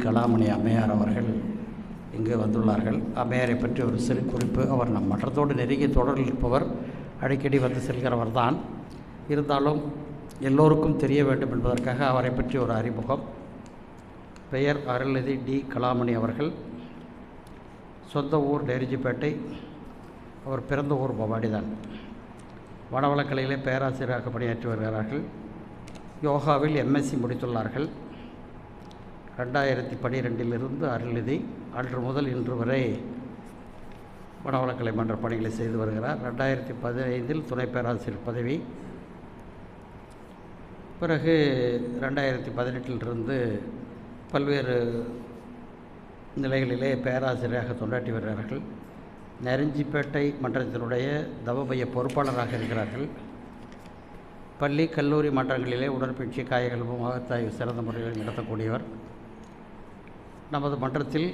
கலாமணி அம்மையார் அவர்கள் இங்கு வந்துள்ளார்கள். அம்மையாரை பற்றி ஒரு சிறு குறிப்பு. அவர் நம் மற்றத்தோடு நெருங்கிய தொடரில் இருப்பவர், அடிக்கடி வந்து செல்கிறவர் தான். இருந்தாலும் எல்லோருக்கும் தெரிய வேண்டும் என்பதற்காக அவரை பற்றி ஒரு அறிமுகம். பெயர் அருள்நிதி டி. கலாமணி அவர்கள். சொந்த ஊர் நெருஞ்சிப்பேட்டை. அவர் பிறந்த ஊர் பவானி தான். வனவளக்கலையிலே பேராசிரியராக பணியாற்றி வருகிறார்கள். யோகாவில் எம்எஸ்சி முடித்துள்ளார்கள். 2012 அருள்நிதி அன்று முதல் இன்று வரை வனவளக்கலை மன்ற பணிகளை செய்து வருகிறார். 2015 துணை பேராசிரியர் பதவி. பிறகு 2018 பல்வேறு நிலைகளிலே பேராசிரியராக தொண்டாற்றி வருகிறார்கள். நெருஞ்சிப்பேட்டை மன்றத்தினுடைய தவமைய பொறுப்பாளராக இருக்கிறார்கள். பள்ளி கல்லூரி மன்றங்களிலே உடற்பயிற்சி, காயகல்பு, மகத்தாய்வு சிறந்த முறையில் நடத்தக்கூடியவர். நமது மன்றத்தில்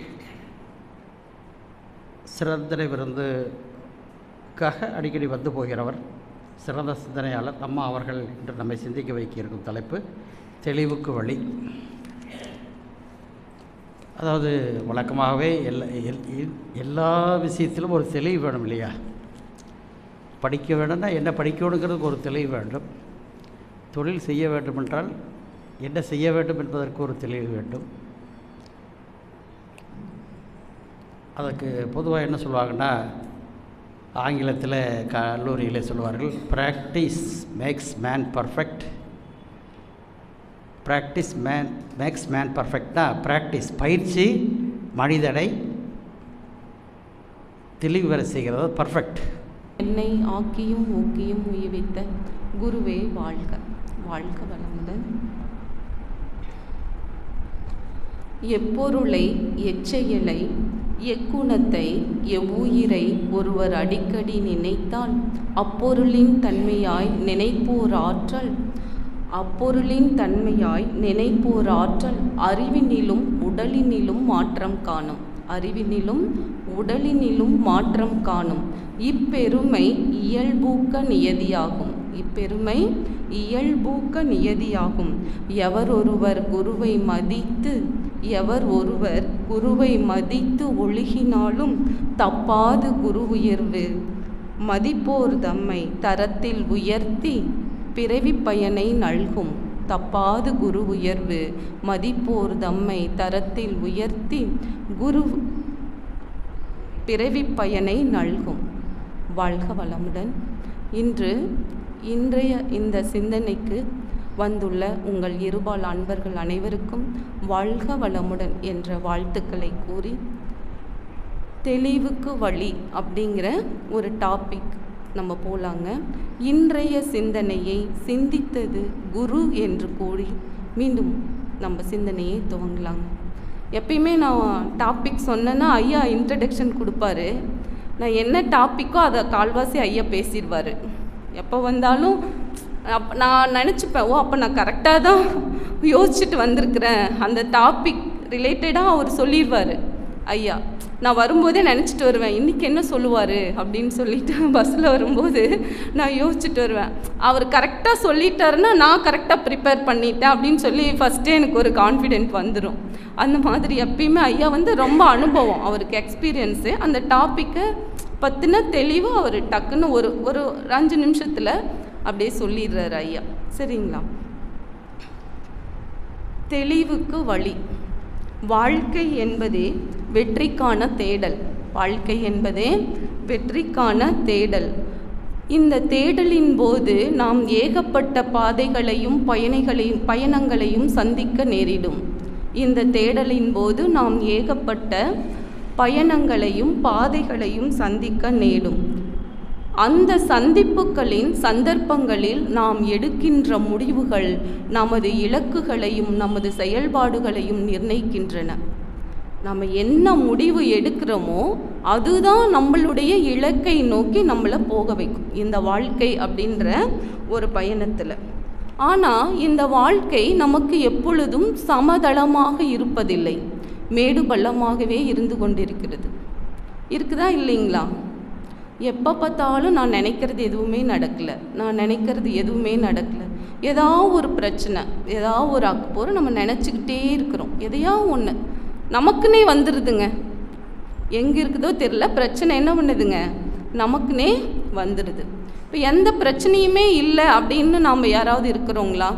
சிறந்தனை விருந்துக்காக அடிக்கடி வந்து போகிறவர், சிறந்த சிந்தனையாளர். அம்மா அவர்கள் இன்று நம்மை சிந்திக்க வைக்க இருக்கும் தலைப்பு தெளிவுக்கு வழி. அதாவது வழக்கமாகவே எல்லா விஷயத்திலும் ஒரு தெளிவு வேணும் இல்லையா? படிக்க வேண்டும்னா என்ன படிக்கணுங்கிறதுக்கு ஒரு தெளிவு வேண்டும். தொழில் செய்ய வேண்டுமென்றால் என்ன செய்ய வேண்டும் என்பதற்கு ஒரு தெளிவு வேண்டும். அதுக்கு பொதுவாக என்ன சொல்லுவாங்கன்னா, ஆங்கிலத்தில் கல்லூரியில் சொல்லுவார்கள், practice makes man perfect. Practice makes man பர்ஃபெக்ட்னா, ப்ராக்டிஸ் பயிற்சி மனிதனை தெளிவு வர செய்கிறது. பர்ஃபெக்ட். என்னை ஆக்கியும் ஊக்கியும் உய்வித்த குருவே வாழ்க. வாழ்க வளமுடன். எப்பொருளை, எச்செயலை, எக்குணத்தை, எவ்வுயிரை ஒருவர் அடிக்கடி நினைத்தால் அப்பொருளின் தன்மையாய் நினைப்போர் ஆற்றல் அறிவினிலும் உடலினிலும் மாற்றம் காணும். இப்பெருமை இயல்பூக்க நியதியாகும். எவர் ஒருவர் குருவை மதித்து ஒழுகினாலும் தப்பாது குரு உயர்வு. மதிப்போர் தம்மை தரத்தில் உயர்த்தி பிறவி பயனை நல்கும். தப்பாது குரு உயர்வு. மதிப்போர் தம்மை தரத்தில் உயர்த்தி பிறவி பயனை நல்கும். வாழ்க வளமுடன். இன்றைய இந்த சிந்தனைக்கு வந்துள்ள உங்கள் இருபால் அன்பர்கள் அனைவருக்கும் வாழ்க வளமுடன் என்ற வாழ்த்துக்களை கூறி, தெளிவுக்கு வழி அப்படிங்கிற ஒரு டாபிக் நம்ம போலாங்க. இன்றைய சிந்தனையை சிந்தித்தது குரு என்று கூறி மீண்டும் நம்ம சிந்தனையை துவங்கலாங்க. எப்பயுமே நான் டாபிக் சொன்னேன்னா ஐயா இன்ட்ரடக்ஷன் கொடுப்பாரு. நான் என்ன டாப்பிக்கோ அதை கால்வாசி ஐயா பேசிடுவார். எப்போ வந்தாலும் நான் நினச்சிப்பேன், அப்போ நான் கரெக்டாக தான் யோசிச்சுட்டு வந்திருக்கிறேன், அந்த டாபிக் ரிலேட்டடாக அவர் சொல்லிடுவார் ஐயா. நான் வரும்போதே நினச்சிட்டு வருவேன், இன்றைக்கி என்ன சொல்லுவார் அப்படின்னு சொல்லிட்டு பஸ்ஸில் வரும்போது நான் யோசிச்சுட்டு வருவேன். அவர் கரெக்டாக சொல்லிட்டாருன்னா நான் கரெக்டாக ப்ரிப்பேர் பண்ணிட்டேன் அப்படின்னு சொல்லி ஃபஸ்ட்டே எனக்கு ஒரு கான்ஃபிடென்ட் வந்துடும். அந்த மாதிரி எப்பயுமே ஐயா ரொம்ப அனுபவம், அவருக்கு எக்ஸ்பீரியன்ஸு. அந்த டாப்பிக்கை பற்றின தெளிவாக அவர் டக்குன்னு ஒரு 5 நிமிஷத்தில் அப்படியே சொல்லிடுறாரு ஐயா. சரிங்களா? தெளிவுக்கு வழி. வாழ்க்கை என்பதே வெற்றிக்கான தேடல். இந்த தேடலின் போது நாம் ஏகப்பட்ட பாதைகளையும் பயணங்களையும் சந்திக்க நேரிடும். இந்த தேடலின் போது நாம் ஏகப்பட்ட பயணங்களையும் பாதைகளையும் சந்திக்க நேடும். அந்த சந்தர்ப்பங்களில் நாம் எடுக்கின்ற முடிவுகள் நமது இலக்குகளையும் நமது செயல்பாடுகளையும் நிர்ணயிக்கின்றன. நம்ம என்ன முடிவு எடுக்கிறோமோ அதுதான் நம்மளுடைய இலக்கை நோக்கி நம்மளை போக வைக்கும் இந்த வாழ்க்கை அப்படின்ற ஒரு பயணத்தில். ஆனால் இந்த வாழ்க்கை நமக்கு எப்பொழுதும் சமதளமாக இருப்பதில்லை, மேடு பள்ளமாகவே இருந்து கொண்டிருக்கிறது. இருக்குதா இல்லைங்களா? எப்போ பார்த்தாலும் நான் நினைக்கிறது எதுவுமே நடக்கலை, ஏதாவது ஒரு பிரச்சனை, ஏதாவது ஒரு அக்கப்போரை நம்ம நினச்சிக்கிட்டே இருக்கிறோம். எதையாவது ஒன்று நமக்குன்னே வந்துடுதுங்க. எங்கே இருக்குதோ தெரியல, பிரச்சனை என்ன பண்ணுதுங்க, நமக்குன்னே வந்துடுது. இப்போ எந்த பிரச்சனையுமே இல்லை அப்படின்னு நாம் யாராவது இருக்கிறோங்களா?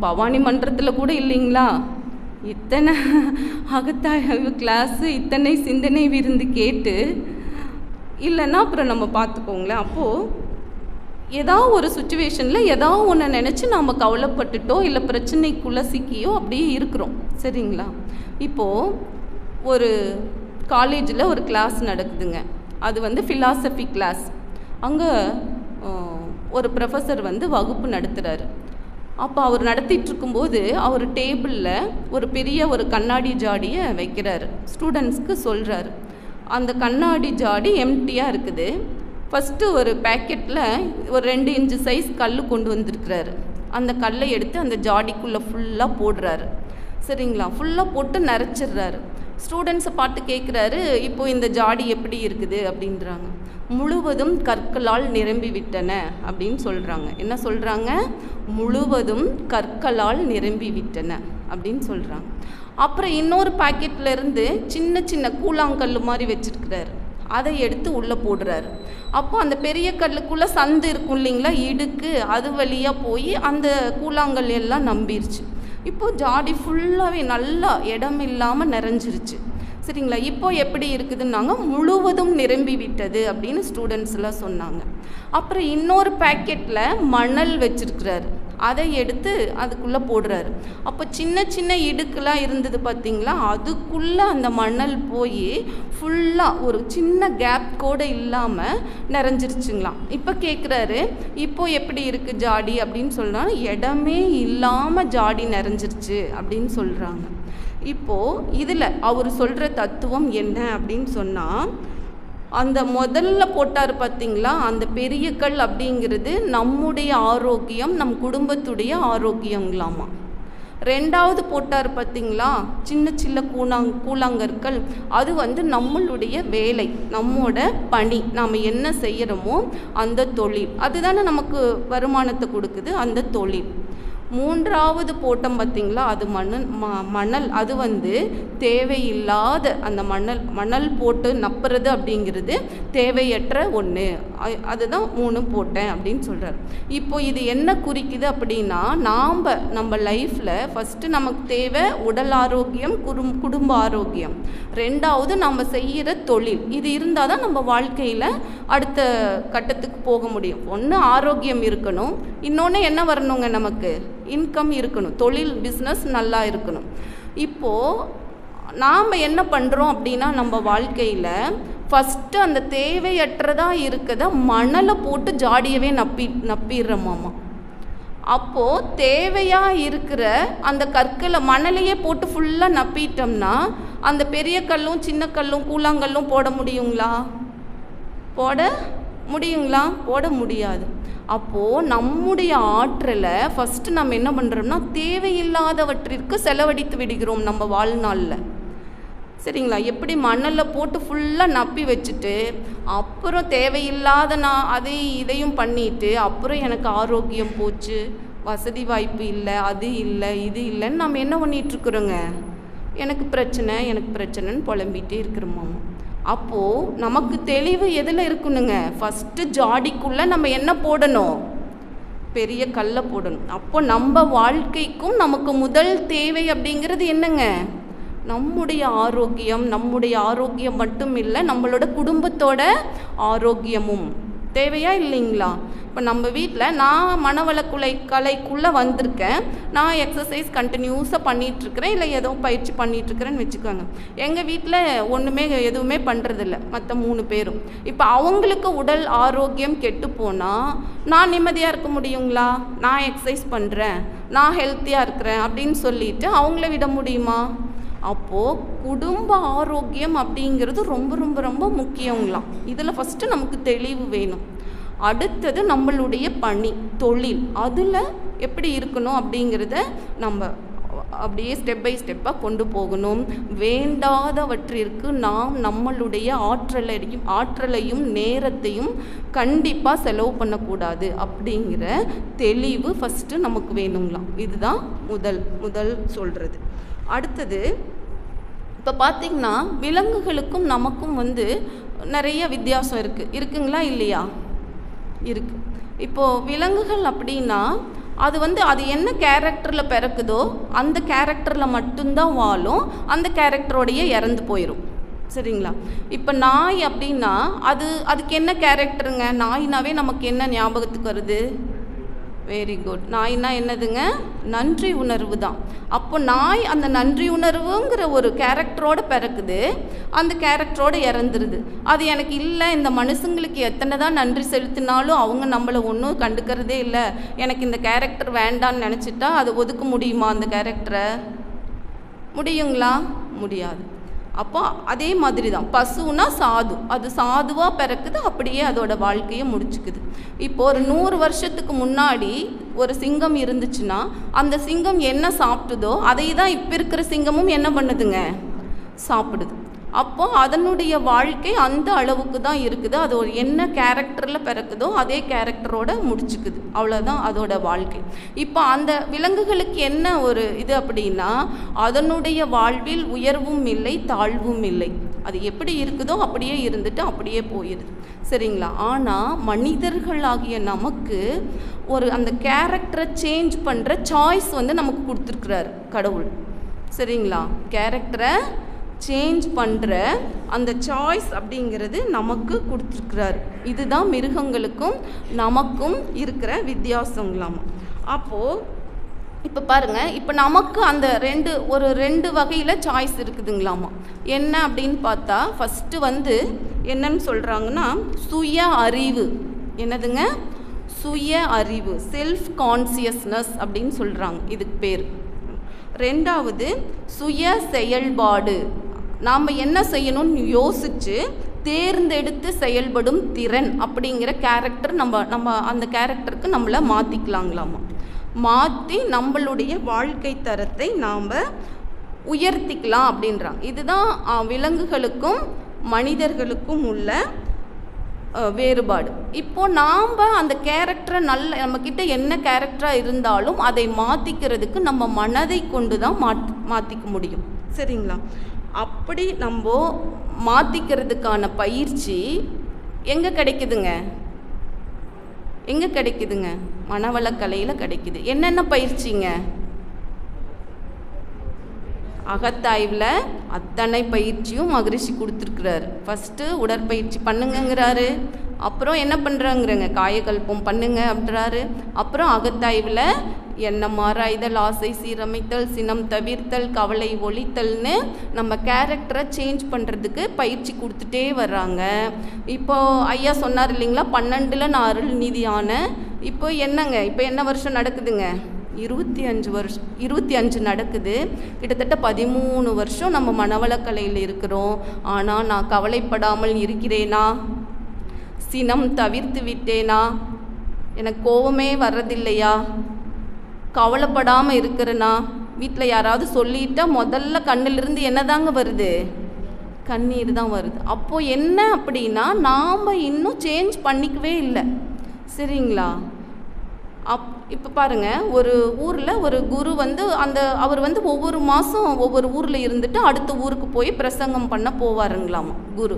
பவானி மன்றத்தில் கூட இல்லைங்களா? இத்தனை அகத்தாய்வு கிளாஸு, இத்தனை சிந்தனை விருந்து கேட்டு இல்லைன்னா அப்புறம் நம்ம பார்த்துக்கோங்களேன். அப்போது ஏதாவது ஒரு சுச்சுவேஷனில் ஏதாவது ஒன்று நினச்சி நாம் கவலைப்பட்டுட்டோ இல்லை பிரச்சனைக்குள்ளே சிக்கியோ அப்படியே இருக்கிறோம். சரிங்களா? இப்போது ஒரு காலேஜில் ஒரு கிளாஸ் நடக்குதுங்க. அது வந்து ஃபிலாசபி கிளாஸ். அங்கே ஒரு ப்ரொஃபஸர் வந்து வகுப்பு நடத்துகிறாரு. அப்போ அவர் நடத்திட்டு இருக்கும்போது அவர் டேபிளில் ஒரு பெரிய ஒரு கண்ணாடி ஜாடியை வைக்கிறாரு. ஸ்டூடெண்ட்ஸ்க்கு சொல்கிறாரு, அந்த கண்ணாடி ஜாடி எம்டியாக இருக்குது. ஃபஸ்ட்டு ஒரு பேக்கெட்டில் ஒரு 2 இன்ச்சு சைஸ் கல் கொண்டு வந்திருக்கிறாரு. அந்த கல்லை எடுத்து அந்த ஜாடிக்குள்ளே ஃபுல்லாக போடுறாரு. சரிங்களா? ஃபுல்லாக போட்டு நிறச்சிட்றாரு. ஸ்டூடெண்ட்ஸை பார்த்து கேட்குறாரு, இப்போது இந்த ஜாடி எப்படி இருக்குது அப்படின்றாங்க. முழுவதும் கற்களால் நிரம்பி விட்டன அப்படின்னு சொல்கிறாங்க. என்ன சொல்கிறாங்க? முழுவதும் கற்களால் நிரம்பி விட்டன அப்படின்னு சொல்கிறாங்க. அப்புறம் இன்னொரு பாக்கெட்லேருந்து சின்ன சின்ன கூழாங்கல் மாதிரி வச்சுருக்கிறாரு. அதை எடுத்து உள்ளே போடுறாரு. அப்போ அந்த பெரிய கல்லுக்குள்ளே சந்து இருக்கும் இல்லைங்களா, இடுக்கு, அது வழியாக போய் அந்த கூழாங்கல் எல்லாம் நம்பிருச்சு. இப்போது ஜாடி ஃபுல்லாகவே நல்லா இடம் இல்லாமல் நிறைஞ்சிருச்சு. சரிங்களா? இப்போ எப்படி இருக்குதுன்னாங்க, முழுவதும் நிரம்பி விட்டது அப்படின்னு ஸ்டூடெண்ட்ஸ்லாம் சொன்னாங்க. அப்புறம் இன்னொரு பேக்கெட்டில் மணல் வச்சுருக்கிறாரு. அதை எடுத்து அதுக்குள்ளே போடுறாரு. அப்போ சின்ன சின்ன இடுக்கெலாம் இருந்தது பார்த்திங்களா, அதுக்குள்ளே அந்த மணல் போய் ஃபுல்லாக ஒரு சின்ன கேப் கூட இல்லாமல் நிறைஞ்சிருச்சுங்களாம். இப்போ கேட்குறாரு, இப்போ எப்படி இருக்குது ஜாடி அப்படின்னு சொன்னால், இடமே இல்லாமல் ஜாடி நிறைஞ்சிருச்சு அப்படின்னு சொல்கிறாங்க. இப்போது இதில் அவர் சொல்கிற தத்துவம் என்ன அப்படின்னு சொன்னால், அந்த முதல்ல போட்டார் பார்த்திங்களா, அந்த பெரிய கல் அப்படிங்கிறது நம்முடைய ஆரோக்கியம், நம் குடும்பத்துடைய ஆரோக்கியங்களாமா. 2வது போட்டார் பார்த்திங்களா, சின்ன சின்ன கூழாங்கற்கள், அது வந்து நம்மளுடைய வேலை, நம்மோட பணி, நாம் என்ன செய்கிறோமோ அந்த தொழில், அதுதானே நமக்கு வருமானத்தை கொடுக்குது, அந்த தொழில். 3வது போட்டோம் பார்த்திங்களா, அது மணல். அது வந்து தேவையில்லாத அந்த மணல் போட்டு நப்புறது அப்படிங்கிறது தேவையற்ற ஒன்று. அதுதான் 3 போட்டேன் அப்படின்னு சொல்கிறார். இப்போ இது என்ன குறிக்குது அப்படின்னா, நம்ம லைஃப்பில் ஃபஸ்ட்டு நமக்கு தேவை உடல் ஆரோக்கியம், குடும்ப ஆரோக்கியம். 2வது நம்ம செய்கிற தொழில். இது இருந்தால் தான் நம்ம வாழ்க்கையில் அடுத்த கட்டத்துக்கு போக முடியும். ஒன்று ஆரோக்கியம் இருக்கணும், இன்னொன்று என்ன வரணுங்க, நமக்கு இன்கம் இருக்கணும், தொழில் பிஸ்னஸ் நல்லா இருக்கணும். இப்போது நாம் என்ன பண்ணுறோம் அப்படின்னா, நம்ம வாழ்க்கையில் ஃபஸ்ட்டு அந்த தேவையற்றதாக இருக்கிறத மணலை போட்டு ஜாடியவே நப்பிடுறோமாமா. அப்போது தேவையாக இருக்கிற அந்த கற்களை மணலையே போட்டு ஃபுல்லாக நப்பிட்டோம்னா அந்த பெரிய கல்லும் சின்ன கல்லும் கூழாங்கல்லும் போட முடியுங்களா? போட முடியாது. அப்போது நம்முடைய ஆற்றலை ஃபஸ்ட்டு நம்ம என்ன பண்ணுறோம்னா, தேவையில்லாதவற்றிற்கு செலவழித்து விடுகிறோம் நம்ம வாழ்நாளில். சரிங்களா? எப்படி மணலில் போட்டு ஃபுல்லாக நப்பி வச்சுட்டு அப்புறம் தேவையில்லாத நான் இதையும் பண்ணிவிட்டு அப்புறம் எனக்கு ஆரோக்கியம் போச்சு, வசதி வாய்ப்பு இல்லை, அது இல்லை, இது இல்லைன்னு நம்ம என்ன பண்ணிகிட்ருக்குறோங்க, எனக்கு பிரச்சனைன்னு புலம்பிகிட்டே இருக்கிறோமாமா. அப்போது நமக்கு தெளிவு எதில் இருக்கணுங்க, ஃபஸ்ட்டு ஜாடிக்குள்ளே நம்ம என்ன போடணும், பெரிய கல்லை போடணும். அப்போ நம்ம வாழ்க்கைக்கும் நமக்கு முதல் தேவை அப்படிங்கிறது என்னங்க, நம்முடைய ஆரோக்கியம் மட்டும் இல்லை, நம்மளோட குடும்பத்தோட ஆரோக்கியமும் தேவையா இல்லைங்களா? இப்போ நம்ம வீட்டில் நான் கலைக்குள்ளே வந்திருக்கேன், நான் எக்ஸசைஸ் கண்டினியூஸாக பண்ணிகிட்ருக்கிறேன், இல்லை ஏதோ பயிற்சி பண்ணிகிட்ருக்கிறேன்னு வச்சுக்கோங்க. எங்கள் வீட்டில் எதுவுமே பண்ணுறதில்ல மற்ற 3 பேரும். இப்போ அவங்களுக்கு உடல் ஆரோக்கியம் கெட்டு போனால் நான் நிம்மதியாக இருக்க முடியுங்களா? நான் எக்ஸசைஸ் பண்ணுறேன், நான் ஹெல்த்தியாக இருக்கிறேன் அப்படின்னு சொல்லிட்டு அவங்கள விட முடியுமா? அப்போது குடும்ப ஆரோக்கியம் அப்படிங்கிறது ரொம்ப ரொம்ப ரொம்ப முக்கியங்களாம். இதில் ஃபஸ்ட்டு நமக்கு தெளிவு வேணும். அடுத்தது நம்மளுடைய பணி, தொழில், அதில் எப்படி இருக்கணும் அப்படிங்கிறத நம்ம அப்படியே ஸ்டெப் பை ஸ்டெப்பாக கொண்டு போகணும். வேண்டாதவற்றிற்கு நாம் நம்மளுடைய ஆற்றலையும் நேரத்தையும் கண்டிப்பாக செலவு பண்ணக்கூடாது அப்படிங்கிற தெளிவு ஃபஸ்ட்டு நமக்கு வேணுங்களாம். இதுதான் முதல் சொல்கிறது. அடுத்தது இப்போ பார்த்திங்கன்னா விலங்குகளுக்கும் நமக்கும் நிறைய வித்தியாசம் இருக்குங்களா இல்லையா? இருக்குது. இப்போது விலங்குகள் அப்படின்னா அது என்ன கேரக்டரில் பிறக்குதோ அந்த கேரக்டரில் மட்டும்தான் வாழும், அந்த கேரக்டரோடையே இறந்து போயிடும். சரிங்களா? இப்போ நாய் அப்படின்னா அதுக்கு என்ன கேரக்டருங்க? நாய்னாவே நமக்கு என்ன ஞாபகத்துக்கு வருது? Very good. நாய்னா என்னதுங்க? நன்றி உணர்வு தான். அப்போ நாய் அந்த நன்றி உணர்வுங்கிற ஒரு கேரக்டரோடு பிறக்குது, அந்த கேரக்டரோடு இறந்துருது. அது எனக்கு இல்லை, இந்த மனுஷங்களுக்கு எத்தனை தான் நன்றி செலுத்தினாலும் அவங்க நம்மளை ஒன்றும் கண்டுக்கிறதே இல்லை, எனக்கு இந்த கேரக்டர் வேண்டான்னு நினச்சிட்டா அது ஒதுக்க முடியுமா? அந்த கேரக்டரை முடியுங்களா? முடியாது. அப்போ அதே மாதிரி தான் பசுனா சாது, அது சாதுவாக பிறக்குது, அப்படியே அதோட வாழ்க்கையை முடிச்சுக்குது. இப்போ ஒரு 100 வருஷத்துக்கு முன்னாடி ஒரு சிங்கம் இருந்துச்சுன்னா அந்த சிங்கம் என்ன சாப்பிட்டுதோ அதை தான் இப்போ இருக்கிற சிங்கமும் என்ன பண்ணுதுங்க? சாப்பிடுது. அப்போ அதனுடைய வாழ்க்கை அந்த அளவுக்கு தான் இருக்குது. அது ஒரு என்ன கேரக்டரில் பிறக்குதோ அதே கேரக்டரோட முடிச்சுக்குது, அவ்வளோதான் அதோட வாழ்க்கை. இப்போ அந்த விலங்குகளுக்கு என்ன ஒரு இது அப்படின்னா, அதனுடைய வாழ்வில் உயர்வும் இல்லை தாழ்வும் இல்லை, அது எப்படி இருக்குதோ அப்படியே இருந்துட்டு அப்படியே போயிடுது. சரிங்களா? ஆனால் மனிதர்களாகிய நமக்கு அந்த கேரக்டரை சேஞ்ச் பண்ணுற சாய்ஸ் நமக்கு கொடுத்துருக்குறாரு கடவுள். சரிங்களா? கேரக்டரை சேஞ்ச் பண்ணுற அந்த சாய்ஸ் அப்படிங்கிறது நமக்கு கொடுத்துருக்குறாரு. இதுதான் மிருகங்களுக்கும் நமக்கும் இருக்கிற வித்தியாசங்களாமா. அப்போது இப்போ பாருங்கள், இப்போ நமக்கு அந்த ரெண்டு வகையில் சாய்ஸ் இருக்குதுங்களாமா. என்ன அப்படின்னு பார்த்தா, ஃபஸ்ட்டு என்னன்னு சொல்கிறாங்கன்னா சுய அறிவு. என்னதுங்க? சுய அறிவு, செல்ஃப் கான்சியஸ்னஸ் அப்படின்னு சொல்கிறாங்க, இதுக்கு பேர். ரெண்டாவது சுய செயல்பாடு, நாம் என்ன செய்யணும்னு யோசித்து தேர்ந்தெடுத்து செயல்படும் திறன் அப்படிங்கிற கேரக்டர் நம்ம அந்த கேரக்டருக்கு நம்மளை மாற்றிக்கலாங்களாமா. மாற்றி நம்மளுடைய வாழ்க்கை தரத்தை நாம் உயர்த்திக்கலாம் அப்படின்றாங்க. இதுதான் விலங்குகளுக்கும் மனிதர்களுக்கும் உள்ள வேறுபாடு. இப்போது நாம் அந்த கேரக்டரை நம்மக்கிட்ட என்ன கேரக்டராக இருந்தாலும் அதை மாற்றிக்கிறதுக்கு நம்ம மனதை கொண்டு தான் மாற்றிக்க முடியும். சரிங்களா? அப்படி நம்ம மாற்றிக்கிறதுக்கான பயிற்சி எங்கே கிடைக்குதுங்க? மனவளக்கலையில் கிடைக்குது. என்னென்ன பயிற்சிங்க? அகத்தாய்வில் அத்தனை பயிற்சியும் மகரிஷி கொடுத்துருக்குறாரு. ஃபஸ்ட்டு உடற்பயிற்சி பண்ணுங்கிறாரு, அப்புறம் என்ன பண்ணுறாங்கிறங்க காயகல்பம் பண்ணுங்க அப்படின்றாரு. அப்புறம் அகத்தாய்வில் எண்ணம் ஆராய்தல், ஆசை சீரமைத்தல், சினம் தவிர்த்தல், கவலை ஒழித்தல்னு நம்ம கேரக்டரை சேஞ்ச் பண்ணுறதுக்கு பயிற்சி கொடுத்துட்டே வர்றாங்க. இப்போது ஐயா சொன்னார் இல்லைங்களா, 12ல் நான் அருள் நீதியான. இப்போ என்னங்க, இப்போ என்ன வருஷம் நடக்குதுங்க? 25 நடக்குது. கிட்டத்தட்ட 13 வருஷம் நம்ம மனவளக்கலையில் இருக்கிறோம். ஆனால் நான் கவலைப்படாமல் இருக்கிறேனா? சினம் தவிர்த்து விட்டேனா? எனக்கு கோபமே வர்றதில்லையா? கவலைப்படாமல் இருக்கிறேனா? வீட்டில் யாராவது சொல்லிட்டா முதல்ல கண்ணிலிருந்து என்னதாங்க வருது? கண்ணீர் தான் வருது. அப்போது என்ன அப்படின்னா, நாம் இன்னும் சேஞ்ச் பண்ணிக்கவே இல்லை. சரிங்களா? இப்போ பாருங்கள், ஒரு ஊரில் ஒரு குரு அவர் ஒவ்வொரு மாதம் ஒவ்வொரு ஊரில் இருந்துட்டு அடுத்த ஊருக்கு போய் பிரசங்கம் பண்ண போவாருங்களாமா குரு.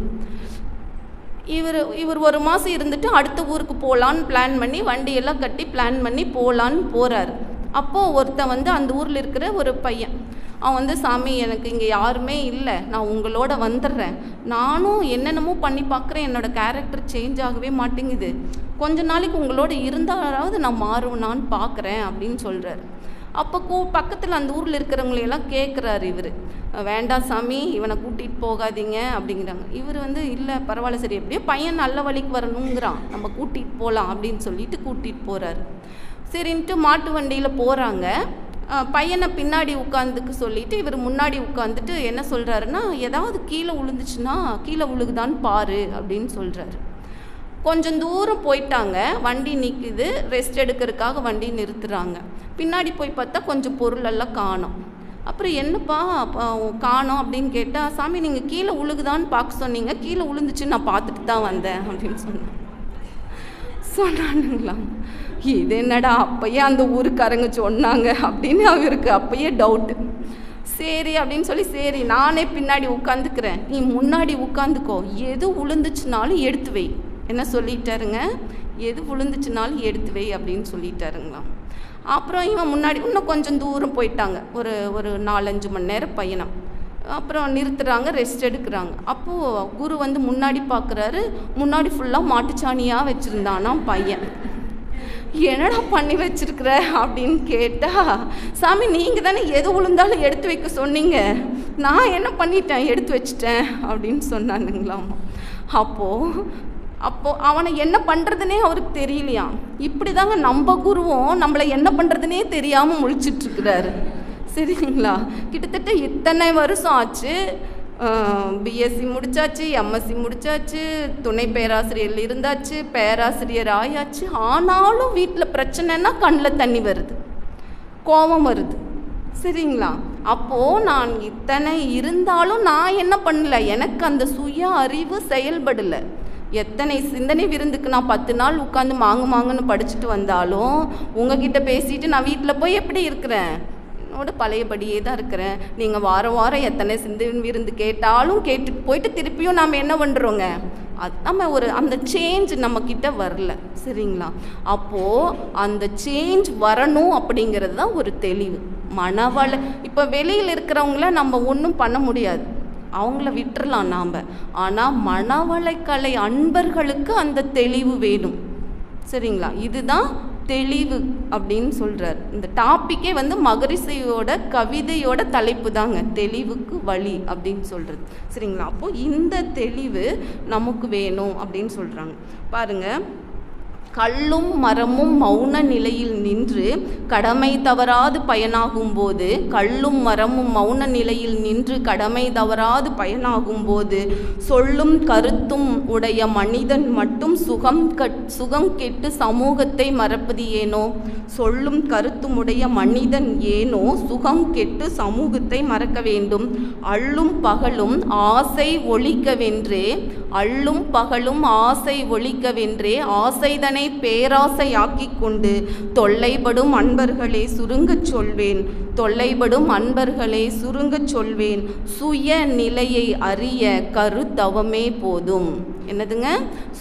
இவர் ஒரு மாதம் இருந்துட்டு அடுத்த ஊருக்கு போகலான்னு பிளான் பண்ணி வண்டியெல்லாம் கட்டி பிளான் பண்ணி போகலான்னு போகிறாரு. அப்போது ஒருத்தன் அந்த ஊரில் இருக்கிற ஒரு பையன், அவன் சாமி எனக்கு இங்கே யாருமே இல்லை, நான் உங்களோட வந்துடுறேன், நானும் என்னென்னமோ பண்ணி பார்க்குறேன், என்னோடய கேரக்டர் சேஞ்ச் ஆகவே மாட்டேங்குது, கொஞ்ச நாளைக்கு உங்களோட இருந்தாலாவது நான் மாறுவேனான்னு பார்க்குறேன் அப்படின்னு சொல்கிறார். அப்போ பக்கத்தில் அந்த ஊரில் இருக்கிறவங்களையெல்லாம் கேட்குறாரு இவர், வேண்டாம் சாமி இவனை கூட்டிகிட்டு போகாதீங்க அப்படிங்கிறாங்க. இவர் இல்லை பரவாயில்ல, சரி எப்படியோ பையன் நல்ல வழிக்கு வரணுங்கிறான், நம்ம கூட்டிகிட்டு போகலாம் அப்படின்னு சொல்லிட்டு கூட்டிகிட்டு போகிறாரு. சரின்ட்டு மாட்டு வண்டியில் போகிறாங்க. பையனை பின்னாடி உட்காந்துக்கு சொல்லிவிட்டு இவர் முன்னாடி உட்காந்துட்டு என்ன சொல்கிறாருன்னா, ஏதாவது கீழே விழுந்துச்சுன்னா கீழே விழுகுதான்னு பாரு அப்படின்னு சொல்கிறாரு. கொஞ்சம் தூரம் போயிட்டாங்க, வண்டி நிற்குது, ரெஸ்ட் எடுக்கிறதுக்காக வண்டி நிறுத்துகிறாங்க. பின்னாடி போய் பார்த்தா கொஞ்சம் பொருளெல்லாம் காணோம். அப்புறம் என்னப்பா காணோம் அப்படின்னு கேட்டால், சாமி நீங்கள் கீழே விழுகுதான்னு பார்க்க சொன்னீங்க, கீழே விழுந்துச்சு நான் பார்த்துட்டு தான் வந்தேன் அப்படின்னு சொன்னானுங்களா. இது என்னடா அப்பயே அந்த ஊருக்காரங்க சொன்னாங்க அப்படின்னு அவருக்கு அப்பயே டவுட்டு. சரி அப்படின்னு சொல்லி, சரி நானே பின்னாடி உட்காந்துக்கிறேன், நீ முன்னாடி உட்காந்துக்கோ, எது விழுந்துச்சுனாலும் எடுத்து வை. என்ன சொல்லிட்டாருங்க? எது விழுந்துச்சுனாலும் எடுத்து வை அப்படின்னு சொல்லிட்டாருங்களாம். அப்புறம் இவன் முன்னாடி இன்னும் கொஞ்சம் தூரம் போயிட்டாங்க, ஒரு 4-5 மணி நேரம் பயணம். அப்புறம் நிறுத்துறாங்க, ரெஸ்ட் எடுக்கிறாங்க. அப்போது குரு வந்து முன்னாடி பார்க்குறாரு, முன்னாடி ஃபுல்லாக மாட்டுச்சாணியாக வச்சுருந்தானா பையன். என்னடா பண்ணி வச்சிருக்கிற அப்படின்னு கேட்டால், சாமி நீங்கள் தானே எது விழுந்தாலும் எடுத்து வைக்க சொன்னீங்க, நான் என்ன பண்ணிட்டேன், எடுத்து வச்சிட்டேன் அப்படின்னு சொன்னானுங்களாம். அப்போது அவனை என்ன பண்ணுறதுனே அவருக்கு தெரியலையாம். இப்படி தாங்க நம்ம குருவும் நம்மளை என்ன பண்ணுறதுனே தெரியாமல் முழிச்சிட்ருக்கிறாரு. சரிங்களா? கிட்டத்தட்ட இத்தனை வருஷம் ஆச்சு, பிஎஸ்சி முடித்தாச்சு, எம்எஸ்சி முடித்தாச்சு, துணை பேராசிரியர் இருந்தாச்சு, பேராசிரியர் ஆயாச்சு. ஆனாலும் வீட்டில் பிரச்சனைன்னா கண்ணில் தண்ணி வருது, கோபம் வருது. சரிங்களா? அப்போது நான் இத்தனை இருந்தாலும் நான் என்ன பண்ணல, எனக்கு அந்த சுய அறிவு செயல்படலை. எத்தனை சிந்தனை விருந்துக்கு நான் 10 நாள் உட்காந்து மாங்குன்னு படிச்சுட்டு வந்தாலும் உங்ககிட்ட பேசிட்டு நான் வீட்டில் போய் எப்படி இருக்கிறேன், என்னோட பழையபடியே தான் இருக்கிறேன். நீங்கள் வாரம் எத்தனை சிந்தனை விருந்து கேட்டாலும் கேட்டு போயிட்டு திருப்பியும் நாம் என்ன பண்ணுறோங்க, அது நம்ம அந்த சேஞ்ச் நம்மக்கிட்ட வரல. சரிங்களா? அப்போது அந்த சேஞ்ச் வரணும் அப்படிங்கிறது தான் ஒரு தெளிவு. மனவள இப்போ வெளியில் இருக்கிறவங்கள நம்ம ஒன்றும் பண்ண முடியாது, அவங்கள விட்டுறலாம் நாம். ஆனால் மனவளக்கலை அன்பர்களுக்கு அந்த தெளிவு வேணும். சரிங்களா? இதுதான் தெளிவு அப்படின்னு சொல்கிறார். இந்த டாப்பிக்கே வந்து மகரிஷியோட கவிதையோட தலைப்பு தாங்க, தெளிவுக்கு வழி அப்படின்னு சொல்கிறது. சரிங்களா? அப்போது இந்த தெளிவு நமக்கு வேணும் அப்படின்னு சொல்கிறாங்க. பாருங்கள், கல்லும் மரமும் மௌன நிலையில் நின்று கடமை தவறாது பயனாகும் போது, கல்லும் மரமும் மௌன நிலையில் நின்று கடமை தவறாது பயனாகும் போது, சொல்லும் கருத்தும் உடைய மனிதன் மட்டும் சுகம் கெட்டு சமூகத்தை மறப்பது ஏனோ? சொல்லும் கருத்தும் உடைய மனிதன் ஏனோ சுகம் கெட்டு சமூகத்தை மறக்க வேண்டும்? அள்ளும் பகலும் ஆசை ஒழிக்கவென்றே, அள்ளும் பகலும் ஆசை ஒழிக்கவென்றே ஆசைதனை பேராசையாக்கிக் கொண்டு தொல்லைப்படும் அன்பர்களே சுருங்கச் சொல்வேன், தொல்லைப்படும் அன்பர்களே சுருங்கச் சொல்வேன், சுய நிலையை அறிய கருத்தவமே போதும். என்னதுங்க?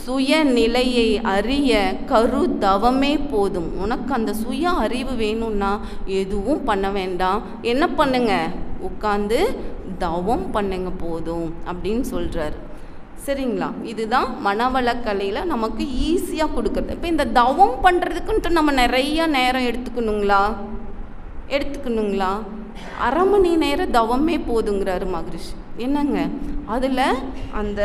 சுய நிலையை அறிய கருத்தவமே போதும். உனக்கு அந்த சுய அறிவு வேணும்னா எதுவும் பண்ண வேண்டாம், என்ன பண்ணுங்க, உட்காந்து தவம் பண்ணுங்க போதும் அப்படின்னு சொல்கிறார். சரிங்களா? இதுதான் மனவளக்கலையில் நமக்கு ஈஸியாக கொடுக்குறது. இப்போ இந்த தவம் பண்ணுறதுக்குன்ட்டு நம்ம நிறைய நேரம் எடுத்துக்கணுங்களா? அரை மணி நேரம் தவமே போதுங்கிறாரு மகரிஷி. என்னங்க அதில் அந்த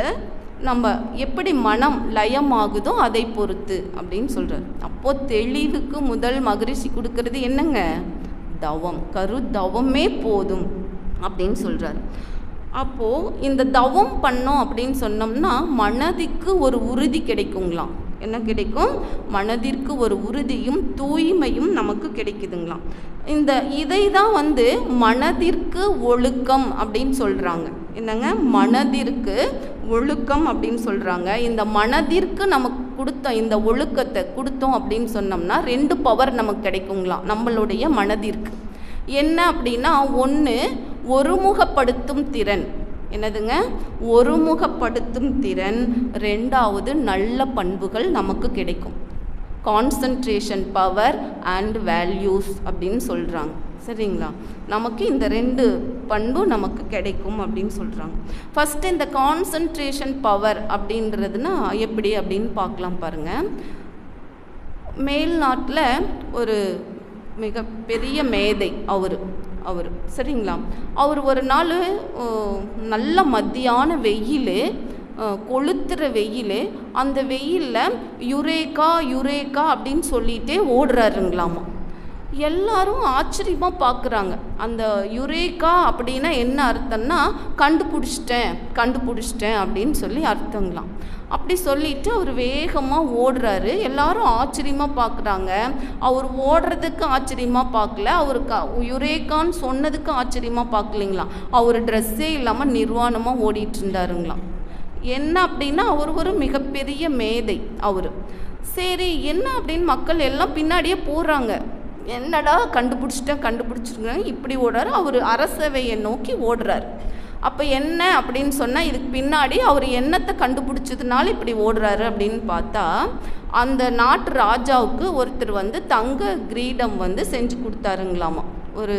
நம்ம எப்படி மனம் லயமாகுதோ அதை பொறுத்து அப்படின்னு சொல்கிறார். அப்போது தெளிவுக்கு முதல் மகரிஷி கொடுக்கறது என்னங்க? தவம். தவமே போதும் அப்படின்னு சொல்கிறார். அப்போது இந்த தவம் பண்ணோம் அப்படின்னு சொன்னோம்னா மனதிற்கு ஒரு உறுதி கிடைக்குங்களாம். என்ன கிடைக்கும்? மனதிற்கு ஒரு உறுதியும் தூய்மையும் நமக்கு கிடைக்குதுங்களாம். இதை தான் வந்து மனதிற்கு ஒழுக்கம் அப்படின்னு சொல்கிறாங்க. என்னங்க? மனதிற்கு ஒழுக்கம் அப்படின்னு சொல்கிறாங்க. இந்த மனதிற்கு நமக்கு கொடுத்த இந்த ஒழுக்கத்தை கொடுத்தோம் அப்படின்னு சொன்னோம்னா 2 பவர் நமக்கு கிடைக்குங்களாம் நம்மளுடைய மனதிற்கு. என்ன அப்படின்னா, ஒன்று ஒருமுகப்படுத்தும் திறன். என்னதுங்க? ஒருமுகப்படுத்தும் திறன். 2வது நல்ல பண்புகள் நமக்கு கிடைக்கும். கான்சன்ட்ரேஷன் பவர் அண்ட் வேல்யூஸ் அப்படின்னு சொல்கிறாங்க. சரிங்களா? நமக்கு இந்த 2 பண்பு நமக்கு கிடைக்கும் அப்படின்னு சொல்கிறாங்க. ஃபஸ்ட்டு இந்த கான்சன்ட்ரேஷன் பவர் அப்படின்றதுனா எப்படி அப்படின்னு பார்க்கலாம். பாருங்கள், மேல்நாட்டில் ஒரு மிகப்பெரிய மேதை அவர் சரிங்களா? அவர் ஒரு நாள் நல்ல மத்தியான வெயில், கொளுத்துற வெயில், அந்த வெயிலில் யுரேக்கா அப்படின்னு சொல்லிகிட்டே ஓடுறாருங்களாமா. எல்லாரும் ஆச்சரியமாக பார்க்குறாங்க. அந்த யுரேக்கா அப்படின்னா என்ன அர்த்தம்னா கண்டுபிடிச்சிட்டேன் அப்படின்னு சொல்லி அர்த்தங்களாம். அப்படி சொல்லிட்டு அவர் வேகமாக ஓடுறாரு. எல்லாரும் ஆச்சரியமாக பார்க்குறாங்க. அவர் ஓடுறதுக்கு ஆச்சரியமாக பார்க்கல, அவருக்கு யுரேக்கான்னு சொன்னதுக்கு ஆச்சரியமாக பார்க்கலிங்களாம். அவர் ட்ரெஸ்ஸே இல்லாமல் நிர்வாணமாக ஓடிட்டு இருந்தாருங்களாம். என்ன அப்படின்னா அவர் ஒரு மிகப்பெரிய மேதை அவர். சரி என்ன அப்படின்னு மக்கள் எல்லாம் பின்னாடியே போகிறாங்க. என்னடா கண்டுபிடிச்சிருக்காங்க இப்படி ஓடுறாரு. அவர் அரசவையை நோக்கி ஓடுறார். அப்போ என்ன அப்படின்னு சொன்னால், இதுக்கு பின்னாடி அவர் என்னத்தை கண்டுபிடிச்சதுனால இப்படி ஓடுறாரு அப்படின்னு பார்த்தா, அந்த நாட்டு ராஜாவுக்கு ஒருத்தர் தங்க கிரீடம் செஞ்சு கொடுத்தாருங்களாமா. ஒரு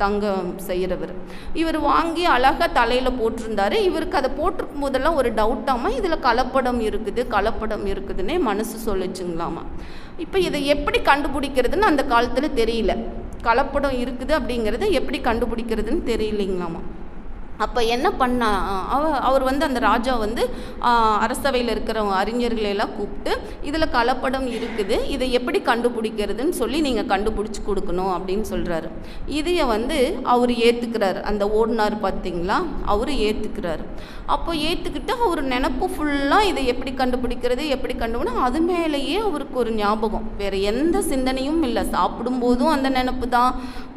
தங்கம் செய்கிறவர். இவர் வாங்கி அழகாக தலையில் போட்டிருந்தாரு. இவருக்கு அதை போட்டிருக்கும் போதெல்லாம் ஒரு டவுட்டாமா, இதில் கலப்படம் இருக்குதுன்னே மனசு சொல்லிச்சுங்களாமா. இப்போ இதை எப்படி கண்டுபிடிக்கிறதுன்னு அந்த காலத்தில் தெரியல. கலப்படம் இருக்குது அப்படிங்கிறத எப்படி கண்டுபிடிக்கிறதுன்னு தெரியலைங்களாமா. அப்போ என்ன பண்ணா, அவர் அந்த ராஜா அரசவையில் இருக்கிற அறிஞர்களெல்லாம் கூப்பிட்டு, இதில் கலப்படம் இருக்குது, இதை எப்படி கண்டுபிடிக்கிறதுன்னு சொல்லி நீங்கள் கண்டுபிடிச்சி கொடுக்கணும் அப்படின்னு சொல்கிறாரு. இதையை அவர் ஏற்றுக்கிறார். அந்த ஓடினார் பார்த்தீங்களா, அவர் ஏற்றுக்கிறார். அப்போ ஏற்றுக்கிட்டு அவர் நினப்பு ஃபுல்லாக இதை எப்படி கண்டுபிடிக்கணும் அது மேலேயே அவருக்கு ஒரு ஞாபகம். வேறு எந்த சிந்தனையும் இல்லை. சாப்பிடும்போதும் அந்த நினப்பு தான்,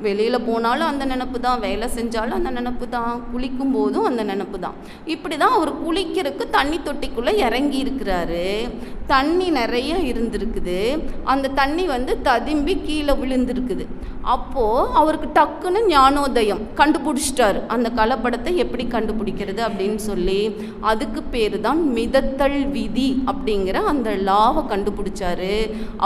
வெளியில் போனாலும் அந்த நினப்பு தான், வேலை செஞ்சாலும் அந்த நினப்பு தான், குளிக்கும் போதும் அந்த நினப்பு தான். இப்படி தான் அவர் குளிக்கிறதுக்கு தண்ணி தொட்டிக்குள்ளே இறங்கி இருக்கிறாரு. தண்ணி நிறைய இருந்திருக்குது. அந்த தண்ணி ததும்பி கீழே விழுந்திருக்குது. அப்போது அவருக்கு டக்குன்னு ஞானோதயம், கண்டுபிடிச்சிட்டாரு அந்த கலப்படத்தை எப்படி கண்டுபிடிக்கிறது அப்படின்னு சொல்லி. அதுக்கு பேர் தான் மிதத்தல் விதி அப்படிங்கிற அந்த லாவை கண்டுபிடிச்சாரு.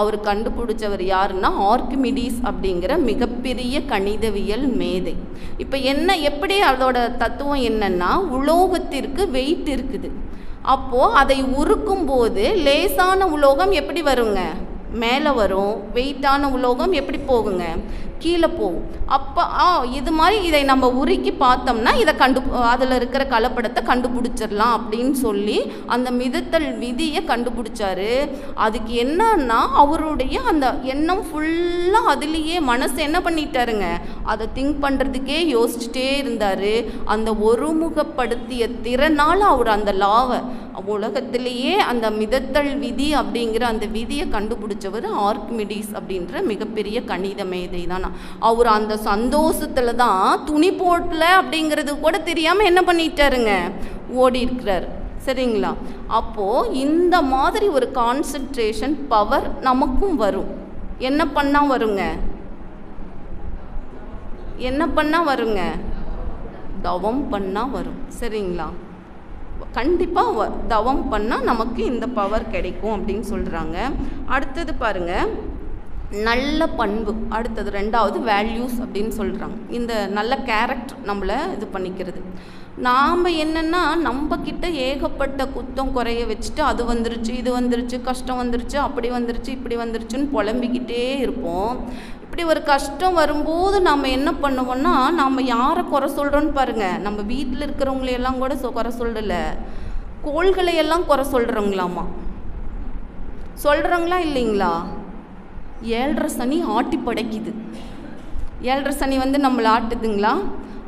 அவர் கண்டுபிடிச்சவர் யாருன்னா ஆர்க்கிமிடிஸ் அப்படிங்கிற மிகப்பெரிய கணிதவியல் மேதை. இப்போ எப்படி அதோட தத்துவம் என்னன்னா, உலோகத்திற்கு வெயிட் இருக்குது. அப்போது அதை உருக்கும் போது லேசான உலோகம் எப்படி வருங்க, மேலே வரும். வெயிட்டான உலோகம் எப்படி போகுங்க, கீழே போகும். அப்போ இது மாதிரி இதை நம்ம உருக்கி பார்த்தோம்னா இதை அதில் இருக்கிற கலப்படத்தை கண்டுபிடிச்சிடலாம் அப்படின்னு சொல்லி அந்த மிதத்தல் விதியை கண்டுபிடிச்சாரு. அதுக்கு என்னன்னா, அவருடைய அந்த எண்ணம் ஃபுல்லாக அதுலேயே மனசு என்ன பண்ணிட்டாருங்க, அதை திங்க் பண்ணுறதுக்கே யோசிச்சுட்டே இருந்தார். அந்த ஒருமுகப்படுத்திய திறனால் அவர் அந்த லாவை, உலகத்திலேயே அந்த மிதத்தல் விதி அப்படிங்கிற அந்த விதியை கண்டுபிடிச்சவர் ஆர்க்கிமிடிஸ் அப்படின்ற மிகப்பெரிய கணித மேதை தான். அவர் அந்த சந்தோஷத்துல தான் துணி போடல அப்படிங்கிறது கூட தெரியாமல் என்ன பண்ணிட்டாருங்க, ஓடி இருக்கிறார். சரிங்களா? அப்போது இந்த மாதிரி ஒரு கான்சன்ட்ரேஷன் பவர் நமக்கும் வரும். என்ன பண்ணால் வருங்க, தவம் பண்ணால் வரும். சரிங்களா? கண்டிப்பாக தவம் பண்ணால் நமக்கு இந்த பவர் கிடைக்கும் அப்படின்னு சொல்கிறாங்க. அடுத்தது பாருங்கள், நல்ல பண்பு. அடுத்தது ரெண்டாவது வேல்யூஸ் அப்படின்னு சொல்கிறாங்க. இந்த நல்ல கேரக்டர் நம்மளை இது பண்ணிக்கிறது. நாம் என்னென்னா, நம்மக்கிட்ட ஏகப்பட்ட குத்தம் குறைய வச்சுட்டு அது வந்துருச்சு, இது வந்துருச்சு, கஷ்டம் வந்துருச்சு, அப்படி வந்துருச்சு, இப்படி வந்துருச்சுன்னு புலம்பிக்கிட்டே இருப்போம். இப்படி ஒரு கஷ்டம் வரும்போது நாம் என்ன பண்ணுவோம்னா, நாம் யாரை குறை சொல்கிறோன்னு பாருங்கள். நம்ம வீட்டில் இருக்கிறவங்களையெல்லாம் கூட குறை சொல்லலை, கோள்களையெல்லாம் குறை சொல்கிறோங்களாமா. சொல்கிறோங்களா இல்லைங்களா? 7.5 சனி ஆட்டி படைக்குது. 7.5 சனி நம்மளை ஆட்டுதுங்களா?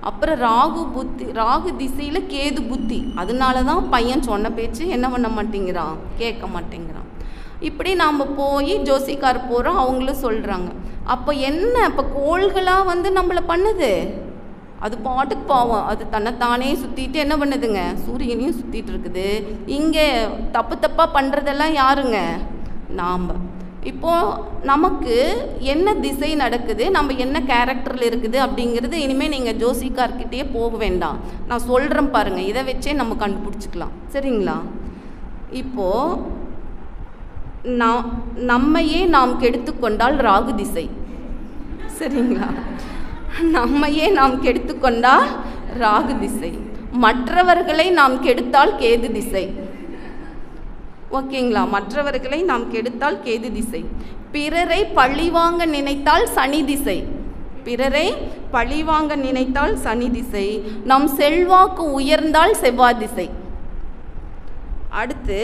அப்புறம் ராகு திசையில் கேது புத்தி. அதனால தான் பையன் சொன்ன பேச்சு என்ன பண்ண மாட்டேங்கிறான், கேட்க மாட்டேங்கிறான். இப்படி நாம் போய் ஜோசிக்கார் போகிறோம், அவங்களும் சொல்கிறாங்க. அப்போ என்ன, இப்போ கோள்களாக நம்மளை பண்ணுது, அது பாட்டுக்கு பாவம், அது தன்னைத்தானே சுற்றிட்டு என்ன பண்ணுதுங்க, சூரியனையும் சுற்றிட்டு இருக்குது. இங்கே தப்பாக பண்ணுறதெல்லாம் யாருங்க, நாம். இப்போது நமக்கு என்ன திசை நடக்குது, நம்ம என்ன கேரக்டரில் இருக்குது அப்படிங்கிறது இனிமேல் நீங்கள் ஜோசிக்கார்கிட்டயே போக வேண்டாம், நான் சொல்கிறேன் பாருங்கள். இதை வச்சே நம்ம கண்டுபிடிச்சிக்கலாம். சரிங்களா? இப்போது நம்மையே நாம் கெடுத்துக்கொண்டால் ராகு திசை. சரிங்களா? நம்மையே நாம் கெடுத்துக்கொண்டால் ராகு திசை. மற்றவர்களை நாம் கெடுத்தால் கேது திசை. ஓகேங்களா? மற்றவர்களை நாம் கெடுத்தால் கேது திசை. பிறரை பழிவாங்க நினைத்தால் சனி திசை. சனி திசை. நம் செல்வாக்கு உயர்ந்தால் செவ்வாய் திசை. அடுத்து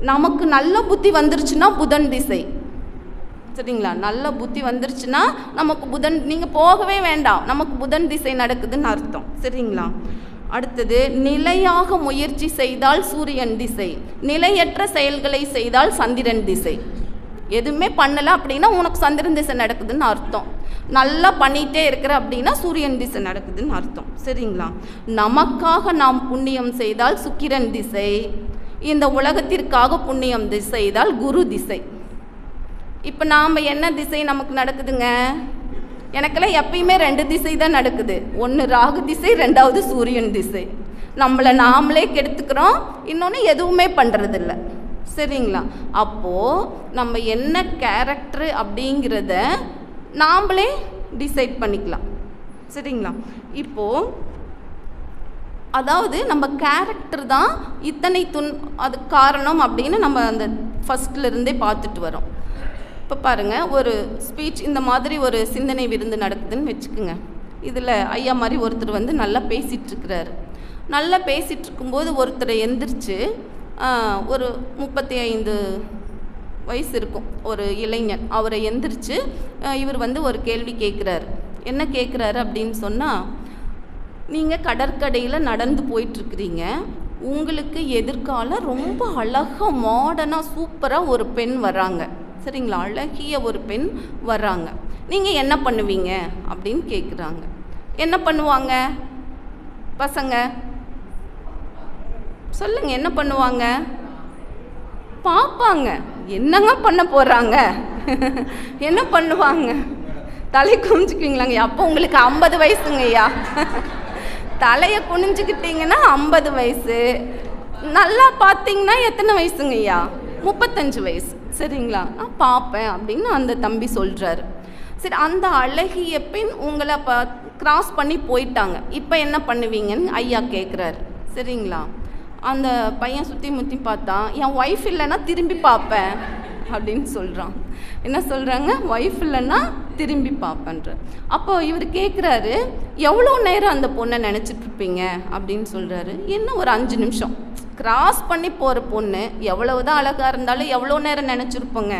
நமக்கு நல்ல புத்தி வந்துருச்சுன்னா புதன் திசை. சரிங்களா? நல்ல புத்தி வந்துருச்சுன்னா நமக்கு புதன், நீங்கள் போகவே வேண்டாம், நமக்கு புதன் திசை நடக்குதுன்னு அர்த்தம். சரிங்களா? அடுத்தது, நிலையாக முயற்சி செய்தால் சூரியன் திசை, நிலையற்ற செயல்களை செய்தால் சந்திரன் திசை. எதுவுமே பண்ணலை அப்படின்னா உனக்கு சந்திரன் திசை நடக்குதுன்னு அர்த்தம். நல்லா பண்ணிகிட்டே இருக்கிற அப்படின்னா சூரியன் திசை நடக்குதுன்னு அர்த்தம். சரிங்களா? நமக்காக நாம் புண்ணியம் செய்தால் சுக்கிரன் திசை, இந்த உலகத்திற்காக புண்ணியம் செய்தால் குரு திசை. இப்போ நாம் என்ன திசை நமக்கு நடக்குதுங்க, எனக்கெல்லாம் எப்பயுமே 2 திசை தான் நடக்குது. ஒன்று ராகு திசை, 2வது சூரியன் திசை. நம்மளை நாமளே கெடுத்துக்கிறோம், இன்னொன்று எதுவுமே பண்ணுறதில்ல. சரிங்களா? அப்போது நம்ம என்ன கேரக்டரு அப்படிங்கிறத நாம்ளே டிசைட் பண்ணிக்கலாம். சரிங்களா? இப்போது அதாவது நம்ம கேரக்டர் தான் இத்தனை அது காரணம் அப்படின்னு நம்ம அந்த ஃபஸ்ட்லேருந்தே பார்த்துட்டு வரோம். இப்போ பாருங்கள், ஒரு ஸ்பீச் இந்த மாதிரி ஒரு சிந்தனை விருந்து நடக்குதுன்னு வச்சுக்கோங்க. இதில் ஐயா மாதிரி ஒருத்தர் வந்து நல்லா பேசிகிட்ருக்கிறாரு. நல்லா பேசிகிட்டு இருக்கும்போது ஒருத்தரை எந்திரிச்சு ஒரு 35 வயசு இருக்கும் ஒரு இளைஞர், அவரை எந்திரிச்சு இவர் வந்து ஒரு கேள்வி கேட்குறாரு. என்ன கேட்குறாரு அப்படின்னு சொன்னால், நீங்கள் கடற்கரையில் நடந்து போயிட்டுருக்கிறீங்க, உங்களுக்கு எதிர்கால ரொம்ப அழகாக மாடர்னாக சூப்பராக ஒரு பெண் வராங்க. சரிங்களா? அழகிய ஒரு பெண் வர்றாங்க. நீங்கள் என்ன பண்ணுவீங்க அப்படின்னு கேட்குறாங்க. என்ன பண்ணுவாங்க பசங்க? சொல்லுங்க, என்ன பண்ணுவாங்க? பார்ப்பாங்க. என்னங்க பண்ண போகிறாங்க? என்ன பண்ணுவாங்க? தலை குனிஞ்சுக்குவீங்களாங்க? அப்போ உங்களுக்கு 50 வயசுங்கய்யா. தலையை குனிஞ்சுக்கிட்டீங்கன்னா 50 வயசு. நல்லா பார்த்தீங்கன்னா எத்தனை வயசுங்கய்யா? 35 வயசு. சரிங்களா? நான் பார்ப்பேன் அப்படின்னு அந்த தம்பி சொல்கிறாரு. சரி, அந்த அழகிய பெண் உங்களை கிராஸ் பண்ணி போயிட்டாங்க. இப்போ என்ன பண்ணுவீங்கன்னு ஐயா கேட்குறாரு. சரிங்களா? அந்த பையன் சுற்றி முற்றி பார்த்தா, என் ஒய்ஃப் இல்லைன்னா திரும்பி பார்ப்பேன் அப்படின்னு சொல்கிறான். என்ன சொல்கிறாங்க? ஒய்ஃப் இல்லைன்னா திரும்பி பார்ப்பேன்ற. அப்போ இவர் கேட்குறாரு, எவ்வளோ நேரம் அந்த பொண்ணை நினச்சிட்ருப்பீங்க அப்படின்னு சொல்கிறாரு. என்ன ஒரு 5 நிமிஷம். கிராஸ் பண்ணி போகிற பொண்ணு எவ்வளவு தான் அழகாக இருந்தாலும் எவ்வளோ நேரம் நினச்சிருப்போங்க?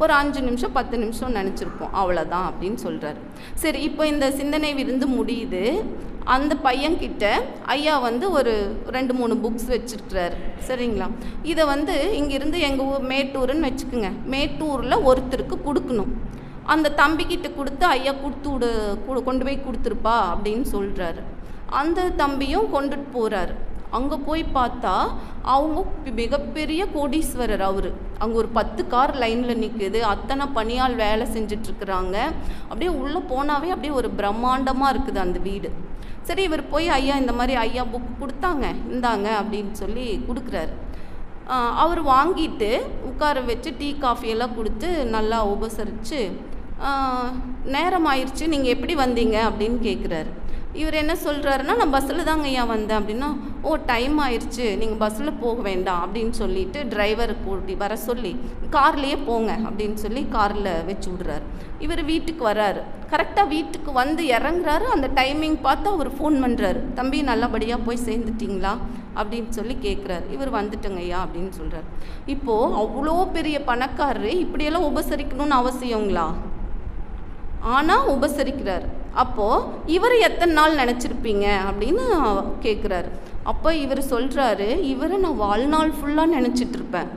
ஒரு 5 நிமிஷம் 10 நிமிஷம் நினச்சிருப்போம், அவ்வளோதான் அப்படின்னு சொல்கிறாரு. சரி, இப்போ இந்த சிந்தனை விருந்து முடியுது. அந்த பையன்கிட்ட ஐயா வந்து ஒரு 2-3 புக்ஸ் வச்சுருக்கிறாரு. சரிங்களா? இதை வந்து இங்கேருந்து எங்கள் ஊர் மேட்டூருன்னு வச்சுக்கோங்க. மேட்டூரில் ஒருத்தருக்கு கொடுக்கணும். அந்த தம்பிக்கிட்ட கொடுத்து ஐயா கொண்டு போய் கொடுத்துருப்பா அப்படின்னு சொல்கிறாரு. அந்த தம்பியும் கொண்டுட்டு போகிறாரு. அங்கே போய் பார்த்தா அவங்க மிகப்பெரிய கோடீஸ்வரர். அவர் அங்கே ஒரு 10 கார் லைனில் நிற்குது. அத்தனை பணியால் வேலை செஞ்சிட்ருக்குறாங்க. அப்படியே உள்ளே போனாவே அப்படியே ஒரு பிரம்மாண்டமாக இருக்குது அந்த வீடு. சரி, இவர் போய் ஐயா இந்த மாதிரி ஐயா புக் கொடுத்தாங்க, இந்தாங்க அப்படின்னு சொல்லி கொடுக்குறாரு. அவர் வாங்கிட்டு உட்கார வச்சு டீ காஃபியெல்லாம் கொடுத்து நல்லா உபசரித்து, நேரம் ஆயிடுச்சு, நீங்கள் எப்படி வந்தீங்க அப்படின்னு கேட்குறாரு. இவர் என்ன சொல்கிறாருன்னா, நான் பஸ்ஸில் தாங்க ஐயா வந்தேன் அப்படின்னா, ஓ டைம் ஆயிடுச்சு, நீங்கள் பஸ்ஸில் போக வேண்டாம் அப்படின்னு சொல்லிட்டு டிரைவரை கூட்டி வர சொல்லி கார்லேயே போங்க அப்படின்னு சொல்லி காரில் வச்சு விட்றாரு. இவர் வீட்டுக்கு வர்றாரு. கரெக்டாக வீட்டுக்கு வந்து இறங்குறாரு. அந்த டைமிங் பார்த்து அவர் ஃபோன் பண்ணுறாரு. தம்பி, நல்லபடியாக போய் சேர்ந்துட்டிங்களா அப்படின்னு சொல்லி கேட்குறாரு. இவர் வந்துட்டங்க ஐயா அப்படின்னு சொல்கிறார். இப்போது அவ்வளோ பெரிய பணக்காரரு இப்படியெல்லாம் உபசரிக்கணும்னு அவசியங்களா? ஆனால் உபசரிக்கிறார். அப்போது இவர் எத்தனை நாள் நினச்சிருப்பீங்க அப்படின்னு கேட்குறாரு. அப்போ இவர் சொல்கிறாரு, இவரை நான் வாழ்நாள் ஃபுல்லாக நினச்சிட்ருப்பேன்.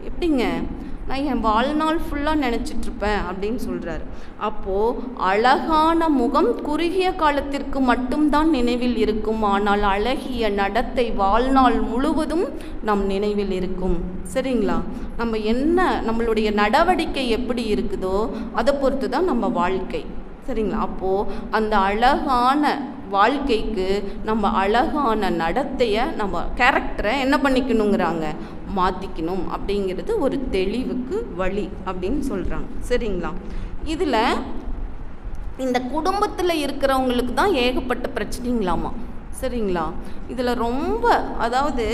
எப்படிங்க? நான் என் வாழ்நாள் ஃபுல்லாக நினச்சிட்ருப்பேன் அப்படின்னு சொல்கிறாரு. அப்போது அழகான முகம் குறுகிய காலத்திற்கு மட்டும்தான் நினைவில் இருக்கும், ஆனால் அழகிய நடத்தை வாழ்நாள் முழுவதும் நம் நினைவில் இருக்கும். சரிங்களா? நம்ம என்ன நம்மளுடைய நடவடிக்கை எப்படி இருக்குதோ அதை பொறுத்து தான் நம்ம வாழ்க்கை. சரிங்களா? அப்போது அந்த அழகான வாழ்க்கைக்கு நம்ம அழகான நடத்தையை, நம்ம கேரக்டரை என்ன பண்ணிக்கணுங்கிறாங்க? மாற்றிக்கணும் அப்படிங்கிறது ஒரு தெளிவுக்கு வழி அப்படின்னு சொல்கிறாங்க. சரிங்களா? இதில் இந்த குடும்பத்தில் இருக்கிறவங்களுக்கு தான் ஏகப்பட்ட பிரச்சனைங்களாமா. சரிங்களா? இதில் ரொம்ப அதாவது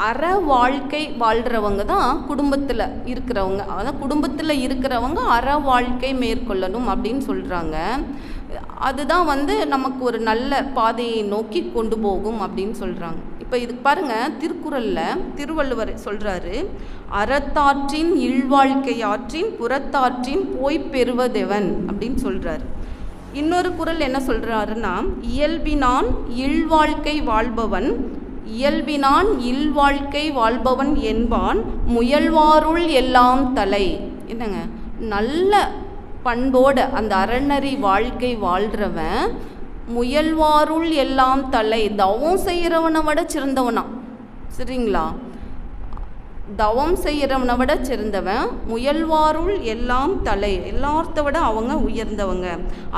அற வாழ்க்கை வாழ்கிறவங்க தான் குடும்பத்தில் இருக்கிறவங்க. அதான் குடும்பத்தில் இருக்கிறவங்க அற வாழ்க்கை மேற்கொள்ளணும் அப்படின்னு சொல்கிறாங்க. அதுதான் வந்து நமக்கு ஒரு நல்ல பாதையை நோக்கி கொண்டு போகும் அப்படின்னு சொல்கிறாங்க. இப்போ இதுக்கு பாருங்கள், திருக்குறளில் திருவள்ளுவர் சொல்கிறாரு, அறத்தாற்றின் இல்வாழ்க்கை ஆற்றின் புறத்தாற்றின் போய் பெறுவதெவன் அப்படின்னு சொல்கிறாரு. இன்னொரு குறள் என்ன சொல்கிறாருன்னா, இயல்பினான் இல்வாழ்க்கை வாழ்பவன் இயல்பினான் இல்வாழ்க்கை வாழ்பவன் என்பான் முயல்வாருள் எல்லாம் தலை. என்னங்க, நல்ல பண்போட அந்த அறநெறி வாழ்க்கை வாழ்கிறவன் முயல்வாருள் எல்லாம் தலை, தவம் செய்கிறவனை விட சிறந்தவனா. சரிங்களா? தவம் செய்கிறவனை விட சிறந்தவன், முயல்வாருள் எல்லாம் தலை, எல்லாத்த விட அவங்க உயர்ந்தவங்க.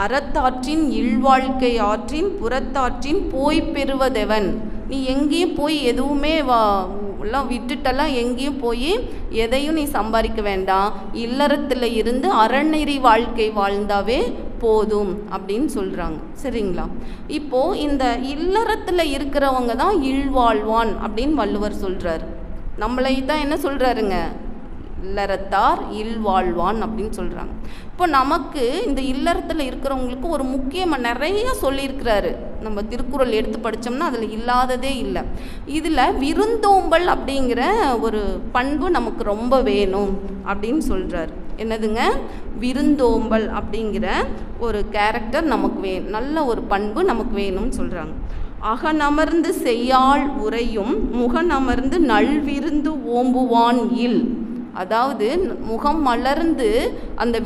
அறத்தாற்றின் இல்வாழ்க்கை ஆற்றின் புறத்தாற்றின் போய் பெறுவதெவன். நீ எங்கேயும் போய் எதுவுமே எல்லாம் விட்டுட்டெல்லாம் எங்கேயும் போய் எதையும் நீ சம்பாதிக்க வேண்டாம், இல்லறத்தில் இருந்து அறநெறி வாழ்க்கை வாழ்ந்தாவே போதும் அப்படின்னு சொல்கிறாங்க. சரிங்களா? இப்போது இந்த இல்லறத்தில் இருக்கிறவங்க தான் இல்வாழ்வான் அப்படின்னு வள்ளுவர் சொல்கிறார். நம்மளை தான் என்ன சொல்கிறாருங்க? இல்லறத்தார் இல்வாழ்வான் அப்படின்னு சொல்கிறாங்க. இப்போ நமக்கு இந்த இல்லறத்தில் இருக்கிறவங்களுக்கு ஒரு முக்கியமாக நிறைய சொல்லியிருக்கிறாரு. நம்ம திருக்குறள் எடுத்து படித்தோம்னா அதில் இல்லாததே இல்லை. இதில் விருந்தோம்பல் அப்படிங்கிற ஒரு பண்பு நமக்கு ரொம்ப வேணும் அப்படின்னு சொல்கிறார். என்னதுங்க? விருந்தோம்பல் அப்படிங்கிற ஒரு கேரக்டர் நமக்கு நல்ல ஒரு பண்பு நமக்கு வேணும்னு சொல்கிறாங்க. அகனமர்ந்து செய்யாள் உரையும் முகனமர்ந்து நல்விருந்து ஓம்புவான் இல். அதாவது முகம் மலர்ந்து அந்த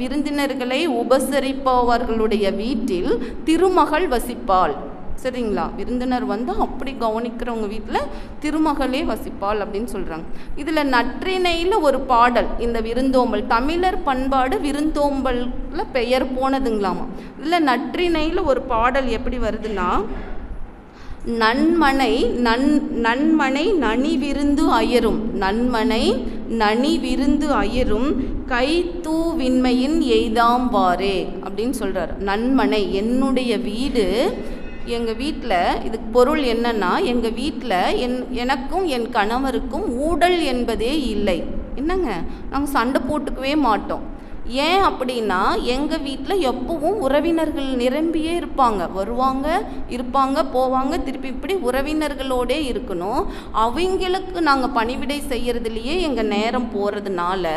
விருந்தினர்களை உபசரிப்பவர்களுடைய வீட்டில் திருமகள் வசிப்பாள். சரிங்களா? விருந்தினர் வந்து அப்படி கவனிக்கிறவங்க வீட்டில் திருமகளே வசிப்பாள் அப்படின்னு சொல்கிறாங்க. இதில் நற்றிணையில் ஒரு பாடல், இந்த விருந்தோம்பல் தமிழர் பண்பாடு விருந்தோம்பலில் பெயர் போனதுங்களாமா. இதில் நற்றிணையில் ஒரு பாடல் எப்படி வருதுன்னா, நன்மனை நனி விருந்து அயரும், நன்மனை நனி விருந்து அயரும் கைத்தூவின்மையின் எய்தாம் வாரே அப்படின்னு சொல்கிறார். நன்மனை என்னுடைய வீடு, எங்கள் வீட்டில் இதுக்கு பொருள் என்னன்னா, எங்கள் வீட்டில் எனக்கும் என் கணவருக்கும் ஊடல் என்பதே இல்லை. என்னங்க, நாங்கள் சண்டை போட்டுக்கவே மாட்டோம். ஏன் அப்படின்னா எங்கள் வீட்டில் எப்பவும் உறவினர்கள் நிரம்பியே இருப்பாங்க, வருவாங்க இருப்பாங்க போவாங்க, திருப்பி இப்படி உறவினர்களோடே இருக்கணும். அவங்களுக்கு நாங்கள் பணிவிடை செய்கிறதுலையே எங்கள் நேரம் போகிறதுனால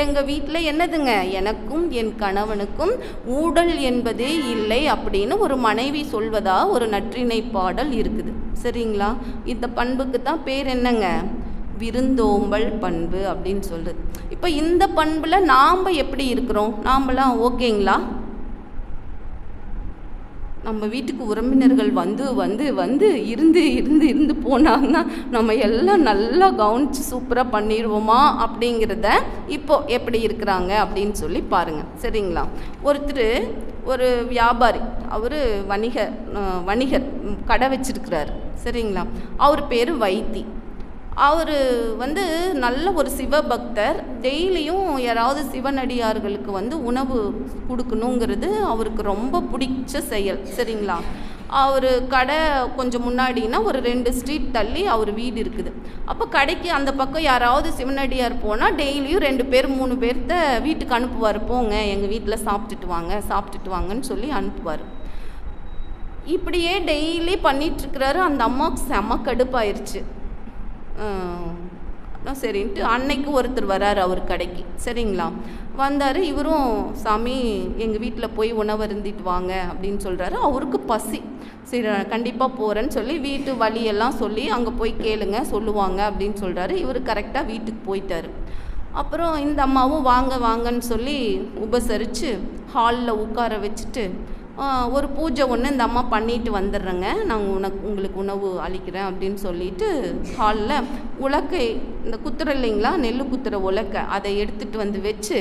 எங்கள் வீட்டில் என்னதுங்க, எனக்கும் என் கணவனுக்கும் ஊடல் என்பதே இல்லை அப்படின்னு ஒரு மனைவி சொல்வதா ஒரு நற்றிணை பாடல் இருக்குது. சரிங்களா? இந்த பண்புக்கு தான் பேர் என்னங்க? விருந்தோம்பல் பண்பு அப்படின்னு சொல்லுது. இப்போ இந்த பண்பில் நாம் எப்படி இருக்கிறோம்? நாமெல்லாம் ஓகேங்களா? நம்ம வீட்டுக்கு உறவினர்கள் வந்து வந்து வந்து இருந்து இருந்து இருந்து போனாங்கன்னா நம்ம எல்லாம் நல்லா கவனித்து சூப்பராக பண்ணிடுவோமா அப்படிங்கிறத இப்போது எப்படி இருக்கிறாங்க அப்படின்னு சொல்லி பாருங்கள். சரிங்களா? ஒரு வியாபாரி, அவர் வணிகர் கடை வச்சிருக்கிறார். சரிங்களா? அவர் பேர் வைத்தி. அவர் வந்து நல்ல ஒரு சிவபக்தர். டெய்லியும் யாராவது சிவனடியார்களுக்கு வந்து உணவு கொடுக்கணுங்கிறது அவருக்கு ரொம்ப பிடிச்ச செயல். சரிங்களா? அவர் கடை கொஞ்சம் முன்னாடினா ஒரு 2 ஸ்ட்ரீட் தள்ளி அவர் வீடு இருக்குது. அப்போ கடைக்கு அந்த பக்கம் யாராவது சிவனடியார் போனால் டெய்லியும் 2 பேர் 3 பேர்த்த வீட்டுக்கு அனுப்புவார். போங்க எங்கள் வீட்டில் சாப்பிட்டுட்டு வாங்கன்னு சொல்லி அனுப்புவார். இப்படியே டெய்லி பண்ணிகிட்ருக்கிறாரு. அந்த அம்மாவுக்கு செம கடுப்பாயிருச்சு. சரின்ட்டு அன்னைக்கு ஒருத்தர் வராரு அவர் கடைக்கு. சரிங்களா? வந்தார். இவரும் சாமி எங்கள் வீட்டில் போய் உணவு அருந்திட்டு வாங்க அப்படின்னு சொல்கிறாரு. அவருக்கு பசி. சரி கண்டிப்பாக போகிறேன்னு சொல்லி வீட்டு வழியெல்லாம் சொல்லி அங்கே போய் கேளுங்க சொல்லுவாங்க அப்படின்னு சொல்கிறாரு. இவர் கரெக்டாக வீட்டுக்கு போயிட்டார். அப்புறம் இந்த அம்மாவும் வாங்கன்னு சொல்லி உபசரித்து ஹாலில் உட்கார வச்சுட்டு ஒரு பூஜை ஒன்று இந்த அம்மா பண்ணிட்டு வந்துடுறேங்க, நாங்கள் உங்களுக்கு உணவு அளிக்கிறேன் அப்படின்னு சொல்லிட்டு ஹாலில் உலக்கை, இந்த குத்துற இல்லைங்களா, நெல் குத்துற உலக்கை, அதை எடுத்துகிட்டு வந்து வச்சு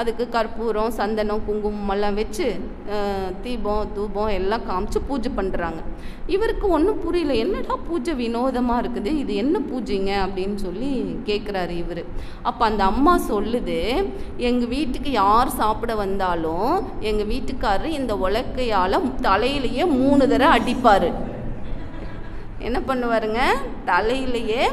அதுக்கு கற்பூரம் சந்தனம் குங்குமம் எல்லாம் வச்சு தீபம் தூபம் எல்லாம் காமிச்சு பூஜை பண்ணுறாங்க. இவருக்கு ஒன்றும் புரியல, என்னடா பூஜை வினோதமாக இருக்குது, இது என்ன பூஜைங்க அப்படின்னு சொல்லி கேட்குறாரு இவர். அப்போ அந்த அம்மா சொல்லுது, எங்கள் வீட்டுக்கு யார் சாப்பிட வந்தாலும் எங்கள் வீட்டுக்காரர் இந்த உலக்கையால் தலையிலேயே 3 தடவை அடிப்பார். என்ன பண்ணுவாருங்க, தலையிலேயே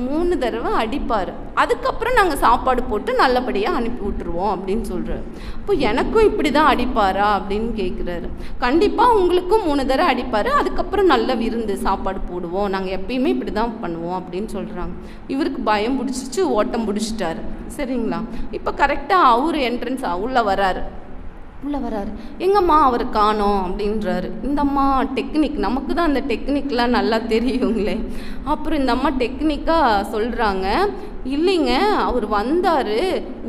3 தடவை அடிப்பார். அதுக்கப்புறம் நாங்கள் சாப்பாடு போட்டு நல்லபடியாக அனுப்பி விட்டுருவோம் அப்படின்னு சொல்கிறார். இப்போ எனக்கும் இப்படி தான் அடிப்பாரா அப்படின்னு கேட்குறாரு. கண்டிப்பாக உங்களுக்கும் 3 தடவை அடிப்பார், அதுக்கப்புறம் நல்ல விருந்து சாப்பாடு போடுவோம், நாங்கள் எப்பயுமே இப்படி தான் பண்ணுவோம் அப்படின்னு சொல்கிறாங்க. இவருக்கு பயம் பிடிச்சிச்சு, ஓட்டம் பிடிச்சிட்டாரு. சரிங்களா? இப்போ கரெக்டாக அவர் என்ட்ரன்ஸ் உள்ளே வராரு. எங்கம்மா அவர் காணோம் அப்படின்றாரு. இந்த அம்மா டெக்னிக், நமக்கு தான் அந்த டெக்னிக்லாம் நல்லா தெரியுங்களே. அப்புறம் இந்த அம்மா டெக்னிக்காக சொல்கிறாங்க, இல்லைங்க அவர் வந்தார்,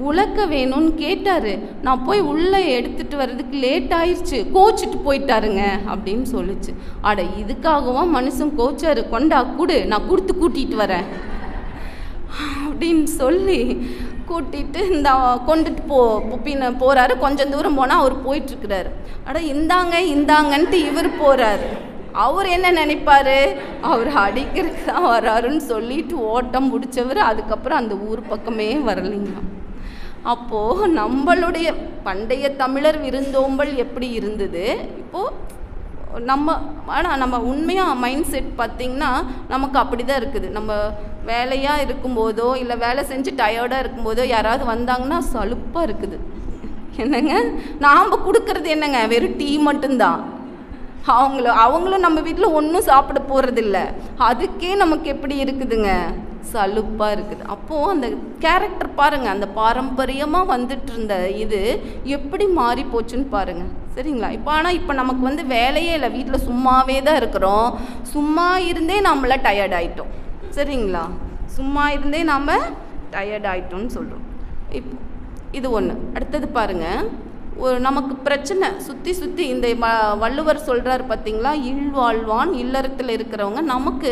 உலக்க வேணும்னு கேட்டார், நான் போய் உள்ளே எடுத்துகிட்டு வர்றதுக்கு லேட் ஆயிடுச்சு, கோச்சிட்டு போயிட்டாருங்க அப்படின்னு சொல்லிச்சு. அட இதுக்காகவும் மனுஷன் கோச்சாரு, கொண்டா கொடு, நான் கொடுத்து கூட்டிகிட்டு வரேன் அப்படின்னு சொல்லி கூட்டிகிட்டு இந்த கொண்டுட்டு போகிறாரு. கொஞ்சம் தூரம் போனால் அவர் போயிட்டுருக்கிறாரு. இந்தாங்கன்ட்டு இவர் போகிறாரு. அவர் என்ன நினைப்பார், அவர் அடிக்கிறதுக்கு தான் வராருன்னு சொல்லிட்டு ஓட்டம் பிடிச்சவர் அதுக்கப்புறம் அந்த ஊர் பக்கமே வரலைங்க. அப்போது நம்மளுடைய பண்டைய தமிழர் விருந்தோம்பல் எப்படி இருந்தது, இப்போது நம்ம உண்மையாக மைண்ட் செட் பார்த்திங்கன்னா நமக்கு அப்படி தான் இருக்குது. நம்ம வேலையாக இருக்கும்போதோ இல்லை வேலை செஞ்சு டயர்டாக இருக்கும்போதோ யாராவது வந்தாங்கன்னா சலுப்பாக இருக்குது. என்னங்க, நாம் கொடுக்கறது என்னங்க, வெறும் டீ மட்டும்தான். அவங்களும் நம்ம வீட்டில் ஒன்றும் சாப்பிட போகிறதில்ல. அதுக்கே நமக்கு எப்படி இருக்குதுங்க, சலுப்பாக இருக்குது. அப்போது அந்த கேரக்டர் பாருங்கள், அந்த பாரம்பரியமாக வந்துட்டு இருந்த இது எப்படி மாறி போச்சுன்னு பாருங்கள். சரிங்களா? இப்போ நமக்கு வேலையே இல்லை, வீட்டில் சும்மாவே தான் இருக்கிறோம். சும்மா இருந்தே நம்மள டயர்ட் ஆகிட்டோம். சரிங்களா? சும்மா இருந்தே நாம் டயர்ட் ஆகிட்டோம்னு சொல்கிறோம். இப்போ இது ஒன்று. அடுத்தது பாருங்கள், நமக்கு பிரச்சனை சுற்றி இந்த வள்ளுவர் சொல்கிறார் பார்த்தீங்களா, இல்வாழ்வான் இல்லறத்தில் இருக்கிறவங்க நமக்கு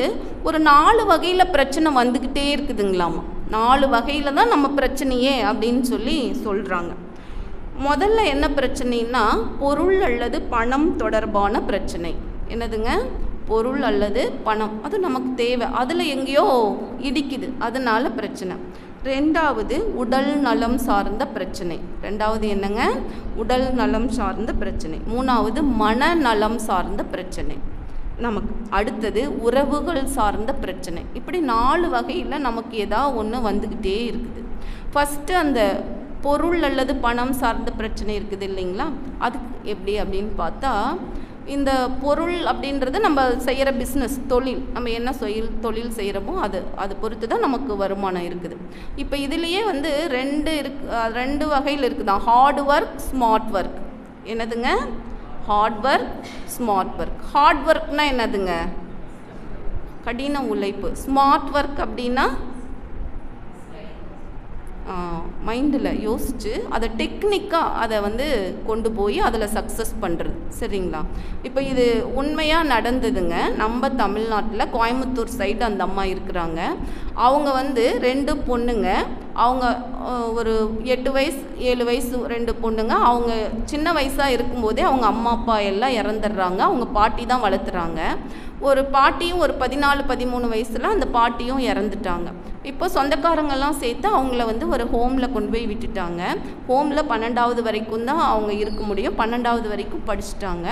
ஒரு 4 வகையில் பிரச்சனை வந்துக்கிட்டே இருக்குதுங்களாமா. 4 வகையில் தான் நம்ம பிரச்சனையே அப்படின்னு சொல்லி சொல்கிறாங்க. முதல்ல என்ன பிரச்சனைன்னா, பொருள் அல்லது பணம் தொடர்பான பிரச்சனை. என்னதுங்க? பொருள் அல்லது பணம், அது நமக்கு தேவை, அதில் எங்கேயோ இடிக்குது, அதனால பிரச்சனை. 2வது உடல் நலம் சார்ந்த பிரச்சனை. 2வது என்னங்க? உடல் நலம் சார்ந்த பிரச்சனை. 3வது மனநலம் சார்ந்த பிரச்சனை நமக்கு. அடுத்தது உறவுகள் சார்ந்த பிரச்சனை. இப்படி 4 வகையில் நமக்கு ஏதாவது ஒன்று வந்துக்கிட்டே இருக்குது. ஃபஸ்ட்டு அந்த பொருள் அல்லது பணம் சார்ந்த பிரச்சனை இருக்குது இல்லைங்களா, அதுக்கு எப்படி அப்படின்னு பார்த்தா, இந்த பொருள் அப்படின்றது நம்ம செய்கிற பிஸ்னஸ், தொழில், நம்ம என்ன தொழில் செய்கிறோமோ அது பொறுத்து தான் நமக்கு வருமானம் இருக்குது. இப்போ இதுலேயே 2 வகையில் இருக்குதான், ஹார்ட் ஒர்க், ஸ்மார்ட் ஒர்க். என்னதுங்க? Hard work, smart work. Hard ஒர்க்னா என்னதுங்க? கடின உழைப்பு. ஸ்மார்ட் ஒர்க் அப்படின்னா மைண்டில் யோசித்து அதை டெக்னிக்காக அதை கொண்டு போய் அதில் சக்ஸஸ் பண்ணுறது. சரிங்களா? இப்போ இது உண்மையாக நடந்ததுங்க. நம்ம தமிழ்நாட்டில் கோயம்புத்தூர் சைடு அந்த அம்மா இருக்கிறாங்க. அவங்க 2 பொண்ணுங்க. அவங்க ஒரு 8 வயசு 7 வயசு 2 பொண்ணுங்க. அவங்க சின்ன வயசாக இருக்கும்போதே அவங்க அம்மா அப்பா எல்லாம் இறந்துடுறாங்க. அவங்க பாட்டி தான் வளர்த்துறாங்க. ஒரு பாட்டியும் ஒரு 14-13 வயசில் அந்த பாட்டியும் இறந்துட்டாங்க. இப்போ சொந்தக்காரங்கெல்லாம் சேர்த்து அவங்கள ஒரு ஹோமில் கொண்டு போய் விட்டுட்டாங்க. ஹோமில் 12வது வரைக்கும் தான் அவங்க இருக்க முடியும். 12வது வரைக்கும் படிச்சுட்டாங்க.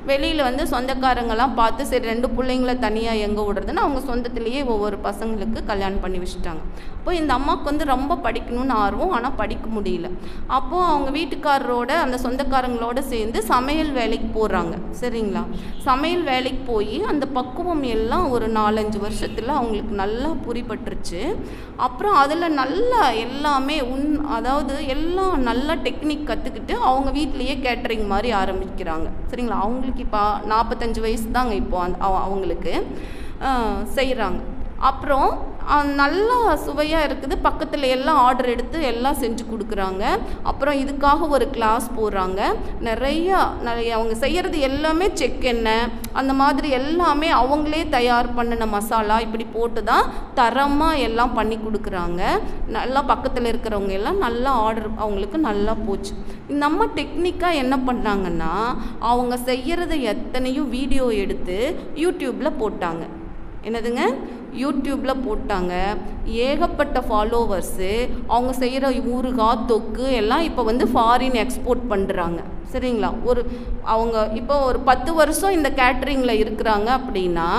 வெளியில் சொந்தக்காரங்கெல்லாம் பார்த்து சரி 2 பிள்ளைங்கள தனியாக எங்கே விடுறதுன்னு அவங்க சொந்தத்திலேயே ஒவ்வொரு பசங்களுக்கு கல்யாணம் பண்ணி வச்சுட்டாங்க. அப்போ இந்த அம்மாவுக்கு ரொம்ப படிக்கணும்னு ஆர்வம், ஆனால் படிக்க முடியல. அப்போது அவங்க வீட்டுக்காரரோட அந்த சொந்தக்காரங்களோட சேர்ந்து சமையல் வேலைக்கு போகிறாங்க. சரிங்களா? சமையல் வேலைக்கு போய் அந்த பக்குவம் எல்லாம் ஒரு 4-5 வருஷத்தில் அவங்களுக்கு நல்லா புரிபட்டுருச்சு. அப்புறம் அதில் நல்லா எல்லாமே அதாவது எல்லாம் நல்லா டெக்னிக் கற்றுக்கிட்டு அவங்க வீட்லேயே கேட்டரிங் மாதிரி ஆரம்பிக்கிறாங்க. சரிங்களா? அவங்களுக்கு இப்போ 45 வயசு தாங்க இப்போ அவங்களுக்கு செய்கிறாங்க. அப்புறம் நல்லா சுவையாக இருக்குது. பக்கத்தில் எல்லாம் ஆர்டர் எடுத்து எல்லாம் செஞ்சு கொடுக்குறாங்க. அப்புறம் இதுக்காக ஒரு கிளாஸ் போடுறாங்க. நிறைய அவங்க செய்கிறது எல்லாமே செக் எண்ணெய் அந்த மாதிரி எல்லாமே அவங்களே தயார் பண்ணின மசாலா இப்படி போட்டு தான் தரமாக எல்லாம் பண்ணி கொடுக்குறாங்க. நல்லா பக்கத்தில் இருக்கிறவங்க எல்லாம் நல்லா ஆர்டர் அவங்களுக்கு நல்லா போச்சு. இந்த அம்மா டெக்னிக்காக என்ன பண்ணாங்கன்னா, அவங்க செய்கிறத எத்தனையும் வீடியோ எடுத்து யூடியூப்பில் போட்டாங்க. என்னதுங்க? யூடியூப்பில் போட்டாங்க. ஏகப்பட்ட ஃபாலோவர்ஸு. அவங்க செய்கிற ஊறுகாய் தொக்கு எல்லாம் இப்போ ஃபாரின் எக்ஸ்போர்ட் பண்ணுறாங்க. சரிங்களா? அவங்க இப்போ ஒரு 10 வருஷம் இந்த கேட்ரிங்கில் இருக்கிறாங்க அப்படின்னா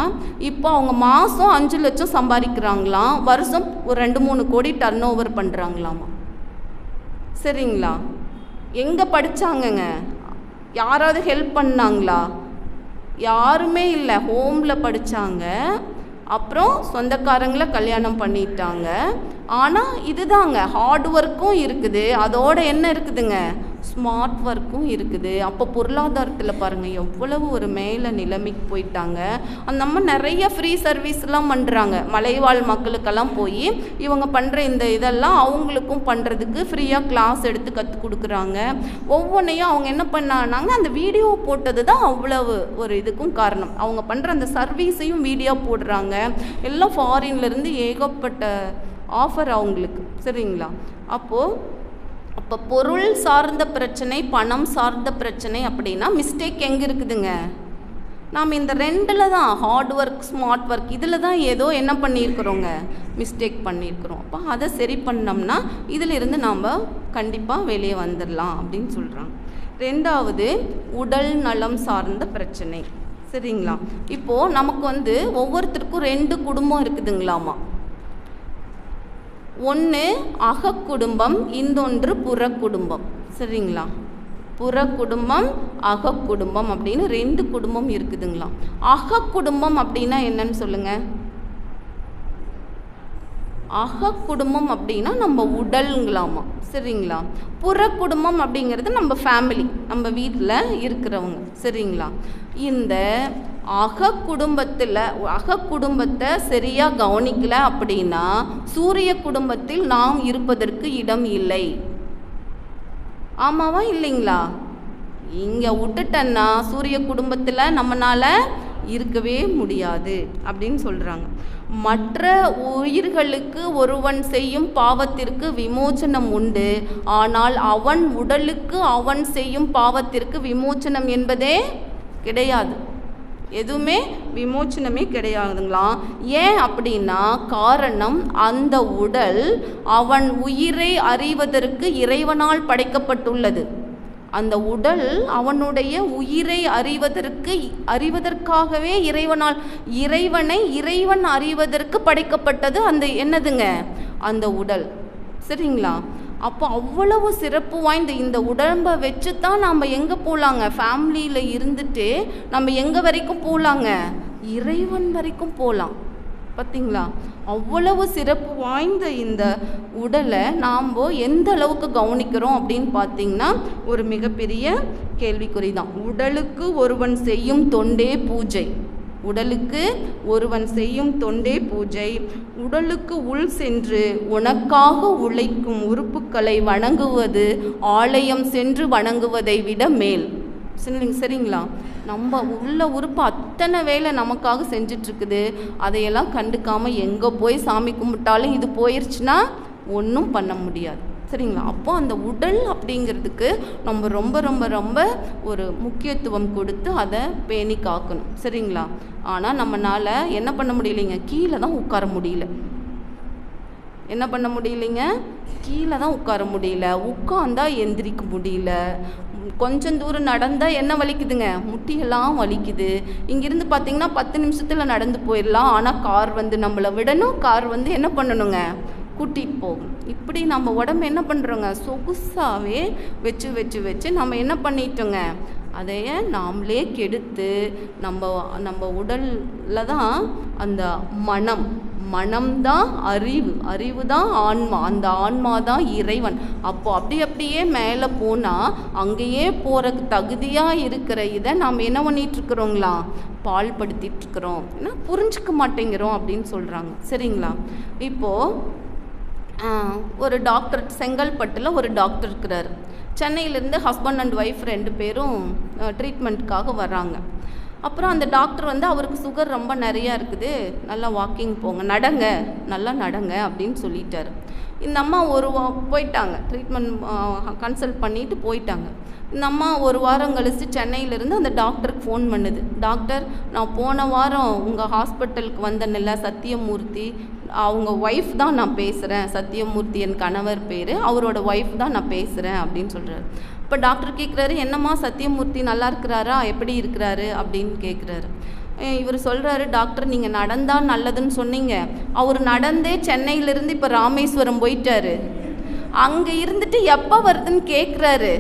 இப்போ அவங்க மாதம் 5 லட்சம் சம்பாதிக்கிறாங்களாம். வருஷம் ஒரு 2-3 கோடி டர்ன் ஓவர் பண்ணுறாங்களாமா. சரிங்களா? எங்கே படித்தாங்கங்க? யாராவது ஹெல்ப் பண்ணாங்களா? யாருமே இல்லை. ஹோமில் படித்தாங்க. அப்புறம் சொந்தக்காரங்களை கல்யாணம் பண்ணிட்டாங்க. ஆனால் இதுதாங்க, ஹார்ட் ஒர்க்கும் இருக்குது, அதோட என்ன இருக்குதுங்க, ஸ்மார்ட் ஒர்க்கும் இருக்குது. அப்போ பொருளாதாரத்தில் பாருங்கள் எவ்வளவு ஒரு மேலே நிலைமைக்கு போயிட்டாங்க. அந்த நம்ம நிறைய ஃப்ரீ சர்வீஸ்லாம் பண்ணுறாங்க. மலைவாழ் மக்களுக்கெல்லாம் போய் இவங்க பண்ணுற இந்த இதெல்லாம் அவங்களுக்கும் பண்ணுறதுக்கு ஃப்ரீயாக கிளாஸ் எடுத்து கற்றுக் கொடுக்குறாங்க. ஒவ்வொன்றையும் அவங்க என்ன பண்ணாங்க, அந்த வீடியோ போட்டது தான் அவ்வளவு ஒரு இதுக்கும் காரணம். அவங்க பண்ணுற அந்த சர்வீஸையும் வீடியோ போடுறாங்க. எல்லாம் ஃபாரின்லேருந்து ஏகப்பட்ட ஆஃபர் அவங்களுக்கு. சரிங்களா? அப்போ பொருள் சார்ந்த பிரச்சனை, பணம் சார்ந்த பிரச்சனை அப்படின்னா மிஸ்டேக் எங்கே இருக்குதுங்க? நாம் இந்த ரெண்டில் தான், ஹார்ட் ஒர்க் ஸ்மார்ட் ஒர்க், இதில் தான் ஏதோ என்ன பண்ணியிருக்கிறோங்க, மிஸ்டேக் பண்ணியிருக்கிறோம். அப்போ அதை சரி பண்ணோம்னா இதிலிருந்து நாம் கண்டிப்பாக வெளியே வந்துடலாம் அப்படின்னு சொல்கிறாங்க. ரெண்டாவது உடல் நலம் சார்ந்த பிரச்சனை. சரிங்களா? இப்போது நமக்கு ஒவ்வொருத்தருக்கும் 2 குடும்பம் இருக்குதுங்களாமா. ஒன்று அகக்குடும்பம், இன்னொன்று புறக்குடும்பம். சரிங்களா? புறக்குடும்பம், அகக்குடும்பம் அப்படின்னு 2 குடும்பம் இருக்குதுங்களாம். அகக்குடும்பம் அப்படின்னா என்னன்னு சொல்லுங்கள். அகக்குடும்பம் அப்படின்னா நம்ம உடலுங்களாமா. சரிங்களா? புறக்குடும்பம் அப்படிங்கிறது நம்ம ஃபேமிலி, நம்ம வீட்டில் இருக்கிறவங்க. சரிங்களா? இந்த அகக்குடும்பத்தை சரியாக கவனிக்கல அப்படின்னா சூரிய குடும்பத்தில் நாம் இருப்பதற்கு இடம் இல்லை. ஆமாவா இல்லைங்களா? இங்கே விட்டுட்டன்னா சூரிய குடும்பத்தில் நம்மளால் இருக்கவே முடியாது அப்படின்னு சொல்கிறாங்க. மற்ற உயிர்களுக்கு ஒருவன் செய்யும் பாவத்திற்கு விமோச்சனம் உண்டு, ஆனால் அவன் உடலுக்கு அவன் செய்யும் பாவத்திற்கு விமோச்சனம் என்பதே கிடையாது. எதுவுமே விமோச்சனமே கிடையாதுங்களாம். ஏன் அப்படின்னா காரணம், அந்த உடல் அவன் உயிரை அறிவதற்கு இறைவனால் படைக்கப்பட்டுள்ளது. அந்த உடல் அவனுடைய உயிரை அறிவதற்காகவே இறைவன் அறிவதற்கு படைக்கப்பட்டது. அந்த என்னதுங்க, அந்த உடல். சரிங்களா? அப்போ அவ்வளவு சிறப்பு வாய்ந்த இந்த உடம்பை வச்சு தான் நம்ம எங்கே போகலாங்க, ஃபேமிலியில் இருந்துட்டு நம்ம எங்கே வரைக்கும் போகலாங்க, இறைவன் வரைக்கும் போகலாம். பார்த்தீங்களா? அவ்வளவு சிறப்பு வாய்ந்த இந்த உடலை நாம் எந்த அளவுக்கு கவனிக்கிறோம் அப்படின்னு பார்த்தீங்கன்னா ஒரு மிகப்பெரிய கேள்விக்குறி தான். உடலுக்கு ஒருவன் செய்யும் தொண்டே பூஜை. உடலுக்கு ஒருவன் செய்யும் தொண்டே பூஜை. உடலுக்கு உள் சென்று உனக்காக உழைக்கும் உறுப்புக்களை வணங்குவது ஆலயம் சென்று வணங்குவதை விட மேல். சரிங்களா? நம்ம உள்ள உறுப்பு அத்தனை வேலை நமக்காக செஞ்சிட்ருக்குது. அதையெல்லாம் கண்டுக்காமல் எங்கே போய் சாமி கும்பிட்டாலும் இது போயிடுச்சுன்னா ஒன்றும் பண்ண முடியாது. சரிங்களா? அப்போ அந்த உடல் அப்படிங்கிறதுக்கு நம்ம ரொம்ப ரொம்ப ரொம்ப ஒரு முக்கியத்துவம் கொடுத்து அதை பேணி காக்கணும். சரிங்களா? ஆனால் நம்மளால் என்ன பண்ண முடியலைங்க, கீழே தான் உட்கார முடியல. என்ன பண்ண முடியலைங்க, கீழே தான் உட்கார முடியல. உட்காந்தா எந்திரிக்க முடியல. கொஞ்சம் தூரம் நடந்தால் என்ன வலிக்குதுங்க, முட்டியெல்லாம் வலிக்குது. இங்கேருந்து பார்த்தீங்கன்னா 10 நிமிஷத்தில் நடந்து போயிடலாம். ஆனால் கார் நம்மளை விடணும், கார் என்ன பண்ணணுங்க, கூட்டிகிட்டு போகும். இப்படி நம்ம உடம்பு என்ன பண்ணுறோங்க, சொகுசாகவே வச்சு நம்ம என்ன பண்ணிட்டோங்க, அதையே நாமளே கெடுத்து நம்ம உடலில் தான் அந்த மனம்தான் அறிவு தான் ஆன்மா, அந்த ஆன்மா தான் இறைவன். அப்போ அப்படியே மேலே போனால் அங்கேயே போகிறக்கு தகுதியாக இருக்கிற இதை நாம் என்ன பண்ணிகிட்ருக்குறோங்களா, பால்படுத்திகிட்ருக்குறோம். ஏன்னா புரிஞ்சிக்க மாட்டேங்கிறோம் அப்படின்னு சொல்கிறாங்க. சரிங்களா? இப்போது ஒரு டாக்டர், செங்கல்பட்டில் ஒரு டாக்டர் இருக்கிறார். சென்னையிலேருந்து ஹஸ்பண்ட் அண்ட் ஒய்ஃப் 2 பேரும் ட்ரீட்மெண்ட்டுக்காக வர்றாங்க. அப்புறம் அந்த டாக்டர் அவருக்கு சுகர் ரொம்ப நிறையா இருக்குது, நல்லா வாக்கிங் போங்க, நல்லா நடங்க அப்படின்னு சொல்லிட்டாரு. இந்த அம்மா போயிட்டாங்க, ட்ரீட்மெண்ட் கன்சல்ட் பண்ணிவிட்டு போயிட்டாங்க. இந்த அம்மா ஒரு வாரம் கழித்து சென்னையிலேருந்து அந்த டாக்டருக்கு ஃபோன் பண்ணுது. டாக்டர், நான் போன வாரம் உங்கள் ஹாஸ்பிட்டலுக்கு வந்தேன்ல, சத்தியமூர்த்தி, அவங்க ஒய்ஃப் தான் நான் பேசுகிறேன், சத்தியமூர்த்தி என் கணவர் பேர், அவரோட ஒய்ஃப் தான் நான் பேசுகிறேன் அப்படின்னு சொல்கிறாரு. இப்போ டாக்டர் கேட்குறாரு, என்னம்மா சத்தியமூர்த்தி நல்லா இருக்கிறாரா, எப்படி இருக்கிறாரு அப்படின்னு கேட்குறாரு. இவர் சொல்கிறாரு, டாக்டர் நீங்கள் நடந்தால் நல்லதுன்னு சொன்னீங்க, அவர் நடந்தே சென்னையிலேருந்து இப்போ ராமேஸ்வரம் போயிட்டாரு. அங்கே இருந்துட்டு எப்போ வருதுன்னு கேட்குறாரு.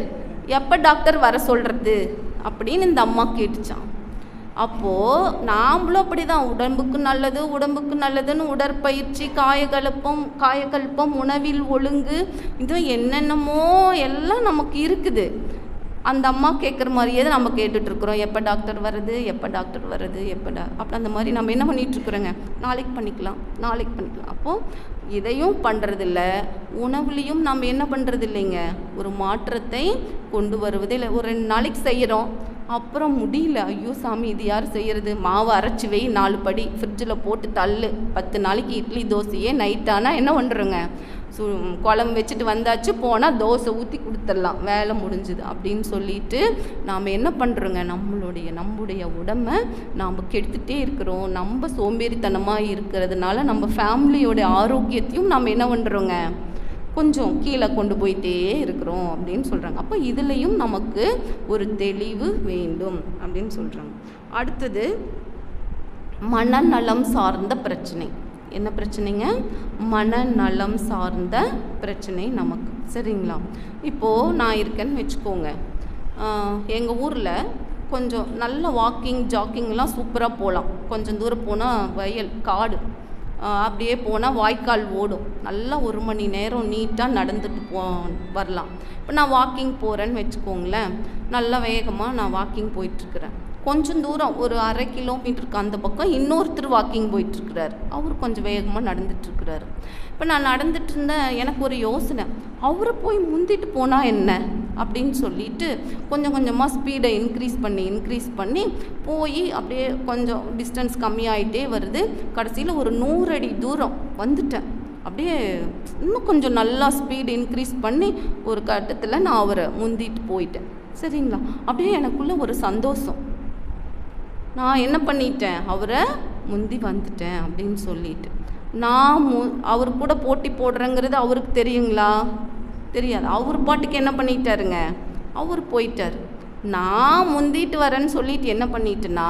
எப்போ டாக்டர் வர சொல்கிறது அப்படின்னு இந்த அம்மா கேட்டுச்சான். அப்போது நாம்ளும் அப்படி தான், உடம்புக்கு நல்லதுன்னு உடற்பயிற்சி, காயகல்பம், உணவில் ஒழுங்கு, இதுவும் என்னென்னமோ எல்லாம் நமக்கு இருக்குது. அந்த அம்மா கேட்குற மாதிரியே தான் நம்ம கேட்டுட்ருக்குறோம். எப்போ டாக்டர் வருது, அப்போ அந்த மாதிரி நம்ம என்ன பண்ணிகிட்ருக்குறோங்க, நாளைக்கு பண்ணிக்கலாம். அப்போது இதையும் பண்ணுறதில்ல, உணவுலேயும் நம்ம என்ன பண்ணுறது இல்லைங்க, ஒரு மாற்றத்தை கொண்டு வருவதே இல்லை. ஒரு 2 நாளைக்கு செய்கிறோம், அப்புறம் முடியல, ஐயோ சாமி இது யார் செய்கிறது, மாவு அரைச்சி வை 4 படி ஃப்ரிட்ஜில் போட்டு தள்ளு, 10 நாளைக்கு இட்லி தோசையே நைட்டானால் என்ன பண்ணுறோங்க, குழம்பு வச்சுட்டு வந்தாச்சு, போனால் தோசை ஊற்றி கொடுத்துடலாம், வேலை முடிஞ்சுது அப்படின்னு சொல்லிட்டு நாம் என்ன பண்ணுறோங்க, நம்முடைய உடம்பை நாம் கெடுத்துகிட்டே இருக்கிறோம். நம்ம சோம்பேறித்தனமாக இருக்கிறதுனால நம்ம ஃபேமிலியோட ஆரோக்கியத்தையும் நாம் என்ன பண்ணுறோங்க, கொஞ்சம் கீழே கொண்டு போயிட்டே இருக்கிறோம் அப்படின்னு சொல்கிறாங்க. அப்போ இதுலேயும் நமக்கு ஒரு தெளிவு வேண்டும் அப்படின்னு சொல்கிறாங்க. அடுத்தது மனநலம் சார்ந்த பிரச்சனை. என்ன பிரச்சனைங்க, மனநலம் சார்ந்த பிரச்சனை நமக்கு. சரிங்களா, இப்போது நான் இருக்கேன்னு வச்சுக்கோங்க, எங்கள் ஊரில் கொஞ்சம் நல்ல வாக்கிங் ஜாக்கிங்லாம் சூப்பராக போகலாம். கொஞ்சம் தூரம் போனால் வயல் காடு, அப்படியே போனால் வாய்க்கால் ஓடும், நல்லா 1 மணி நேரம் நீட்டாக நடந்துட்டு வரலாம். இப்போ நான் வாக்கிங் போகிறேன்னு வச்சுக்கோங்களேன், நல்லா வேகமாக நான் வாக்கிங் போயிட்டுருக்கிறேன். கொஞ்சம் தூரம் ஒரு 1/2 கிலோமீட்டருக்கு அந்த பக்கம் இன்னொருத்தர் வாக்கிங் போயிட்டுருக்கிறார், அவர் கொஞ்சம் வேகமாக நடந்துட்டுருக்கிறாரு. இப்போ நான் நடந்துட்டு இருந்தேன், எனக்கு ஒரு யோசனை, அவரை போய் முந்திட்டு போனால் என்ன அப்படின்னு சொல்லிட்டு கொஞ்சம் கொஞ்சமாக ஸ்பீடை இன்க்ரீஸ் பண்ணி போய் அப்படியே கொஞ்சம் டிஸ்டன்ஸ் கம்மியாகிட்டே வருது. கடைசியில் ஒரு 100 அடி தூரம் வந்துட்டேன். அப்படியே இன்னும் கொஞ்சம் நல்லா ஸ்பீடு இன்க்ரீஸ் பண்ணி ஒரு கட்டத்தில் நான் அவரை முந்திட்டு போயிட்டேன். சரிங்களா, அப்படியே எனக்குள்ள ஒரு சந்தோஷம், நான் என்ன பண்ணிட்டேன், அவரை முந்தி வந்துட்டேன் அப்படின்னு சொல்லிட்டு. நான் அவர் கூட போட்டி போடுறேங்கிறது அவருக்கு தெரியுங்களா, தெரியாது. அவர் பாட்டுக்கு என்ன பண்ணிட்டாருங்க, அவர் போயிட்டார். நான் முந்திட்டு வரேன்னு சொல்லிட்டு என்ன பண்ணிட்டேன்னா,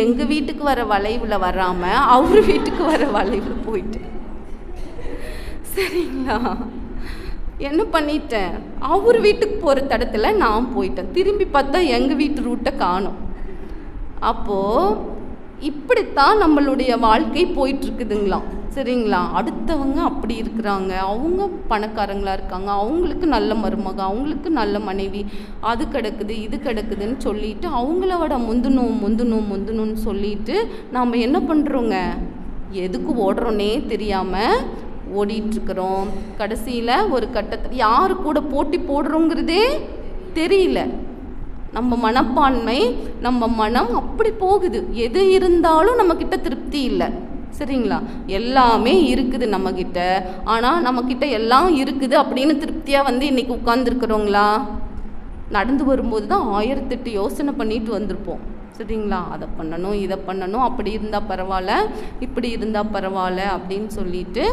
எங்கள் வீட்டுக்கு வர வளைவில் வராமல் அவர் வீட்டுக்கு வர வளைவில் போயிட்டு. சரிங்களா, என்ன பண்ணிட்டேன், அவர் வீட்டுக்கு போகிற தடத்தில் நான் போயிட்டேன். திரும்பி பார்த்தா எங்கள் வீட்டு ரூட்டை காணோம். அப்போது இப்படித்தான் நம்மளுடைய வாழ்க்கை போயிட்டுருக்குதுங்களாம். சரிங்களா, அடுத்தவங்க அப்படி இருக்கிறாங்க, அவங்க பணக்காரங்களாக இருக்காங்க, அவங்களுக்கு நல்ல மருமக, அவங்களுக்கு நல்ல மனைவி, அது கிடக்குது இது கிடக்குதுன்னு சொல்லிட்டு அவங்கள விட முந்தணும்னு சொல்லிட்டு நாம் என்ன பண்ணுறோங்க, எதுக்கு ஓடுறோன்னே தெரியாமல் ஓடிட்டுருக்குறோம். கடைசியில் ஒரு கட்டத்தில் யாரு கூட போட்டி போடுறோங்கிறதே தெரியல. நம்ம மனப்பான்மை, நம்ம மனம் அப்படி போகுது. எது இருந்தாலும் நம்மக்கிட்ட திருப்தி இல்லை. சரிங்களா, எல்லாமே இருக்குது நம்மக்கிட்ட, ஆனால் நம்மக்கிட்ட எல்லாம் இருக்குது அப்படின்னு திருப்தியாக இன்றைக்கி உட்காந்துருக்குறோங்களா? நடந்து வரும்போது தான் 1008 யோசனை பண்ணிட்டு வந்திருப்போம். சரிங்களா, அதை பண்ணணும் இதை பண்ணணும், அப்படி இருந்தால் பரவாயில்ல இப்படி இருந்தால் பரவாயில்ல அப்படின்னு சொல்லிட்டு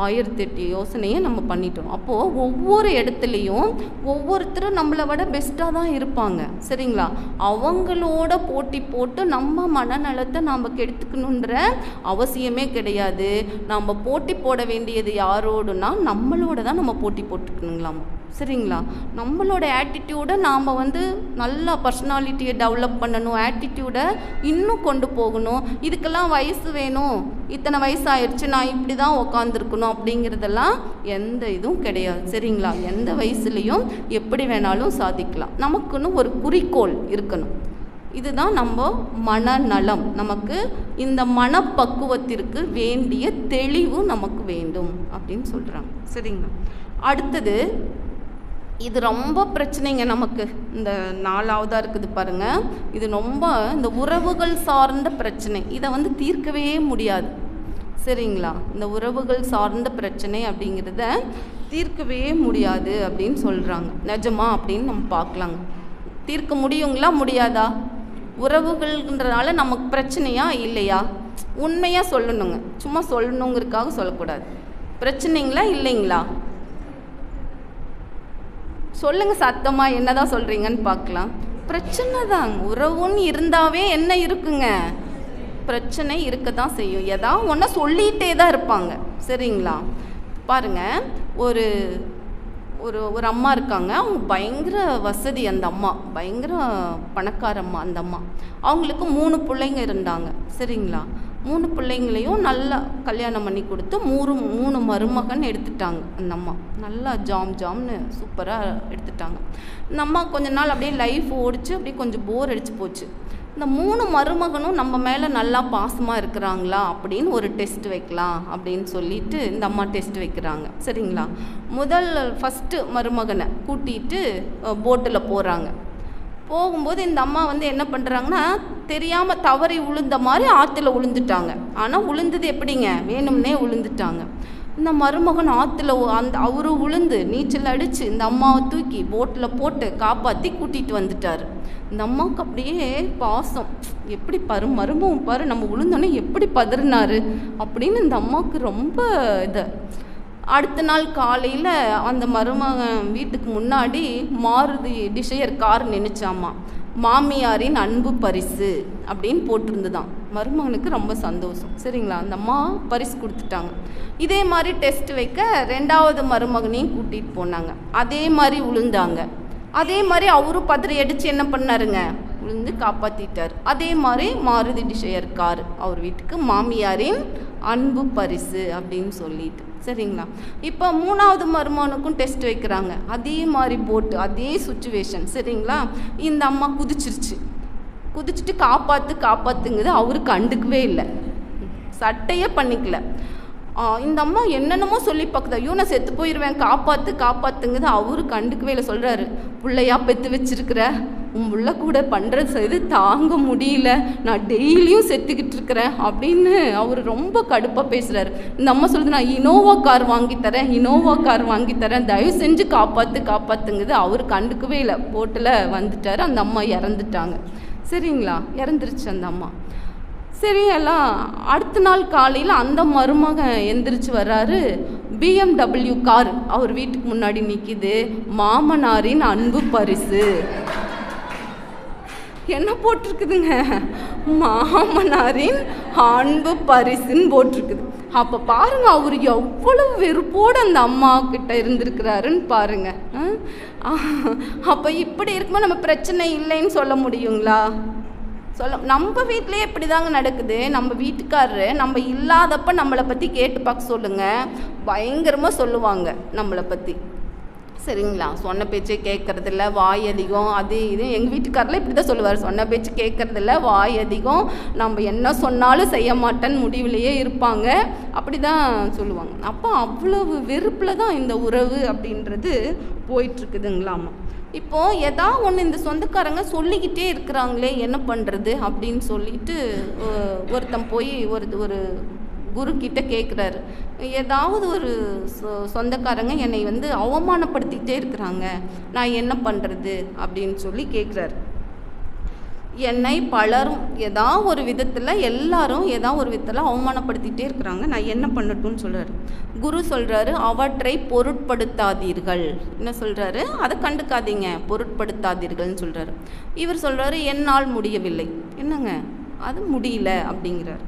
1008 யோசனையை நம்ம பண்ணிட்டோம். அப்போது ஒவ்வொரு இடத்துலையும் ஒவ்வொருத்தரும் நம்மளை விட பெஸ்ட்டாக தான் இருப்பாங்க. சரிங்களா, அவங்களோட போட்டி போட்டு நம்ம மனநலத்தை நாம் கெடுத்துக்கணுன்ற அவசியமே கிடையாது. நம்ம போட்டி போட வேண்டியது யாரோடுனா நம்மளோட தான் நம்ம போட்டி போட்டுக்கணுங்களாமா. சரிங்களா, நம்மளோட ஆட்டிடியூடை நாம் நல்லா பர்சனாலிட்டியை டெவலப் பண்ணணும், ஆட்டிடியூடை இன்னும் கொண்டு போகணும். இதுக்கெல்லாம் வயசு வேணும், இத்தனை வயசு ஆயிடுச்சு நான் இப்படி தான் உக்காந்துருக்கணும் அப்படிங்கிறதெல்லாம் எந்த இதுவும் கிடையாது. சரிங்களா, எந்த வயசுலேயும் எப்படி வேணாலும் சாதிக்கலாம். நமக்குன்னு ஒரு குறிக்கோள் இருக்கணும். இதுதான் நம்ம மனநலம். நமக்கு இந்த மனப்பக்குவத்திற்கு வேண்டிய தெளிவு நமக்கு வேண்டும் அப்படின்னு சொல்கிறாங்க. சரிங்களா, அடுத்தது இது ரொம்ப பிரச்சனைங்க நமக்கு. இந்த 4ஆவதாக இருக்குது பாருங்கள், இது ரொம்ப இந்த உறவுகள் சார்ந்த பிரச்சனை. இதை தீர்க்கவே முடியாது. சரிங்களா, இந்த உறவுகள் சார்ந்த பிரச்சனை அப்படிங்கிறத தீர்க்கவே முடியாது அப்படின்னு சொல்கிறாங்க. நிஜமா அப்படின்னு நம்ம பார்க்கலாங்க. தீர்க்க முடியுங்களா முடியாதா? உறவுகள்ன்றனால நமக்கு பிரச்சனையா இல்லையா? உண்மையாக சொல்லணுங்க, சும்மா சொல்லணுங்கிறதுக்காக சொல்லக்கூடாது. பிரச்சனைங்களா இல்லைங்களா? சொல்லுங்கள் சத்தமாக, என்னதான் சொல்கிறீங்கன்னு பார்க்கலாம். பிரச்சனை தாங்க. உறவுன்னு இருந்தாவே என்ன இருக்குங்க, பிரச்சனை இருக்க தான் செய்யும். ஏதாவது ஒன்று சொல்லிகிட்டே தான் இருப்பாங்க. சரிங்களா, பாருங்கள், ஒரு ஒரு ஒரு அம்மா இருக்காங்க. அவங்க பயங்கர வசதி. அந்த அம்மா பயங்கர பணக்கார அம்மா. அந்த அம்மா அவங்களுக்கு 3 பிள்ளைங்க இருந்தாங்க. சரிங்களா, 3 பிள்ளைங்களையும் நல்லா கல்யாணம் பண்ணி கொடுத்து 3 மருமகன் எடுத்துட்டாங்க. அந்த அம்மா நல்லா ஜாம்னு சூப்பராக எடுத்துட்டாங்க. இந்த அம்மா கொஞ்ச நாள் அப்படியே லைஃப் ஓடிச்சு, அப்படியே கொஞ்சம் போர் அடிச்சு போச்சு. இந்த 3 மருமகனும் நம்ம மேலே நல்லா பாசமாக இருக்கிறாங்களா அப்படின்னு ஒரு டெஸ்ட் வைக்கலாம் அப்படின்னு சொல்லிட்டு இந்த அம்மா டெஸ்ட் வைக்கிறாங்க. சரிங்களா, ஃபஸ்ட்டு மருமகனை கூட்டிகிட்டு போட்டில் போகிறாங்க. போகும்போது இந்த அம்மா வந்து என்ன பண்ணுறாங்கன்னா, தெரியாமல் தவறி விழுந்த மாதிரி ஆற்றுல விழுந்துட்டாங்க. ஆனால் விழுந்தது எப்படிங்க, வேணும்னே விழுந்துட்டாங்க. இந்த மருமகன் ஆற்றுல அவரு விழுந்து நீச்சல் அடித்து இந்த அம்மாவை தூக்கி போட்டில் போட்டு காப்பாற்றி கூட்டிகிட்டு வந்துட்டார். இந்த அம்மாவுக்கு அப்படியே பாசம், எப்படி மருமகன் பாரு நம்ம விழுந்தோன்னே எப்படி பதறினாரு அப்படின்னு இந்த அம்மாவுக்கு ரொம்ப அடுத்த நாள் காலையில் அந்த மருமகன் வீட்டுக்கு முன்னாடி மாருதி டிசையர் கார் நினைச்சாமா, மாமியாரின் அன்பு பரிசு அப்படின்னு போட்டிருந்துதான். மருமகனுக்கு ரொம்ப சந்தோஷம். சரிங்களா, அந்த அம்மா பரிசு கொடுத்துட்டாங்க. இதே மாதிரி டெஸ்ட் வைக்க 2வது மருமகனையும் கூட்டிகிட்டு போனாங்க. அதே மாதிரி விழுந்தாங்க. அதே மாதிரி அவரும் பதறி அடித்து என்ன பண்ணாருங்க, விழுந்து காப்பாற்றிட்டார். அதே மாதிரி மாருதி டிசையர் கார் அவர் வீட்டுக்கு மாமியாரின் அன்பு பரிசு அப்படின்னு சொல்லிட்டு. சரிங்களா, இப்போ 3வது மருமகனுக்கும் டெஸ்ட் வைக்கிறாங்க. அதே மாதிரி போட்டு அதே சுச்சுவேஷன். சரிங்களா, இந்த அம்மா குதிச்சுட்டு காப்பாற்றுங்குது. அவரு கண்டுக்கவே இல்லை, சட்டையே பண்ணிக்கல. இந்த அம்மா என்னென்னமோ சொல்லி பார்க்குதா, ஐயோ நான் செத்து போயிடுவேன், காப்பாற்றுங்குது. அவரு கண்டுக்கவே இல்லை. சொல்கிறாரு, பிள்ளையா பெற்று வச்சிருக்கிற, உன் பிள்ளை கூட பண்ணுறது இது தாங்க முடியல, நான் டெய்லியும் செத்துக்கிட்டு இருக்கிறேன் அப்படின்னு அவர் ரொம்ப கடுப்பாக பேசுகிறாரு. இந்த அம்மா சொல்லுது, நான் இனோவா கார் வாங்கித்தரேன், தயவு செஞ்சு காப்பாற்றுங்குது. அவர் கண்டுக்கவே இல்லை, போட்டில் வந்துட்டார். அந்த அம்மா இறந்துட்டாங்க. சரிங்களா, இறந்துருச்சு அந்த அம்மா. சரி, எல்லாம் அடுத்த நாள் காலையில் அந்த மருமகன் எந்திரிச்சு வர்றாரு. BMW கார் அவர் வீட்டுக்கு முன்னாடி நிற்கிது, மாமனாரின் அன்பு பரிசு. என்ன போட்டிருக்குதுங்க, மாமனாரின் அன்பு பரிசுன்னு போட்டிருக்குது. அப்போ பாருங்க, அவர் எவ்வளவு வெறுப்போடு அந்த அம்மா கிட்ட இருந்திருக்கிறாருன்னு பாருங்க. அப்போ இப்படி இருக்கும்போது நம்ம பிரச்சனை இல்லைன்னு சொல்ல முடியுங்களா? நம்ம வீட்டிலே இப்படி தாங்க நடக்குது. நம்ம வீட்டுக்காரரு நம்ம இல்லாதப்ப நம்மளை பற்றி கேட்டு பார்க்க சொல்லுங்கள், பயங்கரமாக சொல்லுவாங்க நம்மளை பற்றி. சரிங்களா, சொன்ன பேச்சே கேட்கறதில்ல, வாய் அதிகம், அது இது. எங்கள் வீட்டுக்காரெலாம் இப்படி தான் சொல்லுவார், சொன்ன பேச்சு கேட்கறதில்ல, வாய் அதிகம், நம்ம என்ன சொன்னாலும் செய்ய மாட்டேன்னு முடிவிலேயே இருப்பாங்க, அப்படி தான் சொல்லுவாங்க. அப்போ அவ்வளவு வெறுப்பில் தான் இந்த உறவு அப்படின்றது போயிட்டுருக்குதுங்களாமா. இப்போது ஏதாவது ஒன்று இந்த சொந்தக்காரங்க சொல்லிக்கிட்டே இருக்கிறாங்களே, என்ன பண்ணுறது அப்படின்னு சொல்லிட்டு ஒருத்தன் போய் ஒரு குரு கிட்ட கேட்குறாரு, ஏதாவது ஒரு சொந்தக்காரங்க என்னை வந்து அவமானப்படுத்திக்கிட்டே இருக்கிறாங்க, நான் என்ன பண்ணுறது அப்படின்னு சொல்லி கேட்குறாரு. என்னை பலரும் ஏதாவது ஒரு விதத்தில், எல்லாரும் ஏதாவது ஒரு விதத்தில் அவமானப்படுத்திகிட்டே இருக்கிறாங்க, நான் என்ன பண்ணட்டும்னு சொல்கிறாரு. குரு சொல்கிறாரு, அவற்றை பொருட்படுத்தாதீர்கள். என்ன சொல்கிறாரு, அதை கண்டுக்காதீங்க, பொருட்படுத்தாதீர்கள்னு சொல்கிறாரு. இவர் சொல்கிறாரு, என்னால் முடியவில்லை. என்னங்க, அது முடியல அப்படிங்கிறார்.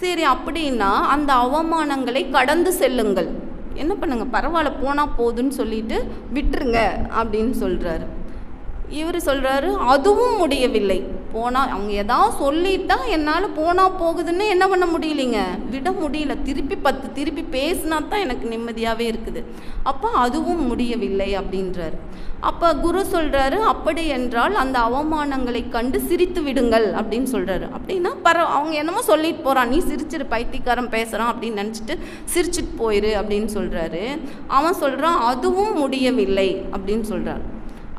சரி, அப்படின்னா அந்த அவமானங்களை கடந்து செல்லுங்கள். என்ன பண்ணுங்க, பரவாயில்ல போனால் போதுன்னு சொல்லிட்டு விட்டுருங்க அப்படின்னு சொல்கிறாரு. இவர் சொல்கிறாரு, அதுவும் முடியவில்லை. போனால் அவங்க ஏதாவது சொல்லிட்டா என்னால் போனால் போகுதுன்னு என்ன பண்ண முடியலைங்க, விட முடியல. திருப்பி பேசினா தான் எனக்கு நிம்மதியாகவே இருக்குது. அப்போ அதுவும் முடியவில்லை அப்படின்றார். அப்போ குரு சொல்கிறாரு, அப்படி என்றால் அந்த அவமானங்களை கண்டு சிரித்து விடுங்கள் அப்படின்னு சொல்கிறாரு. அப்படின்னா அவங்க என்னமோ சொல்லிட்டு போகிறான், நீ சிரிச்சிரு, பைத்தியக்காரன் பேசுகிறான் அப்படின்னு நினச்சிட்டு சிரிச்சிட்டு போயிரு அப்படின்னு சொல்கிறாரு. அவன் சொல்கிறான், அதுவும் முடியவில்லை அப்படின்னு சொல்கிறார்.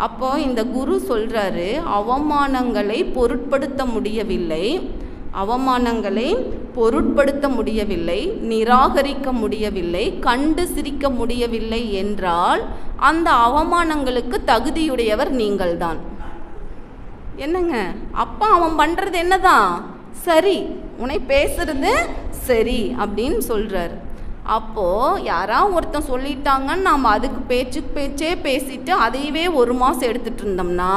அப்போ இந்த குரு சொல்கிறாரு, அவமானங்களை பொருட்படுத்த முடியவில்லை, நிராகரிக்க முடியவில்லை, கண்டு சிரிக்க முடியவில்லை என்றால் அந்த அவமானங்களுக்கு தகுதியுடையவர் நீங்கள்தான். என்னங்க, அப்போ அவன் பண்ணுறது என்னதான் சரி, உன்னை பேசுறது சரி அப்படின்னு சொல்கிறாரு. அப்போது யாராவது ஒருத்தன் சொல்லிட்டாங்கன்னு நாம் அதுக்கு பேச்சே பேசிட்டு அதையவே 1 மாதம் எடுத்துகிட்டு இருந்தோம்னா,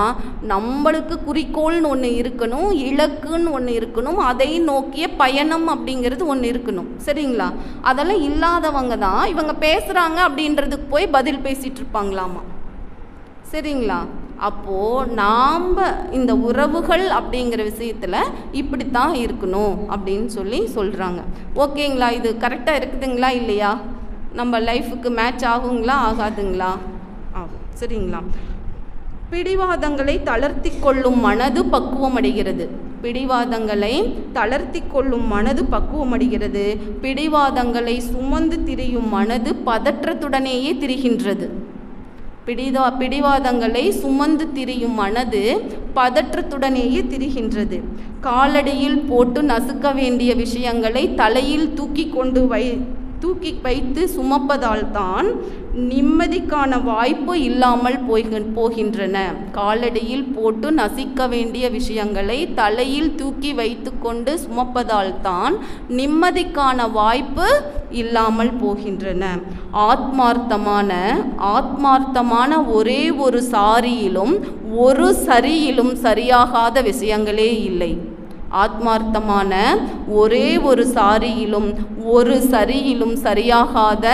நம்மளுக்கு குறிக்கோள்னு ஒன்று இருக்கணும், இலக்குன்னு ஒன்று இருக்கணும், அதை நோக்கிய பயணம் அப்படிங்கிறது ஒன்று இருக்கணும். சரிங்களா, அதெல்லாம் இல்லாதவங்க தான் இவங்க பேசுகிறாங்க அப்படின்றதுக்கு போய் பதில் பேசிகிட்டு இருப்பாங்களாமா. சரிங்களா, அப்போது நாம் இந்த உறவுகள் அப்படிங்கிற விஷயத்தில் இப்படித்தான் இருக்கணும் அப்படின்னு சொல்கிறாங்க. ஓகேங்களா, இது கரெக்டாக இருக்குதுங்களா இல்லையா, நம்ம லைஃபுக்கு மேட்ச் ஆகுங்களா ஆகாதுங்களா? ஆகும். சரிங்களா, பிடிவாதங்களை தளர்த்தி கொள்ளும் மனது பக்குவமடைகிறது. பிடிவாதங்களை சுமந்து திரியும் மனது பதற்றத்துடனேயே திரிகின்றது. பிடிவாதங்களை சுமந்து திரியும் மனது பதற்றத்துடனேயே திரிகின்றது. காலடியில் போட்டு நசுக்க வேண்டிய விஷயங்களை தலையில் தூக்கி வைத்து சுமப்பதால் தான் நிம்மதிக்கான வாய்ப்பு இல்லாமல் போகின்றன. காலடியில் போட்டு நசிக்க வேண்டிய விஷயங்களை தலையில் தூக்கி வைத்து கொண்டு சுமப்பதால் தான் நிம்மதிக்கான வாய்ப்பு இல்லாமல் போகின்றன. ஆத்மார்த்தமான ஒரே ஒரு சரியிலும் சரியாகாத விஷயங்களே இல்லை. ஆத்மார்த்தமான ஒரே ஒரு சரியிலும் சரியாகாத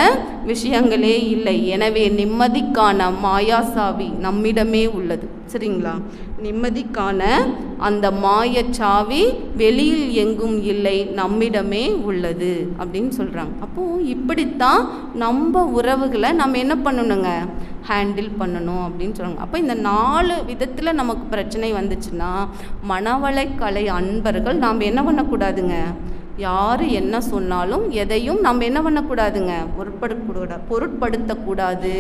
விஷயங்களே இல்லை. எனவே நிம்மதிக்கான மாயாசாவி நம்மிடமே உள்ளது. சரிங்களா? நிம்மதிக்கான அந்த மாயச்சாவி வெளியில் எங்கும் இல்லை, நம்மிடமே உள்ளது அப்படின்னு சொல்கிறாங்க. அப்போது இப்படித்தான் நம்ம உறவுகளை நம்ம என்ன பண்ணணுங்க, ஹேண்டில் பண்ணணும் அப்படின்னு சொல்கிறாங்க. அப்போ இந்த 4 விதத்தில் நமக்கு பிரச்சனை வந்துச்சுன்னா மனவளக்கலை அன்பர்கள் நாம் என்ன பண்ணக்கூடாதுங்க, யார் என்ன சொன்னாலும் எதையும் நம்ம என்ன பண்ணக்கூடாதுங்க, பொருட்படுத்தக்கூடாது.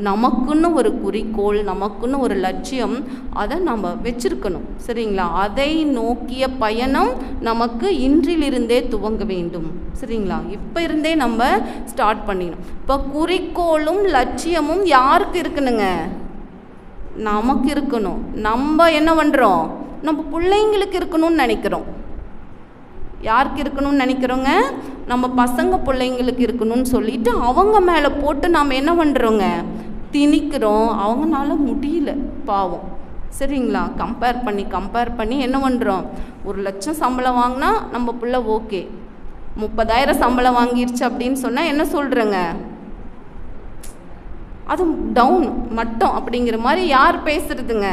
நமக்குன்னு ஒரு குறிக்கோள், நமக்குன்னு ஒரு லட்சியம், அதை நம்ம வச்சிருக்கணும். சரிங்களா? அதை நோக்கிய பயணம் நமக்கு இன்றிலிருந்தே துவங்க வேண்டும். சரிங்களா? இப்போ இருந்தே நம்ம ஸ்டார்ட் பண்ணிடணும். இப்போ குறிக்கோளும் லட்சியமும் யாருக்கு இருக்கணுங்க, நமக்கு இருக்கணும். நம்ம என்ன பண்ணுறோம், நம்ம பிள்ளைங்களுக்கு இருக்கணும்னு நினைக்கிறோம். யாருக்கு இருக்கணும்னு நினைக்கிறோங்க, நம்ம பசங்க பிள்ளைங்களுக்கு இருக்கணும்னு சொல்லிட்டு அவங்க மேலே போட்டு நாம் என்ன பண்ணுறோங்க, திணிக்கிறோம். அவங்களால முடியல பாவம். சரிங்களா? கம்பேர் பண்ணி என்ன பண்ணுறோம், 1 லட்சம் சம்பளம் வாங்கினா நம்ம பிள்ளை ஓகே, 30,000 சம்பளம் வாங்கிருச்சு அப்படின்னு சொன்னால் என்ன சொல்கிறேங்க, அது டவுன் மட்டம் அப்படிங்கிற மாதிரி யார் பேசுறதுங்க,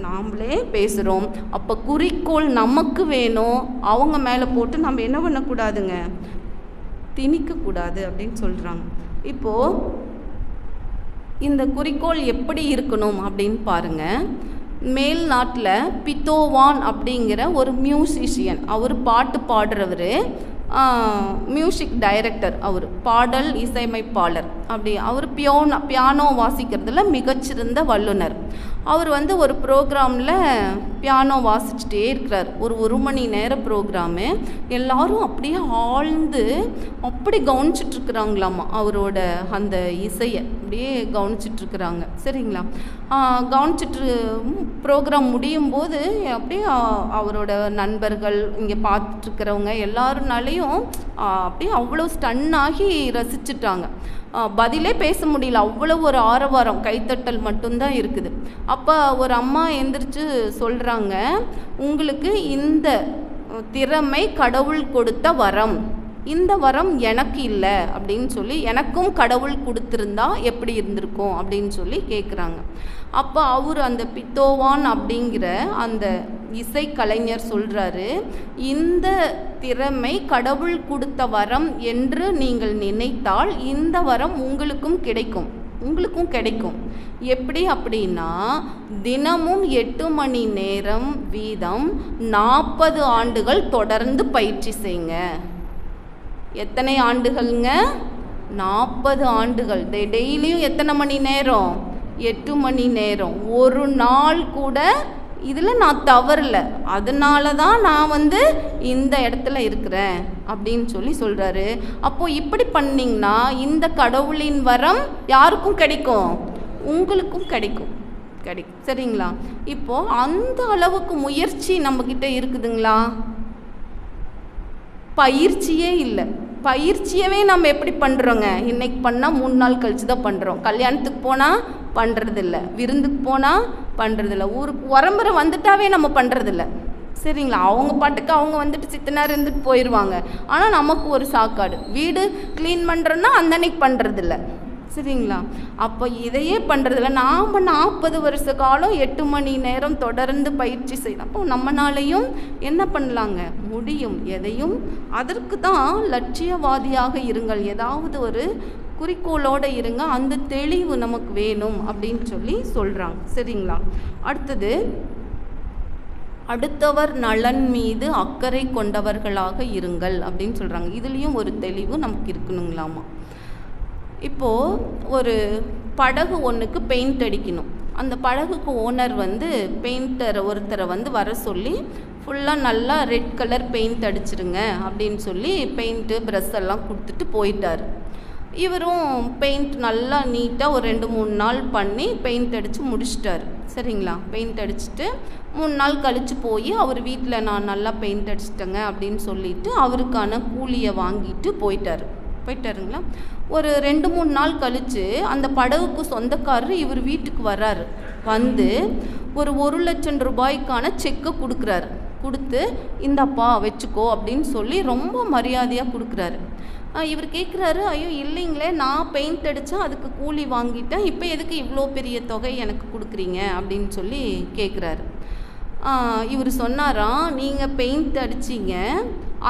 நாமளே பேசுகிறோம். அப்போ குறிக்கோள் நமக்கு வேணும், அவங்க மேலே போட்டு நம்ம என்ன பண்ணக்கூடாதுங்க, திணிக்கக்கூடாது அப்படின்னு சொல்கிறாங்க. இப்போது இந்த குறிக்கோள் எப்படி இருக்கணும் அப்படின்னு பாருங்கள். மேல் நாட்டில் பித்தோவான் அப்படிங்கிற ஒரு மியூசிஷியன், அவர் பாட்டு பாடுறவர், மியூசிக் டைரக்டர், அவர் பாடல் இசையமைப்பாளர். அவர் பியானோ வாசிக்கிறதுல மிகச்சிறந்த வல்லுனர். அவர் ஒரு ப்ரோக்ராமில் பியானோ வாசிச்சுட்டே இருக்கிறார். ஒரு மணி நேர ப்ரோக்ராமு. எல்லாரும் அப்படியே ஆழ்ந்து அப்படி கவனிச்சிட்ருக்குறாங்களாமா அவரோட அந்த இசையை, அப்படியே கவனிச்சிட்ருக்குறாங்க. சரிங்களா? கவனிச்சிட்டு ப்ரோக்ராம் முடியும் போது அப்படியே அவரோட நண்பர்கள், இங்கே பார்த்துட்ருக்கிறவங்க எல்லாருனாலையும் அப்படியே அவ்வளோ ஸ்டன்னாகி ரசிச்சுட்டாங்க. பதிலே பேச முடியல, அவ்வளோ ஒரு ஆரவாரம், கைத்தட்டல் மட்டும்தான் இருக்குது. அப்போ ஒரு அம்மா எந்திரிச்சு சொல்கிறாங்க, உங்களுக்கு இந்த திறமை கடவுள் கொடுத்த வரம், இந்த வரம் எனக்கு இல்லை அப்படின்னு சொல்லி, எனக்கும் கடவுள் கொடுத்துருந்தா எப்படி இருந்திருக்கும் அப்படின்னு சொல்லி கேட்குறாங்க. அப்போ அவர் அந்த பித்தோவான் அப்படிங்கிற அந்த இசைக்கலைஞர் சொல்கிறாரு, இந்த திறமை கடவுள் கொடுத்த வரம் என்று நீங்கள் நினைத்தால் இந்த வரம் உங்களுக்கும் கிடைக்கும். எப்படி அப்படின்னா, தினமும் 8 மணி நேரம் வீதம் 40 ஆண்டுகள் தொடர்ந்து பயிற்சி செய்யுங்க. எத்தனை ஆண்டுகள்ங்க, 40 ஆண்டுகள். டெய்லியும் எத்தனை மணி நேரம், 8 மணி நேரம். ஒரு நாள் கூட இதில் நான் தவறல, அதனால தான் நான் இந்த இடத்துல இருக்கிறேன் அப்படின்னு சொல்கிறாரு. அப்போது இப்படி பண்ணிங்கன்னா இந்த கடவுளின் வரம் யாருக்கும் கிடைக்கும், உங்களுக்கும் கிடைக்கும். சரிங்களா? இப்போது அந்த அளவுக்கு முயற்சி நம்மக்கிட்ட இருக்குதுங்களா? பயிற்சியே இல்லை. பயிற்சியவே நம்ம எப்படி பண்ணுறோங்க, இன்றைக்கி பண்ணால் 3 நாள் கழித்து தான் பண்ணுறோம். கல்யாணத்துக்கு போனால் பண்ணுறதில்ல, விருந்துக்கு போனால் பண்ணுறதில்ல, ஊருக்கு உரம்பரை வந்துட்டாவே நம்ம பண்ணுறதில்ல. சரிங்களா? அவங்க பாட்டுக்கு அவங்க சித்த நேரம் இருந்துட்டு போயிடுவாங்க. ஆனால் நமக்கு ஒரு சாக்காடு, வீடு க்ளீன் பண்ணுறோன்னா அந்த அன்னைக்கு பண்ணுறதில்ல. சரிங்களா? அப்போ இதையே பண்ணுறதில்ல. நாம் 40 வருஷ காலம் 8 மணி நேரம் தொடர்ந்து பயிற்சி செய்யலாம். அப்போ நம்மளாலையும் என்ன பண்ணலாங்க, முடியும். எதையும் அதற்கு தான் லட்சியவாதியாக இருங்கள், ஏதாவது ஒரு குறிக்கோளோடு இருங்க, அந்த தெளிவு நமக்கு வேணும் அப்படின்னு சொல்கிறாங்க. சரிங்களா? அடுத்தவர் நலன் மீது அக்கறை கொண்டவர்களாக இருங்கள் அப்படின்னு சொல்கிறாங்க. இதுலேயும் ஒரு தெளிவு நமக்கு இருக்கணுங்களாமா. இப்போது ஒரு படகு ஒன்றுக்கு பெயிண்ட் அடிக்கணும். அந்த படகுக்கு ஓனர் வந்து பெயிண்டர் ஒருத்தரை வந்து வர சொல்லி ஃபுல்லாக நல்லா ரெட் கலர் பெயிண்ட் அடிச்சிருங்க அப்படின்னு சொல்லி பெயிண்ட்டு ப்ரஷ் எல்லாம் கொடுத்துட்டு போயிட்டார். இவரும் பெயிண்ட் நல்லா நீட்டாக ஒரு 2-3 நாள் பண்ணி பெயிண்ட் அடித்து முடிச்சிட்டார். சரிங்களா? பெயிண்ட் அடிச்சுட்டு 3 நாள் கழித்து போய் அவர் வீட்டில் நான் நல்லா பெயிண்ட் அடிச்சிட்டேங்க அப்படின்னு சொல்லிவிட்டு அவருக்கான கூலியை வாங்கிட்டு போயிட்டாருங்களா. ஒரு 2-3 நாள் கழித்து அந்த படகுக்கு சொந்தக்காரர் இவர் வீட்டுக்கு வர்றாரு. வந்து ஒரு 1,00,000 ரூபாய்க்கான செக்கை கொடுக்குறாரு. கொடுத்து இந்தப்பா வச்சுக்கோ அப்படின்னு சொல்லி ரொம்ப மரியாதையாக கொடுக்குறாரு. இவர் கேட்குறாரு, ஐயோ இல்லைங்களே, நான் பெயிண்ட் அடித்தேன், அதுக்கு கூலி வாங்கிட்டேன், இப்போ எதுக்கு இவ்வளோ பெரிய தொகை எனக்கு கொடுக்குறீங்க அப்படின்னு சொல்லி கேட்குறாரு. இவர் சொன்னாராம், நீங்கள் பெயிண்ட் அடிச்சிங்க,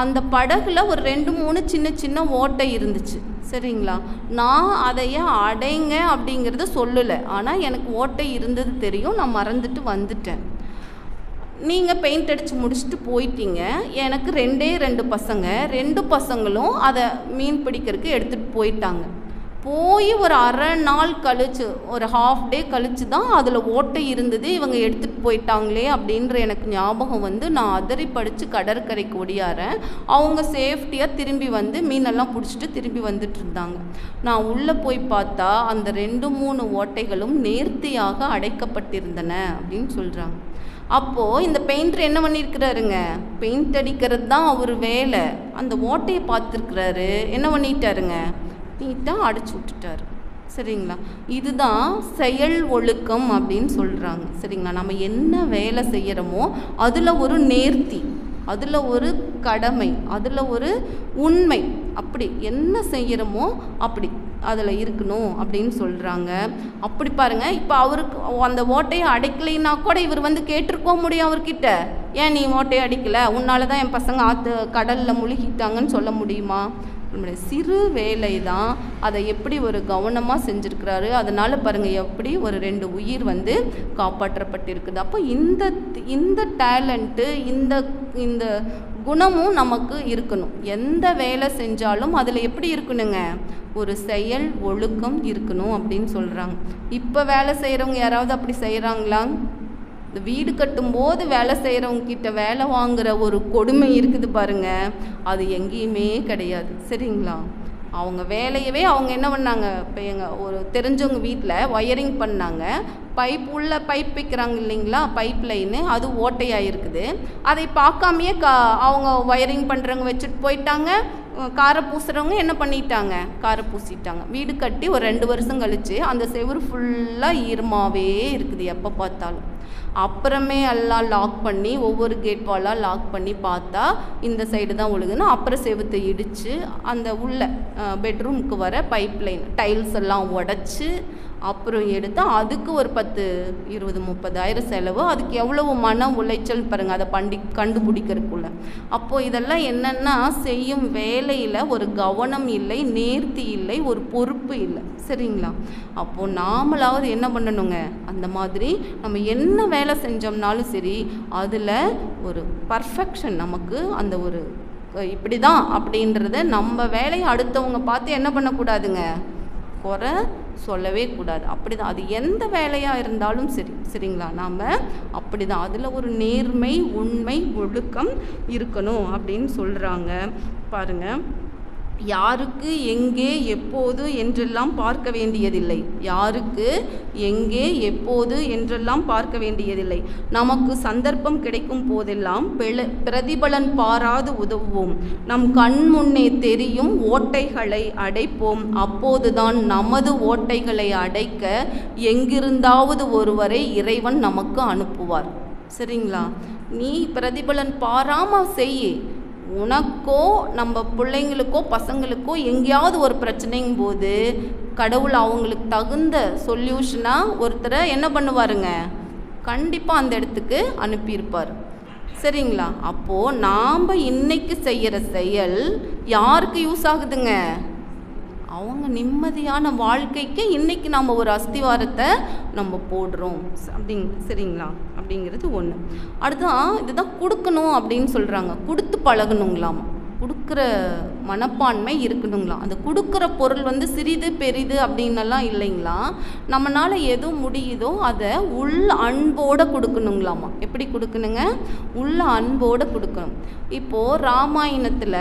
அந்த படகுல ஒரு 2-3 சின்ன சின்ன ஓட்டை இருந்துச்சு. சரிங்களா? நான் அதைய அடைங்க அப்படிங்கிறத சொல்லலை, ஆனால் எனக்கு ஓட்டை இருந்தது தெரியும், நான் மறந்துட்டு வந்துட்டேன். நீங்கள் பெயிண்ட் அடித்து முடிச்சுட்டு போயிட்டீங்க. எனக்கு 2 பசங்க, 2 பசங்களும் அதை மீன் பிடிக்கிறதுக்கு எடுத்துகிட்டு போயிட்டாங்க. போய் ஒரு அரை நாள் கழிச்சு, ஒரு ½ டே கழித்து தான் அதில் ஓட்டை இருந்தது, இவங்க எடுத்துகிட்டு போயிட்டாங்களே அப்படின்ற எனக்கு ஞாபகம் வந்து நான் அதறி படித்து கடற்கரைக்கு ஓடியாரேன். அவங்க சேஃப்டியாக திரும்பி வந்து மீனெல்லாம் பிடிச்சிட்டு திரும்பி வந்துட்டு இருந்தாங்க. நான் உள்ளே போய் பார்த்தா அந்த 2-3 ஓட்டைகளும் நேர்த்தியாக அடைக்கப்பட்டிருந்தன அப்படின்னு சொல்கிறாங்க. அப்போது இந்த பெயிண்டர் என்ன பண்ணியிருக்கிறாருங்க, பெயிண்ட் அடிக்கிறது தான் அவர் வேலை. அந்த ஓட்டையை பார்த்துருக்குறாரு, என்ன பண்ணிட்டாருங்க, நீட்டாக அடிச்சு விட்டுட்டாரு. சரிங்களா? இதுதான் செயல் ஒழுக்கம் அப்படின்னு சொல்கிறாங்க. சரிங்களா? நம்ம என்ன வேலை செய்கிறோமோ அதில் ஒரு நேர்த்தி, அதில் ஒரு கடமை, அதில் ஒரு உண்மை, அப்படி என்ன செய்கிறோமோ அப்படி அதில் இருக்கணும் அப்படின்னு சொல்கிறாங்க. அப்படி பாருங்கள், இப்போ அவருக்கு அந்த ஓட்டையை அடைக்கலைன்னா கூட இவர் வந்து கேட்டிருக்க முடியும் அவர்கிட்ட, ஏன் நீ ஓட்டையை அடிக்கலை, உன்னால தான் என் பசங்க கடலில் முழுகிட்டாங்கன்னு சொல்ல முடியுமா? நம்மளுடைய சிறு வேலை தான் அதை எப்படி ஒரு கவனமாக செஞ்சுருக்கிறாரு. அதனால் பாருங்கள் எப்படி ஒரு 2 உயிர் வந்து காப்பாற்றப்பட்டிருக்குது. அப்போ இந்த டேலண்ட்டு, இந்த குணமும் நமக்கு இருக்கணும். எந்த வேலை செஞ்சாலும் அதில் எப்படி இருக்கணுங்க, ஒரு செயல் ஒழுக்கம் இருக்கணும் அப்படின்னு சொல்கிறாங்க. இப்போ வேலை செய்கிறவங்க யாராவது அப்படி செய்கிறாங்களா? இந்த வீடு கட்டும்போது வேலை செய்கிறவங்க கிட்ட வேலை வாங்குகிற ஒரு கொடுமை இருக்குது பாருங்க, அது எங்கேயுமே கிடையாது. சரிங்களா? அவங்க வேலையவே அவங்க என்ன பண்ணாங்க, இப்போ எங்கள் ஒரு தெரிஞ்சவங்க வீட்டில் ஒயரிங் பண்ணாங்க. உள்ள பைப் வைக்கிறாங்க இல்லைங்களா, பைப் லைனு, அது ஓட்டையாக இருக்குது. அதை பார்க்காமையே அவங்க ஒயரிங் பண்ணுறவங்க வச்சுட்டு போயிட்டாங்க. காரை பூசுகிறவங்க என்ன பண்ணிட்டாங்க, காரை பூசிட்டாங்க. வீடு கட்டி ஒரு 2 வருஷம் கழித்து அந்த செவுரு ஃபுல்லாக ஈரமாகவே இருக்குது எப்போ பார்த்தாலும். அப்புறமே எல்லாம் லாக் பண்ணி ஒவ்வொரு கேட் வாலாக லாக் பண்ணி பார்த்தா இந்த சைடு தான் ஒழுகுன்னு, அப்புறம் செவுத்தை இடித்து அந்த உள்ள பெட்ரூமுக்கு வர பைப் லைன் டைல்ஸ் எல்லாம் உடச்சி அப்புறம் எடுத்தால் அதுக்கு ஒரு 10-20-30,000 செலவு. அதுக்கு எவ்வளவு மன உளைச்சல் பாருங்கள், அதை கண்டுபிடிக்கிறதுக்குள்ள. அப்போது இதெல்லாம் என்னென்னா, செய்யும் வேலையில் ஒரு கவனம் இல்லை, நேர்த்தி இல்லை, ஒரு பொறுப்பு இல்லை. சரிங்களா? அப்போது நாமளாவது என்ன பண்ணணுங்க, அந்த மாதிரி நம்ம என்ன வேலை செஞ்சோம்னாலும் சரி அதில் ஒரு பர்ஃபெக்ஷன், நமக்கு அந்த ஒரு இப்படி தான் அப்படின்றத நம்ம வேலையை அடுத்தவங்க பார்த்து என்ன பண்ணக்கூடாதுங்க, குறை சொல்லவே கூடாது. அப்படி தான் அது எந்த வேலையாக இருந்தாலும் சரி. சரிங்களா? நாம் அப்படி தான் அதில் ஒரு நேர்மை, உண்மை, ஒழுக்கம் இருக்கணும் அப்படின்னு சொல்கிறாங்க. பாருங்கள், யாருக்கு எங்கே எப்போது என்றெல்லாம் பார்க்க வேண்டியதில்லை. யாருக்கு எங்கே எப்போது என்றெல்லாம் பார்க்க வேண்டியதில்லை. நமக்கு சந்தர்ப்பம் கிடைக்கும் போதெல்லாம் பிரதிபலன் பாராது உதவுவோம். நம் கண் முன்னே தெரியும் ஓட்டைகளை அடைப்போம். அப்போதுதான் நமது ஓட்டைகளை அடைக்க எங்கிருந்தாவது ஒருவரை இறைவன் நமக்கு அனுப்புவார். சரிங்களா? நீ பிரதிபலன் பாராமல் செய். உனக்கோ நம்ம பிள்ளைங்களுக்கோ பசங்களுக்கோ எங்கேயாவது ஒரு பிரச்சனைங்கும் போது கடவுள் அவங்களுக்கு தகுந்த சொல்யூஷனாக ஒருத்தரை என்ன பண்ணுவாருங்க, கண்டிப்பாக அந்த இடத்துக்கு அனுப்பியிருப்பார். சரிங்களா? அப்போது நாம் இன்னைக்கு செய்கிற செயல் யாருக்கு யூஸ் ஆகுதுங்க, அவங்க நிம்மதியான வாழ்க்கைக்கு இன்றைக்கி நம்ம ஒரு அஸ்திவாரத்தை நம்ம போடுறோம் சரிங்களா? அப்படிங்கிறது ஒன்று. அடுத்ததான் இதுதான் கொடுக்கணும் அப்படின்னு சொல்கிறாங்க. கொடுத்து பழகணுங்களாம். கொடுக்குற மனப்பான்மை இருக்கணுங்களா. அந்த கொடுக்குற பொருள் வந்து சிறிது பெரிது அப்படின்னெல்லாம் இல்லைங்களா. நம்மளால் எது முடியுதோ அதை உள்ள அன்போடு கொடுக்கணுங்களாமா. எப்படி கொடுக்கணுங்க? உள்ள அன்போடு கொடுக்கணும். இப்போது ராமாயணத்தில்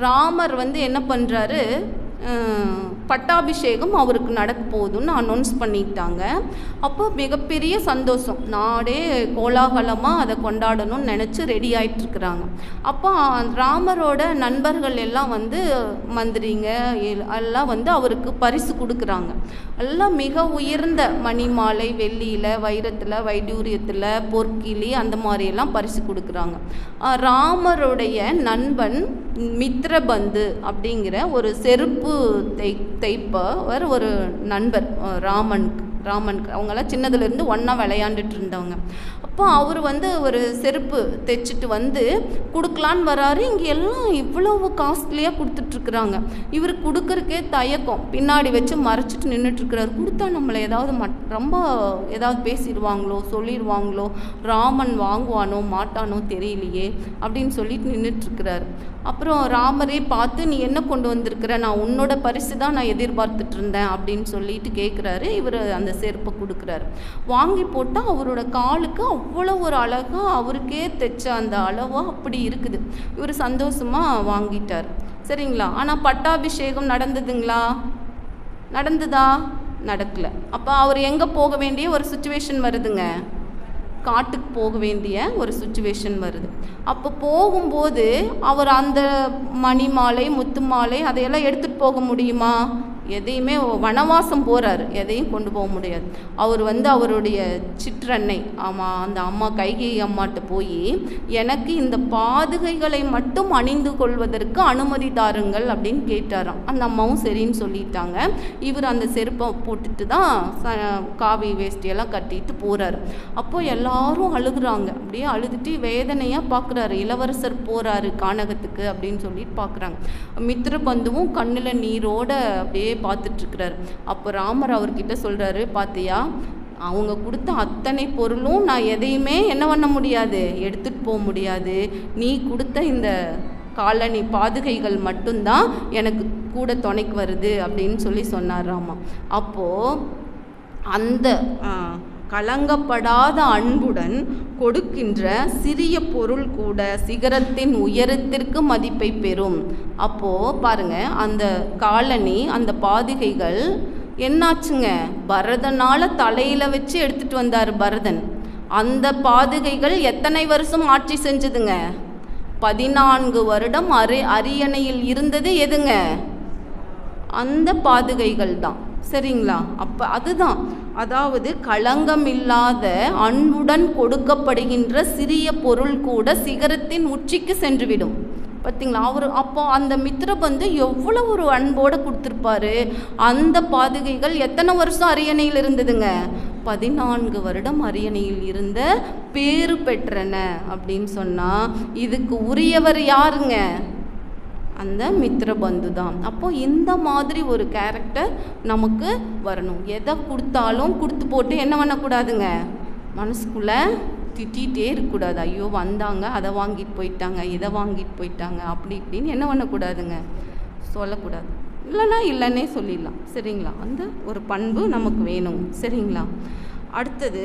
ராமர் வந்து என்ன பண்ணுறாரு, பட்டாபிஷேகம் அவருக்கு நடக்க போகுதுன்னு அனௌன்ஸ் பண்ணிட்டாங்க. அப்போ மிகப்பெரிய சந்தோஷம், நாடே கோலாகலமாக அதை கொண்டாடணும்னு நினச்சி ரெடி ஆகிட்டுருக்குறாங்க. அப்போ ராமரோட நண்பர்கள் எல்லாம் வந்து மந்திரிங்க எல்லாம் வந்து அவருக்கு பரிசு கொடுக்குறாங்க. எல்லாம் மிக உயர்ந்த மணிமாலை, வெள்ளியில், வைரத்தில், வைடூரியத்தில், பொற்கிளி அந்த மாதிரியெல்லாம் பரிசு கொடுக்குறாங்க. ராமருடைய நண்பன் மித்ரபந்து அப்படிங்கிற ஒரு செருப்பு தைப்பவர் ஒரு நண்பர் ராமனுக்கு அவங்களாம் சின்னதுலேருந்து ஒன்றா விளையாண்டுட்டு இருந்தவங்க. அப்போ அவர் வந்து ஒரு செருப்பு தைச்சிட்டு வந்து கொடுக்கலான்னு வராரு. இங்கே எல்லாம் இவ்வளவு காஸ்ட்லியாக கொடுத்துட்ருக்குறாங்க. இவர் கொடுக்கறக்கே தயக்கம், பின்னாடி வச்சு மறைச்சிட்டு நின்றுட்டுருக்கிறாரு. கொடுத்தா நம்மளை ஏதாவது ரொம்ப ஏதாவது பேசிடுவாங்களோ, சொல்லிடுவாங்களோ, ராமன் வாங்குவானோ மாட்டானோ தெரியலையே அப்படின்னு சொல்லிட்டு நின்றுட்டுருக்கிறாரு. அப்புறம் ராமரே பார்த்து, நீ என்ன கொண்டு வந்திருக்கிற, நான் உன்னோட பரிசு தான் நான் எதிர்பார்த்துட்டு இருந்தேன் அப்படின்னு சொல்லிட்டு கேட்குறாரு. இவர் அந்த செருப்பை கொடுக்குறாரு. வாங்கி போட்டால் அவரோட காலுக்கு அவ்வளோ ஒரு அழகாக அவருக்கே தைச்ச அந்த அளவாக அப்படி இருக்குது. இவர் சந்தோஷமாக வாங்கிட்டார். சரிங்களா. ஆனால் பட்டாபிஷேகம் நடந்ததுங்களா? நடந்ததா? நடக்கலை. அப்போ அவர் எங்கே போக வேண்டிய ஒரு சுச்சுவேஷன் வருதுங்க? காட்டுக்கு போக வேண்டிய ஒரு சுச்சுவேஷன் வருது. அப்போ போகும்போது அவர் அந்த மணிமாலை, முத்து மாலை அதையெல்லாம் எடுத்துகிட்டு போக முடியுமா? எதையுமே வனவாசம் போகிறாரு, எதையும் கொண்டு போக முடியாது. அவர் வந்து அவருடைய சிற்றன்னை அந்த அம்மா கைகேயி அம்மாட்ட போய், எனக்கு இந்த பாதுகைகளை மட்டும் அணிந்து கொள்வதற்கு அனுமதி தாருங்கள் அப்படின்னு கேட்டாராம். அந்த அம்மாவும் சரின்னு சொல்லிட்டாங்க. இவர் அந்த செருப்பை போட்டுட்டு தான் காவி வேஷ்டியெல்லாம் கட்டிட்டு போகிறாரு. அப்போ எல்லாரும் அழுகுறாங்க. அப்படியே அழுதுட்டு வேதனையாக பார்க்குறாரு. இளவரசர் போகிறாரு கானகத்துக்கு அப்படின்னு சொல்லிட்டு பார்க்குறாங்க. மித்ரபந்துவும் கண்ணில் நீரோட அப்படியே பார்த்துட்ருக்கிறார். அப்போ ராமர் அவர்கிட்ட சொல்கிறாரு, பார்த்தியா, அவங்க கொடுத்த அத்தனை பொருளும் நான் எதையுமே என்ன பண்ண முடியாது, எடுத்துகிட்டு போக முடியாது. நீ கொடுத்த இந்த காலணி பாதுகைகள் மட்டும்தான் எனக்கு கூட துணைக்கு வருது அப்படின்னு சொல்லி சொன்னார் ராமா. அப்போது அந்த கலங்கப்படாத அன்புடன் கொடுக்கின்ற சிறிய பொருள் கூட சிகரத்தின் உயரத்திற்கு மதிப்பை பெறும். அப்போது பாருங்கள், அந்த காலணி, அந்த பாதுகைகள் என்னாச்சுங்க, பரதனால் தலையில் வச்சு எடுத்துகிட்டு வந்தார் பரதன். அந்த பாதுகைகள் எத்தனை வருஷம் ஆட்சி செஞ்சதுங்க? 14 வருடம் அரியணையில் இருந்தது எதுங்க? அந்த பாதுகைகள் தான். சரிங்களா. அப்போ அதுதான், அதாவது களங்கமில்லாத அன்புடன் கொடுக்கப்படுகின்ற சிறிய பொருள் கூட சிகரத்தின் உச்சிக்கு சென்றுவிடும். பார்த்தீங்களா. அவர் அப்போ அந்த மித்ரபந்து எவ்வளோ ஒரு அன்போடு கொடுத்துருப்பாரு. அந்த பாதுகைகள் எத்தனை வருஷம் அரியணையில் இருந்ததுங்க? 14 வருடம் அரியணையில் இருந்த பேறு பெற்றன அப்படின்னு சொன்னால் இதுக்கு உரியவர் யாருங்க? அந்த மித்ரபந்து தான். அப்போது இந்த மாதிரி ஒரு கேரக்டர் நமக்கு வரணும். எதை கொடுத்தாலும் கொடுத்து போட்டு என்ன பண்ணக்கூடாதுங்க, மனசுக்குள்ளே திட்டிகிட்டே இருக்கக்கூடாது. ஐயோ வந்தாங்க, அதை வாங்கிட்டு போயிட்டாங்க, இதை வாங்கிட்டு போயிட்டாங்க, அப்படி இப்படின்னு என்ன பண்ணக்கூடாதுங்க, சொல்லக்கூடாது. இல்லைன்னே சொல்லிடலாம். சரிங்களா. அந்த ஒரு பண்பு நமக்கு வேணும். சரிங்களா. அடுத்தது,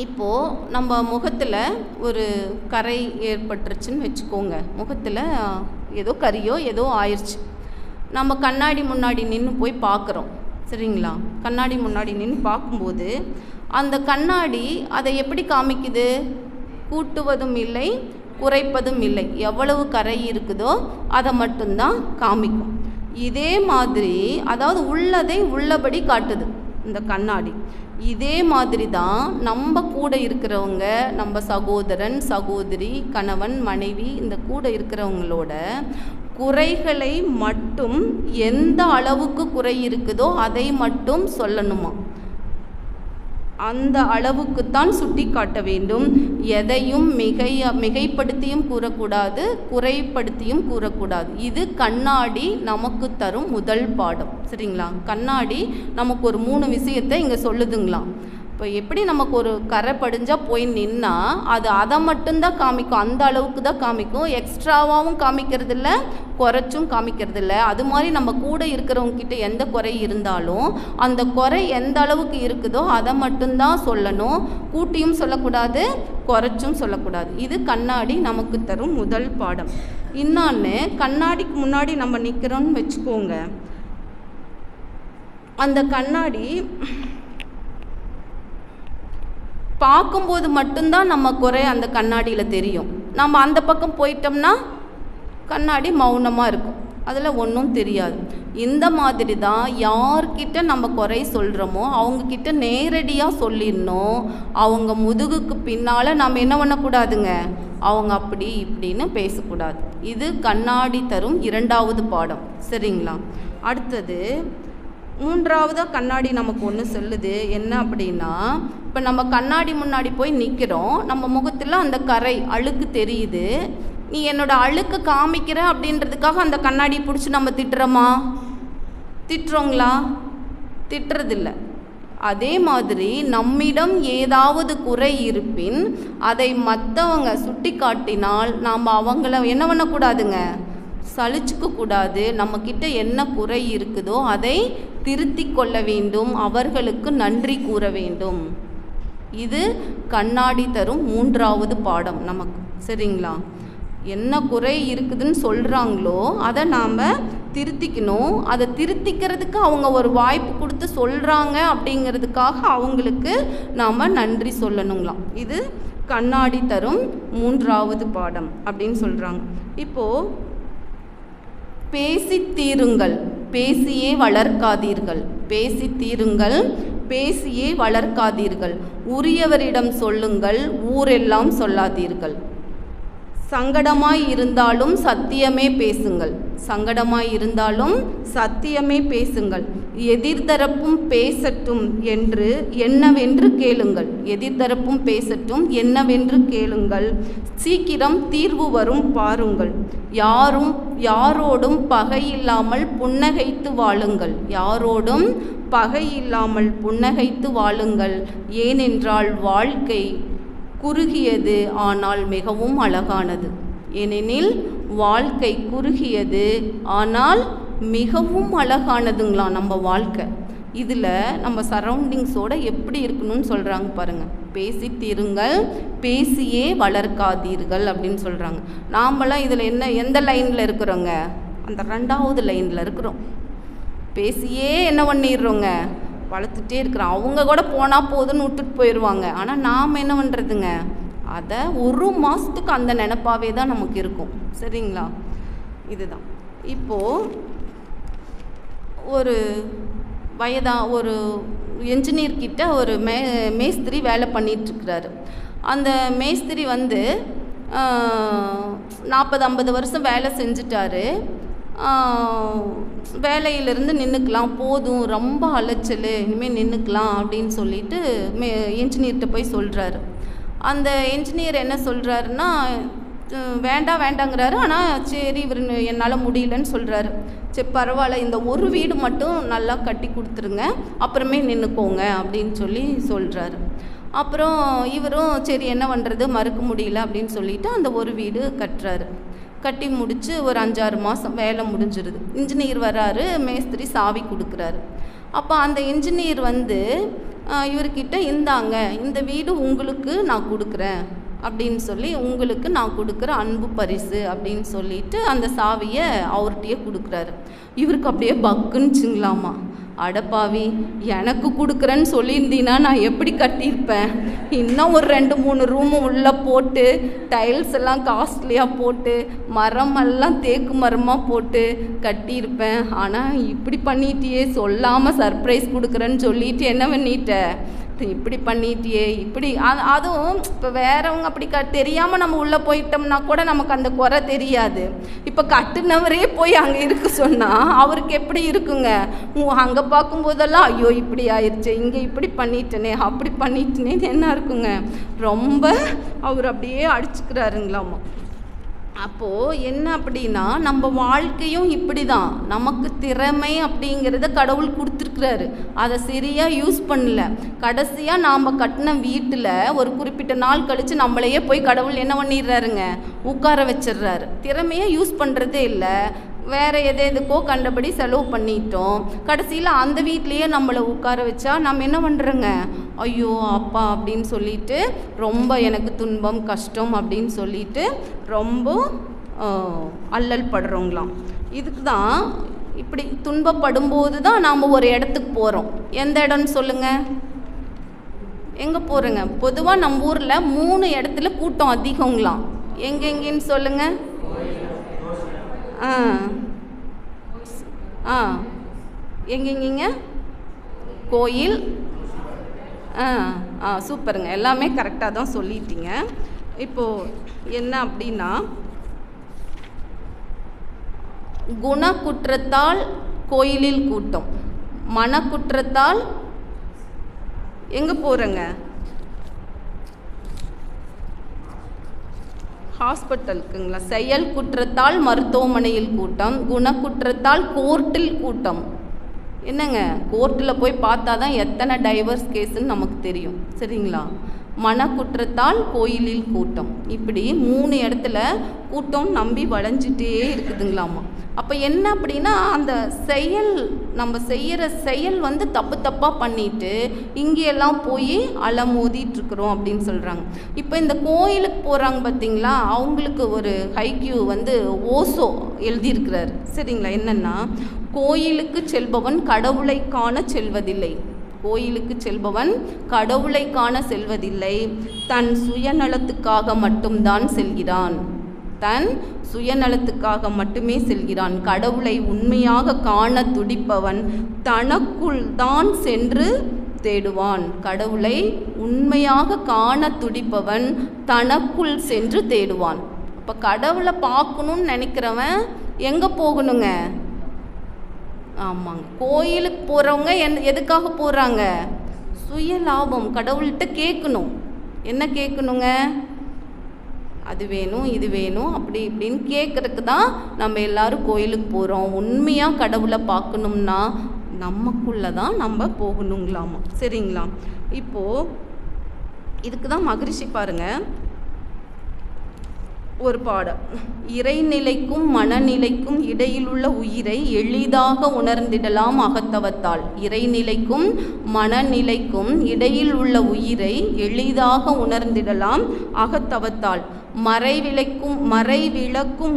இப்போது நம்ம முகத்தில் ஒரு கரை ஏற்பட்டுருச்சுன்னு வச்சுக்கோங்க. முகத்தில் ஏதோ கரியோ ஏதோ ஆயிடுச்சு. நம்ம கண்ணாடி முன்னாடி நின்று போய் பார்க்குறோம். சரிங்களா. கண்ணாடி முன்னாடி நின்று பார்க்கும்போது அந்த கண்ணாடி அதை எப்படி காமிக்குது? கூட்டுவதும் இல்லை, குறைப்பதும் இல்லை. எவ்வளவு கரை இருக்குதோ அதை மட்டும்தான் காமிக்கும். இதே மாதிரி, அதாவது உள்ளதை உள்ளபடி காட்டுது இந்த கண்ணாடி. இதே மாதிரி தான் நம்ம கூட இருக்கிறவங்க, நம்ம சகோதரன், சகோதரி, கணவன், மனைவி, இந்த கூட இருக்கிறவங்களோட குறைகளை மட்டும், எந்த அளவுக்கு குறை இருக்குதோ அதை மட்டும் சொல்லணுமா. அந்த அளவுக்குத்தான் சுட்டி காட்ட வேண்டும். எதையும் மிகைப்படுத்தியும் கூறக்கூடாது, குறைப்படுத்தியும் கூறக்கூடாது. இது கண்ணாடி நமக்கு தரும் முதல் பாடம். சரிங்களா. கண்ணாடி நமக்கு ஒரு 3 விஷயத்தை இங்கே சொல்லுதுங்களாம். இப்போ எப்படி நமக்கு ஒரு கரை படிஞ்சால் போய் நின்னா அது அதை மட்டும்தான் காமிக்கும், அந்த அளவுக்கு தான் காமிக்கும், எக்ஸ்ட்ராவாகவும் காமிக்கிறது இல்லை, குறைச்சும் காமிக்கிறது இல்லை. அது மாதிரி நம்ம கூட இருக்கிறவங்க கிட்ட எந்த குறை இருந்தாலும் அந்த குறை எந்த அளவுக்கு இருக்குதோ அதை மட்டும்தான் சொல்லணும், கூட்டியும் சொல்லக்கூடாது, குறைச்சும் சொல்லக்கூடாது. இது கண்ணாடி நமக்கு தரும் முதல் பாடம். இன்னொன்று, கண்ணாடிக்கு முன்னாடி நம்ம நிற்கிறோன்னு வச்சுக்கோங்க, அந்த கண்ணாடி பார்க்கும்போது மட்டும்தான் நம்ம குறை அந்த கண்ணாடியில் தெரியும். நம்ம அந்த பக்கம் போயிட்டோம்னா கண்ணாடி மௌனமாக இருக்கும், அதில் ஒன்றும் தெரியாது. இந்த மாதிரி தான் யார்கிட்ட நம்ம குறை சொல்கிறோமோ அவங்கக்கிட்ட நேரடியாக சொல்லிடணும். அவங்க முதுகுக்கு பின்னால் நம்ம என்ன பண்ணக்கூடாதுங்க, அவங்க அப்படி இப்படின்னு பேசக்கூடாது. இது கண்ணாடி தரும் இரண்டாவது பாடம். சரிங்களா? அடுத்தது மூன்றாவதாக கண்ணாடி நமக்கு ஒன்று சொல்லுது. என்ன அப்படின்னா, இப்போ நம்ம கண்ணாடி முன்னாடி போய் நிற்கிறோம், நம்ம முகத்தில் அந்த கரை அழுக்கு தெரியுது, நீ என்னோட அழுக்கு காமிக்கிற அப்படின்றதுக்காக அந்த கண்ணாடி பிடிச்சி நம்ம திட்டுறோமா? திட்டுறோங்களா? திட்டுறதில்லை. அதே மாதிரி நம்மிடம் ஏதாவது குறை இருப்பின் அதை மற்றவங்க சுட்டி காட்டினால் நாம் அவங்கள என்ன பண்ணக்கூடாதுங்க, சலிச்சுக்க கூடாது. நம்மக்கிட்ட என்ன குறை இருக்குதோ அதை திருத்தி கொள்ள வேண்டும், அவர்களுக்கு நன்றி கூற வேண்டும். இது கண்ணாடி தரும் மூன்றாவது பாடம் நமக்கு. சரிங்களா? என்ன குறை இருக்குதுன்னு சொல்கிறாங்களோ அதை நாம் திருத்திக்கணும். அதை திருத்திக்கிறதுக்கு அவங்க ஒரு வாய்ப்பு கொடுத்து சொல்கிறாங்க அப்படிங்கிறதுக்காக அவங்களுக்கு நாம் நன்றி சொல்லணுங்களாம். இது கண்ணாடி தரும் மூன்றாவது பாடம் அப்படின்னு சொல்கிறாங்க. இப்போது பேசி தீருங்கள், பேசியே வளர்க்காதீர்கள். பேசி தீருங்கள், பேசியே வளர்க்காதீர்கள். உரியவரிடம் சொல்லுங்கள், ஊரெல்லாம் சொல்லாதீர்கள். சங்கடமாய் இருந்தாலும் சத்தியமே பேசுங்கள். சங்கடமாய் இருந்தாலும் சத்தியமே பேசுங்கள். எதிர்தரப்பும் பேசட்டும் என்று என்னவென்று கேளுங்கள். எதிர்தரப்பும் பேசட்டும் என்னவென்று கேளுங்கள். சீக்கிரம் தீர்வு வரும் பாருங்கள். யாரோடும் பகையில்லாமல் புன்னகைத்து வாழுங்கள். யாரோடும் பகையில்லாமல் புன்னகைத்து வாழுங்கள். ஏனென்றால் வாழ்க்கை குறுகியது ஆனால் மிகவும் அழகானது. ஏனெனில் வாழ்க்கை குறுகியது ஆனால் மிகவும் அழகானதுங்களாம் நம்ம வாழ்க்கை. இதில் நம்ம சரௌண்டிங்ஸோட எப்படி இருக்கணும்னு சொல்கிறாங்க பாருங்கள். பேசி தீருங்கள், பேசியே வளர்க்காதீர்கள் அப்படின்னு சொல்கிறாங்க. நாமெல்லாம் இதில் எந்த லைனில் இருக்கிறோங்க? அந்த 2வது லைனில் இருக்கிறோம். பேசியே என்ன பண்ணிடுறோங்க, வளர்த்துட்டே இருக்கிறோம். அவங்க கூட போனால் போதுன்னு விட்டுட்டு போயிடுவாங்க. ஆனால் நாம் என்ன பண்ணுறதுங்க, அதை 1 மாதத்துக்கு அந்த நினப்பாவே தான் நமக்கு இருக்கும். சரிங்களா? இதுதான். இப்போது ஒரு ஒரு என்ஜினியர்கிட்ட ஒரு மேஸ்திரி வேலை பண்ணிகிட்ருக்கிறாரு. அந்த மேஸ்திரி 40-50 வருஷம் வேலை செஞ்சிட்டாரு. வேலையிலிருந்து நின்றுக்கலாம், போதும், ரொம்ப அலைச்சல், இனிமேல் நின்றுக்கலாம் அப்படின்னு சொல்லிட்டு என்ஜினியர்கிட்ட போய் சொல்கிறாரு. அந்த என்ஜினியர் என்ன சொல்கிறாருன்னா, வேண்டாங்கிறாரு. ஆனால் சரி இவர் என்னால் முடியலன்னு சொல்கிறாரு. சரி பரவாயில்ல, இந்த ஒரு வீடு மட்டும் நல்லா கட்டி கொடுத்துருங்க, அப்புறமே நின்றுக்கோங்க அப்படின்னு சொல்கிறாரு. அப்புறம் இவரும் சரி என்ன பண்ணுறது, மறுக்க முடியல அப்படின்னு சொல்லிட்டு அந்த ஒரு வீடு கட்டுறாரு. கட்டி முடித்து ஒரு 5-6 மாதம் வேலை முடிஞ்சிருது. இன்ஜினியர் வராரு, மேஸ்திரி சாவி கொடுக்குறாரு. அப்போ அந்த இன்ஜினியர் இவர்கிட்ட, இந்தாங்க இந்த வீடு உங்களுக்கு நான் கொடுக்குறேன் அப்படின்னு சொல்லி, உங்களுக்கு நான் கொடுக்குற அன்பு பரிசு அப்படின்னு சொல்லிட்டு அந்த சாவியை அவர்கிட்டயே கொடுக்குறாரு. இவருக்கு அப்படியே பக்குன்னுச்சுங்களாமா. அடப்பாவி, எனக்கு கொடுக்குறேன்னு சொல்லியிருந்தீன்னா நான் எப்படி கட்டியிருப்பேன், இன்னும் ஒரு 2-3 ரூமு உள்ளே போட்டு டைல்ஸ் எல்லாம் காஸ்ட்லியாக போட்டு மரமெல்லாம் தேக்கு மரமாக போட்டு கட்டியிருப்பேன். ஆனால் இப்படி பண்ணிட்டியே, சொல்லாமல் சர்ப்ரைஸ் கொடுக்குறேன்னு சொல்லிட்டு என்ன பண்ணிட்ட, இப்படி பண்ணிட்டியே, இப்படி. அதுவும் இப்போ வேறவங்க அப்படி தெரியாமல் நம்ம உள்ளே போயிட்டோம்னா கூட நமக்கு அந்த குறை தெரியாது. இப்போ கட்டுனவரே போய் அங்கே இருக்க சொன்னால் அவருக்கு எப்படி இருக்குங்க, அங்கே பார்க்கும்போதெல்லாம் ஐயோ இப்படி ஆயிடுச்சு, இங்கே இப்படி பண்ணிட்டனே, அப்படி பண்ணிட்டனேன்னு என்ன இருக்குங்க, ரொம்ப அவர் அப்படியே அடிச்சுக்கிறாருங்களாமா. அப்போது என்ன அப்படின்னா, நம்ம வாழ்க்கையும் இப்படி தான். நமக்கு திறமை அப்படிங்கிறத கடவுள் கொடுத்துருக்குறாரு, அதை சரியாக யூஸ் பண்ணல. கடைசியாக நாம் கட்டின வீட்டில் ஒரு குறிப்பிட்ட நாள் கழித்து நம்மளையே போய் கடவுள் என்ன பண்ணிடுறாருங்க, உட்கார வச்சிடுறாரு. திறமையாக யூஸ் பண்ணுறதே இல்லை, வேறு எதுக்கோ கண்டபடி செலவு பண்ணிட்டோம். கடைசியில் அந்த வீட்லேயே நம்மளை உட்கார வச்சா நம்ம என்ன பண்ணுறோங்க, ஐயோ அப்பா அப்படின்னு சொல்லிட்டு ரொம்ப எனக்கு துன்பம் கஷ்டம் அப்படின்னு சொல்லிட்டு ரொம்ப அல்லல் படுறோங்களாம். இதுக்கு தான் இப்படி துன்பப்படும்போது தான் நாம் ஒரு இடத்துக்கு போகிறோம். எந்த இடம்னு சொல்லுங்கள், எங்கே போகிறோங்க? பொதுவாக நம்ம ஊரில் 3 இடத்துல கூட்டம் அதிகங்களாம். எங்கெங்கன்னு சொல்லுங்கள். எங்கெங்கிங்க? கோயில். சூப்பருங்க, எல்லாமே கரெக்டாக தான் சொல்லிட்டீங்க. இப்போது என்ன அப்படின்னா, குணக்குற்றத்தால் கோயிலில் கூட்டம், மனக்குற்றத்தால் எங்கே போகிறேங்க? ஹாஸ்பிட்டலுக்குங்களா? செயல் குற்றத்தால் மருத்துவமனையில் கூட்டம், குணக்குற்றத்தால் கோர்ட்டில் கூட்டம். என்னங்க, கோர்ட்டில் போய் பார்த்தா தான் எத்தனை டைவர்ஸ் கேஸுன்னு நமக்கு தெரியும், சரிங்களா? மனக்குற்றத்தால் கோயிலில் கூட்டம். இப்படி 3 இடத்துல கூட்டம் நம்பி வளைஞ்சிட்டே இருக்குதுங்களாமா. அப்போ என்ன அப்படின்னா, அந்த செயல் நம்ம செய்கிற செயல் தப்பாக பண்ணிட்டு இங்கெல்லாம் போய் அலமோதிட்டுருக்குறோம் அப்படின்னு சொல்கிறாங்க. இப்போ இந்த கோயிலுக்கு போகிறாங்க பார்த்தீங்களா, அவங்களுக்கு ஒரு ஹைக்யூ ஓசோ எழுதியிருக்கிறார், சரிங்களா? என்னென்னா, கோயிலுக்கு செல்பவன் கடவுளை காண செல்வதில்லை, கோயிலுக்கு செல்பவன் கடவுளை காண செல்வதில்லை, தன் சுயநலத்துக்காக மட்டும்தான் செல்கிறான், தன் சுயநலத்துக்காக மட்டுமே செல்கிறான். கடவுளை உண்மையாக காண துடிப்பவன் தனக்குள் தான் சென்று தேடுவான். கடவுளை உண்மையாக காண துடிப்பவன் தனக்குள் சென்று தேடுவான். அப்போ கடவுளை பார்க்கணுன்னு நினைக்கிறவன் எங்கே போகணுங்க? ஆமாங்க, கோயிலுக்கு போகிறவங்க எதுக்காக போகிறாங்க? சுய லாபம். கடவுள்கிட்ட கேட்கணும். என்ன கேட்கணுங்க? அது வேணும் இது வேணும் அப்படி இப்படின்னு கேட்குறதுக்கு தான் நம்ம எல்லோரும் கோயிலுக்கு போகிறோம். உண்மையாக கடவுளை பார்க்கணும்னா நமக்குள்ளே தான் நம்ம போகணுங்களாமா, சரிங்களா? இப்போது இதுக்கு தான் மகரிஷி பாருங்கள் ஒரு பாடம், இறைநிலைக்கும் மனநிலைக்கும் இடையிலுள்ள உயிரை எளிதாக உணர்ந்திடலாம் அகத்தவத்தால். இறைநிலைக்கும் மனநிலைக்கும் இடையில் உள்ள உயிரை எளிதாக உணர்ந்திடலாம் அகத்தவத்தால். மறைவிளக்கும்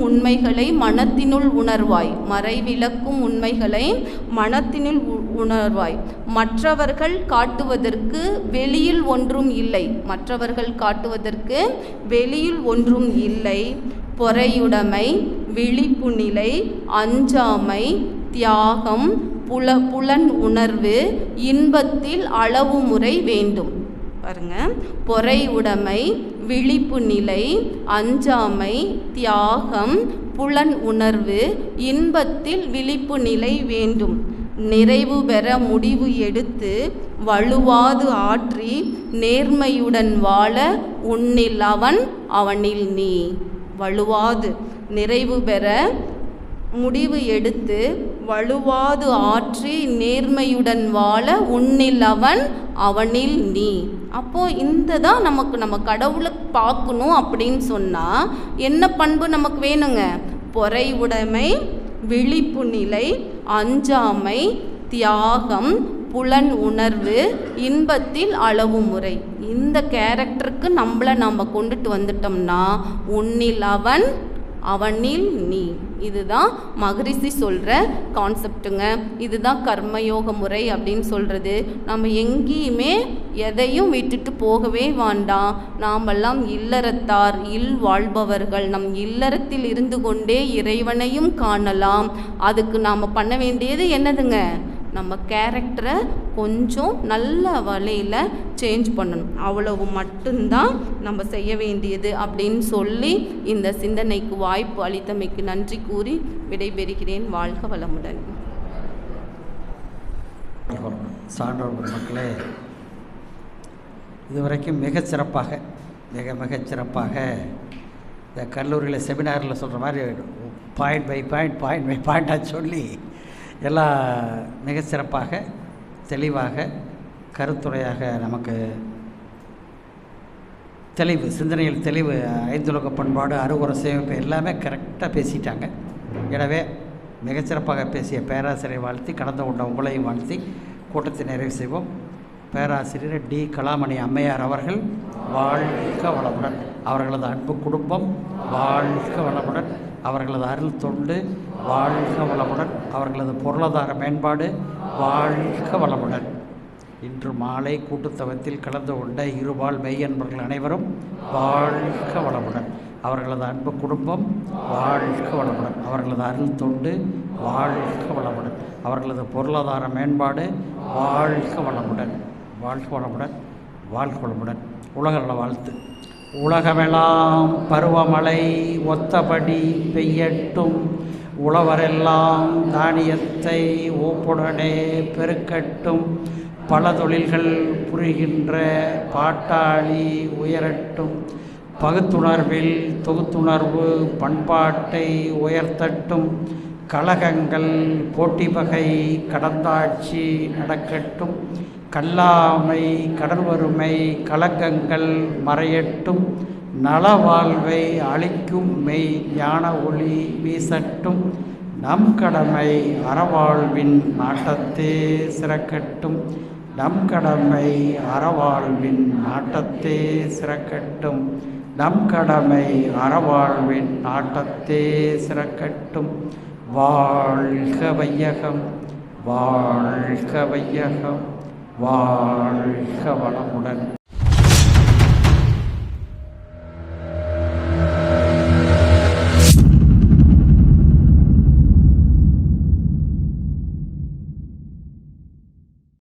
உண்மைகளை மனத்தினுள் உணர்வாய், மறைவிளக்கும் உண்மைகளை மனத்தினுள் உணர்வாய். மற்றவர்கள் காட்டுவதற்கு வெளியில் ஒன்றும் இல்லை, மற்றவர்கள் காட்டுவதற்கு வெளியில் ஒன்றும் இல்லை. பொறையுடைமை, விழிப்பு நிலை, அஞ்சாமை, தியாகம், புலன் உணர்வு, இன்பத்தில் அளவு முறை வேண்டும். பாருங்க, பொறையுடைமை, விழிப்பு நிலை, அஞ்சாமை, தியாகம், புலன் உணர்வு, இன்பத்தில் விழிப்பு நிலை வேண்டும். நிறைவு பெற முடிவு எடுத்து வலுவாது ஆற்றி நேர்மையுடன் வாழ உன்னில் அவன் அவனில் நீ. வலுவாது நிறைவு பெற முடிவு எடுத்து வலுவாது ஆற்றி நேர்மையுடன் வாழ உன்னில் அவன் அவனில் நீ. அப்போது இந்த தான் நம்ம கடவுளை பார்க்கணும் அப்படின்னு சொன்னால் என்ன பண்பு நமக்கு வேணுங்க? பொறை உடைமை, விழிப்பு நிலை, அஞ்சாமை, தியாகம், புலன் உணர்வு, இன்பத்தில் அளவு முறை. இந்த கேரக்டருக்கு நம்ம கொண்டுட்டு வந்துட்டோம்னா உன்னில் அவன் அவனில் நீ. இதுதான் மகரிஷி சொல்கிற கான்செப்டுங்க. இதுதான் கர்மயோக முறை அப்படின்னு சொல்கிறது. நம்ம எங்கேயுமே எதையும் விட்டுட்டு போகவே வேண்டாம். நாமெல்லாம் இல்லறத்தார், வாழ்பவர்கள். நம் இல்லறத்தில் இருந்து கொண்டே இறைவனையும் காணலாம். அதுக்கு நாம் பண்ண வேண்டியது என்னதுங்க? நம்ம கேரக்டரை கொஞ்சம் நல்ல வழியில் சேஞ்ச் பண்ணணும். அவ்வளவு மட்டும்தான் நம்ம செய்ய வேண்டியது அப்படின்னு சொல்லி இந்த சிந்தனைக்கு வாய்ப்பு அளித்தமைக்கு நன்றி கூறி விடைபெறுகிறேன். வாழ்க வளமுடன். சான்றோர் மக்களே, இதுவரைக்கும் மிகச்சிறப்பாக இந்த கல்லூரியில் செமினாரில் சொல்கிற மாதிரி பாயிண்ட் பை பாயிண்டாக சொல்லி எல்லாம் மிக சிறப்பாக தெளிவாக கருத்துரையாக நமக்கு தெளிவு, சிந்தனையில் தெளிவு, ஐந்துலக பண்பாடு, அறுகுற சேமிப்பு எல்லாமே கரெக்டாக பேசிட்டாங்க. எனவே மிகச்சிறப்பாக பேசிய பேராசிரியரை வாழ்த்தி, கடந்து கொண்ட உங்களையும் வாழ்த்தி கூட்டத்தை நிறைவு செய்வோம். பேராசிரியர் டி. கலாமணி அம்மையார் அவர்கள் வாழ்க வளமுடன், அவர்களது அன்பு குடும்பம் வாழ்க வளமுடன், அவர்களது அருள் தொண்டு வாழ்க வளமுடன், அவர்களது பொருளாதார மேம்பாடு வாழ்க வளமுடன். இன்று மாலை கூட்டுத்தவத்தில் கலந்து கொண்ட இருபால் மெய்யன்பர்கள் அனைவரும் வாழ்க வளமுடன், அவர்களது அன்பு குடும்பம் வாழ்க வளமுடன், அவர்களது அருள் தொண்டு வாழ்க வளமுடன், அவர்களது பொருளாதார மேம்பாடு வாழ்க வளமுடன், வாழ்க வளமுடன், வாழ்க வளமுடன். உலகள வாழ்த்து. உலகமெல்லாம் பருவமழை ஒத்தபடி பெய்யட்டும், உழவரெல்லாம் தானியத்தை ஓப்புடனே பெருக்கட்டும், பல தொழில்கள் புரிகின்ற பாட்டாளி உயரட்டும், பகுத்துணர்வில் தொகுத்துணர்வு பண்பாட்டை உயர்த்தட்டும், கழகங்கள் போட்டி பகை கடந்தாட்சி நடக்கட்டும், கல்லாமை கடல் வறுமை கலக்கங்கள் மறையட்டும், நலவாழ்வை அளிக்கும் மெய் ஞான ஒளி வீசட்டும், நம் கடமை அறவாழ்வின் நாட்டத்தே சிறக்கட்டும், நம் கடமை அறவாழ்வின் நாட்டத்தே சிறக்கட்டும், நம் கடமை அறவாழ்வின் நாட்டத்தே சிறக்கட்டும். வாழ்க வையகம், வாழ்க வையகம், வாழ்க வளமுடன்.